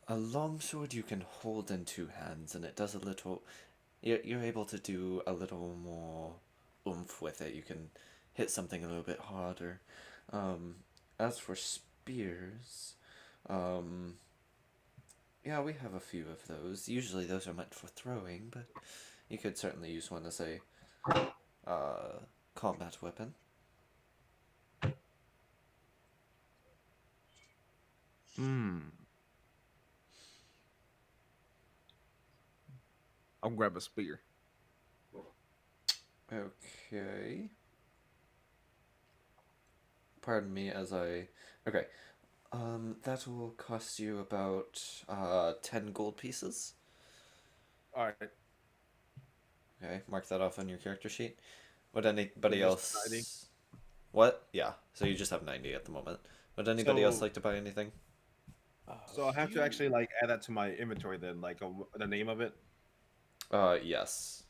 A long sword you can hold in two hands, and it does a little. You're able to do a little more oomph with it. You can hit something a little bit harder. As for spears, yeah, we have a few of those. Usually those are meant for throwing, but you could certainly use one as a combat weapon. Hmm. I'll grab a spear. Okay. Pardon me as I. Okay. That will cost you about 10 gold pieces. All right. Okay, mark that off on your character sheet. Would anybody Just else? 90? What? Yeah. So you just have 90 at the moment. Would anybody else So- like to buy anything? So I have to actually like add that to my inventory then, like the name of it. Yes.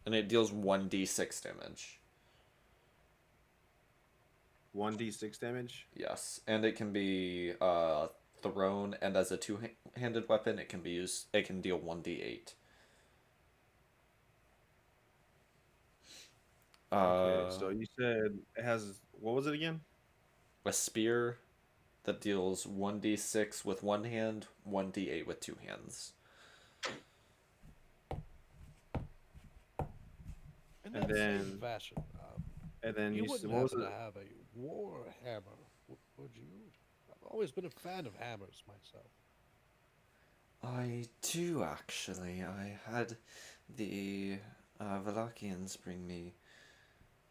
And it deals 1d6 damage. 1d6 damage. Yes, and it can be thrown, and as a two-handed weapon, it can be used. It can deal 1d8. Okay. So you said it has what was it again? A spear that deals 1d6 with one hand, 1d8 with two hands. In And that same then- fashion, And then you you said wouldn't what was happen it? to have a war hammer, would you? I've always been a fan of hammers myself. I do actually. I had the Vallakians bring me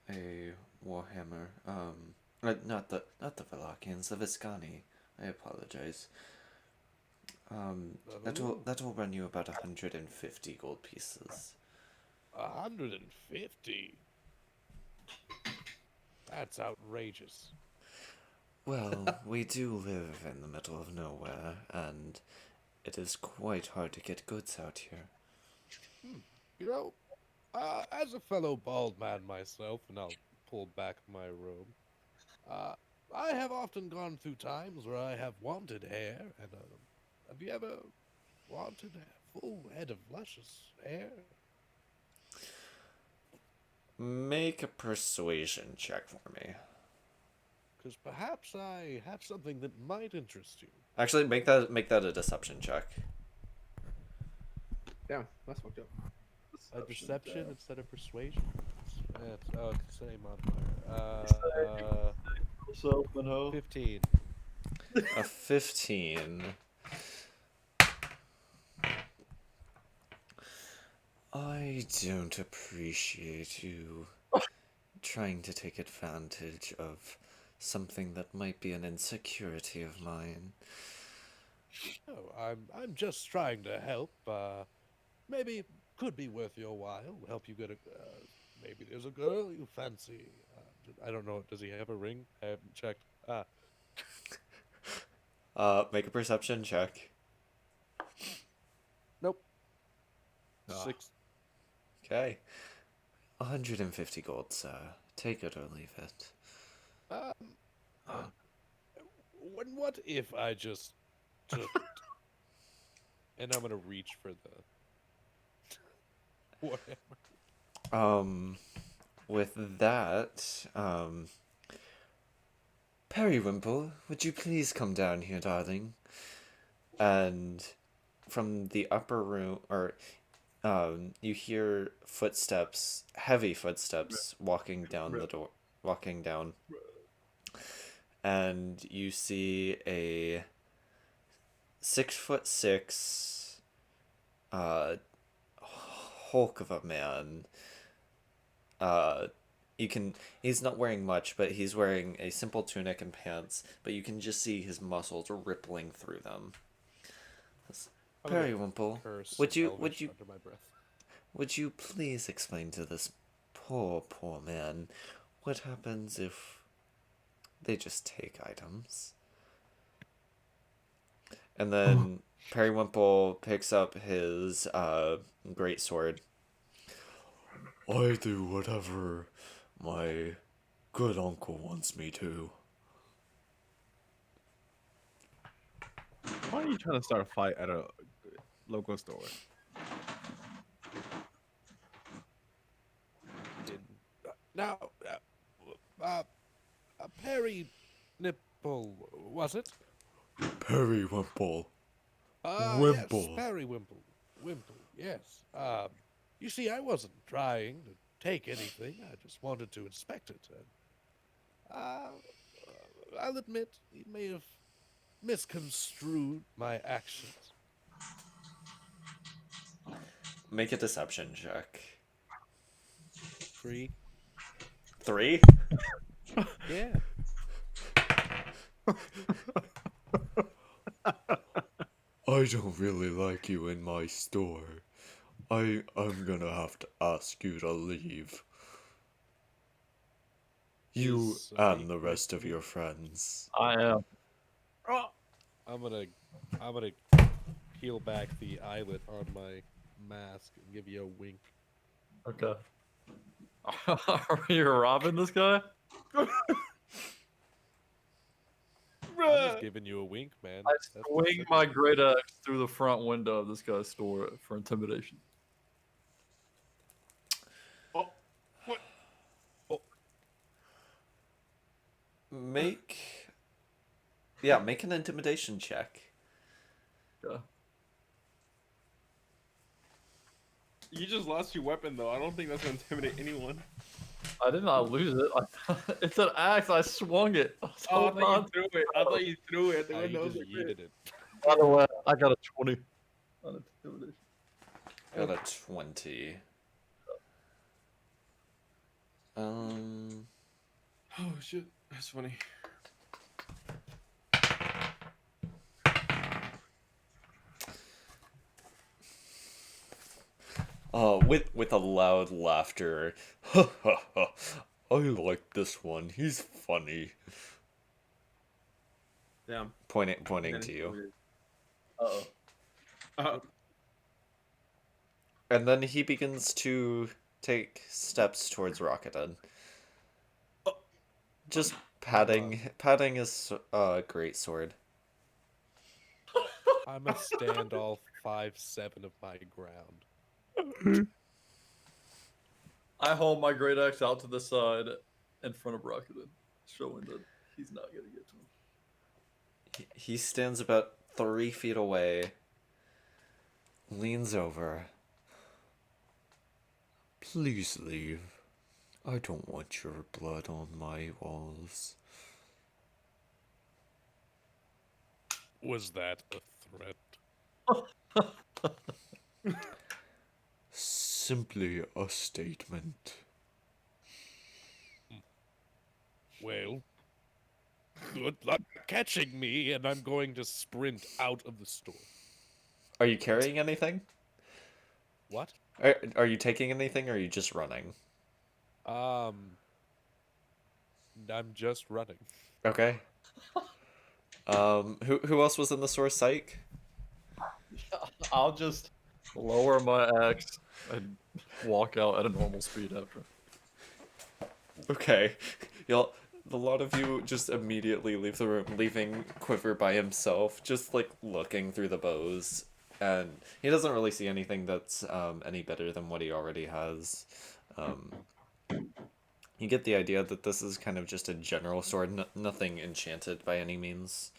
a warhammer. Not the Vallakians, the Viscani. I apologize. That'll run you about 150 gold pieces. 150? That's outrageous. Well, we do live in the middle of nowhere, and it is quite hard to get goods out here. You know, as a fellow bald man myself, and I'll pull back my robe, I have often gone through times where I have wanted hair, and have you ever wanted a full head of luscious hair? Make a persuasion check for me. Because perhaps I have something that might interest you. Actually, make that a deception check. Damn, that's fucked up. A deception instead of persuasion? It's the same modifier. So, Manho. 15. A 15. I don't appreciate you trying to take advantage of something that might be an insecurity of mine. Oh, I'm just trying to help. Maybe it could be worth your while. Help you get a. Maybe there's a girl you fancy. I don't know. Does he have a ring? I haven't checked. Make a perception check. Nope. Ah. 6. Okay. 150 gold, sir. Take it or leave it. What if I just took it? And I'm gonna reach for the whatever. With that, Periwimple, would you please come down here, darling? And from the upper room, or you hear footsteps, heavy footsteps, walking down the door, walking down, and you see a 6'6", hulk of a man. He's not wearing much, but he's wearing a simple tunic and pants, but you can just see his muscles rippling through them. Periwimple, would you under my breath. would you please explain to this poor man what happens if they just take items? And then Periwimple picks up his greatsword. I do whatever my good uncle wants me to. Why are you trying to start a fight at a local store? Now, Perry Nipple, was it? Periwimple. Yes, Perry Wimple. Wimple, yes. You see, I wasn't trying to take anything. I just wanted to inspect it. And, I'll admit, he may have misconstrued my actions. Make a deception check. 3. 3? Yeah. I don't really like you in my store. I'm gonna have to ask you to leave. You and the rest of your friends. I am. I'm gonna peel back the eyelet on my mask and give you a wink. Okay. Are you robbing this guy? I'm just giving you a wink, man. I That's swing specific. my great axe through the front window of this guy's store for intimidation. Make an intimidation check. Yeah. You just lost your weapon, though. I don't think that's gonna intimidate anyone. I did not lose it. It's an axe. I swung it. I was Oh, I holding thought on. you threw it. I thought you threw it. You just yeeted it. By the way, I got a 20 on intimidation. Got a 20. Oh shit, that's funny. With a loud laughter. Ha ha ha. I like this one. He's funny. Damn. Pointing to you. Uh-oh. And then he begins to take steps towards Rockethead. Just patting his great sword. I must stand all 5'7" of my ground. I hold my great axe out to the side in front of Rakuten, showing that he's not gonna get to him. He stands about 3 feet away, leans over. Please leave. I don't want your blood on my walls. Was that a threat? Simply a statement. Well, good luck catching me, and I'm going to sprint out of the store. Are you carrying anything? What? Are you taking anything, or are you just running? I'm just running. Okay. Who else was in the store? Psych? I'll just lower my axe and walk out at a normal speed after. Okay. A lot of you just immediately leave the room, leaving Quiver by himself, just like looking through the bows. And he doesn't really see anything that's any better than what he already has. You get the idea that this is kind of just a general sword, nothing enchanted by any means.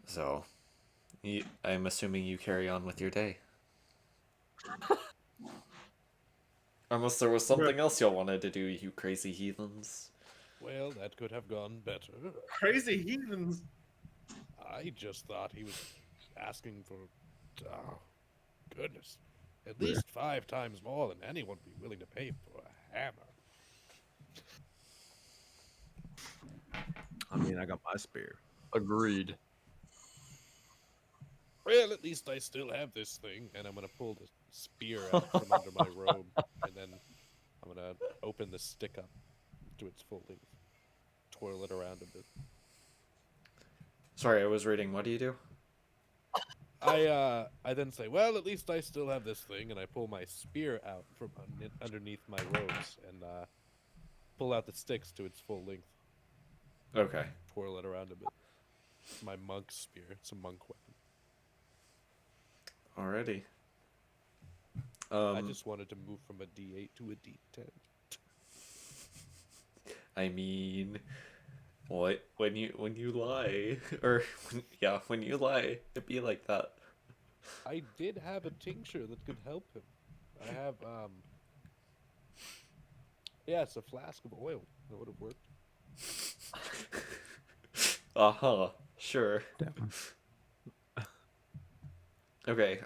So, I'm assuming you carry on with your day. Unless there was something else y'all wanted to do, you crazy heathens. Well, that could have gone better. Crazy heathens. I just thought he was asking for, oh, goodness, at least 5 times more than anyone would be willing to pay for a hammer. I mean, I got my spear. Agreed. Well, at least I still have this thing, and I'm gonna pull the spear out from under my robe, and then I'm gonna open the stick up to its full length, twirl it around a bit. Sorry, I was reading. What do you do? I then say, well, at least I still have this thing, and I pull my spear out from underneath my robes and pull out the sticks to its full length. Okay. Twirl it around a bit. It's my monk spear. It's a monk weapon. Alrighty. I just wanted to move from a D8 to a D10. I mean, what when you lie, or when you lie, it'd be like that. I did have a tincture that could help him. I have yeah, it's a flask of oil. That would have worked. Sure. Okay.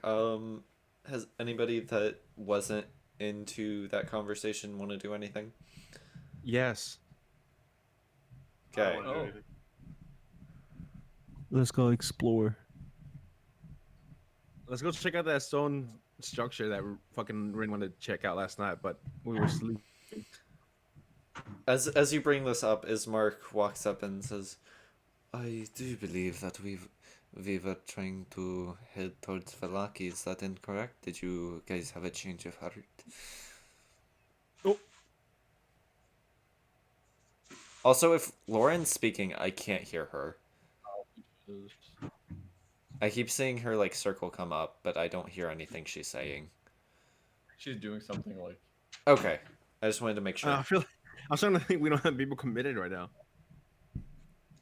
Has anybody that wasn't into that conversation want to do anything? Yes. Okay. Oh. Let's go explore. Let's go check out that stone structure that fucking Rin wanted to check out last night, but we were sleeping. As you bring this up, Ismark walks up and says, "I do believe that we were trying to head towards Vallaki. Is that incorrect? Did you guys have a change of heart?" Oh. Also, if Lauren's speaking, I can't hear her. I keep seeing her like circle come up, but I don't hear anything she's saying. She's doing something like. Okay, I just wanted to make sure. I feel like, I'm starting to think we don't have people committed right now.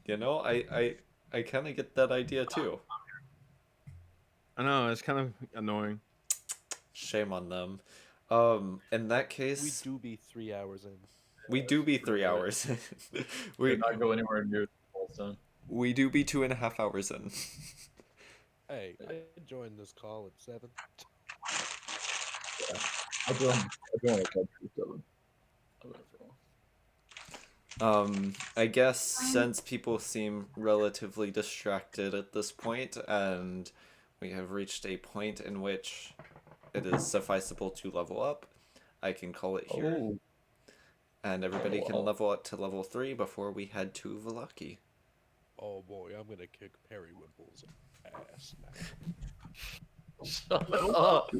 You know, I kind of get that idea too. I know, it's kind of annoying. Shame on them. In that case, We do be 3 hours in. we do be 3 hours. we Did not go anywhere near the whole time. we do be 2.5 hours in. Hey, I joined this call at 7. I joined like 7. I guess since people seem relatively distracted at this point, and we have reached a point in which it is sufficeable to level up, I can call it here. Oh. And everybody can Wow. level up to level 3 before we head to Vallaki. Oh boy, I'm gonna kick Periwinkle's ass now. Shut up.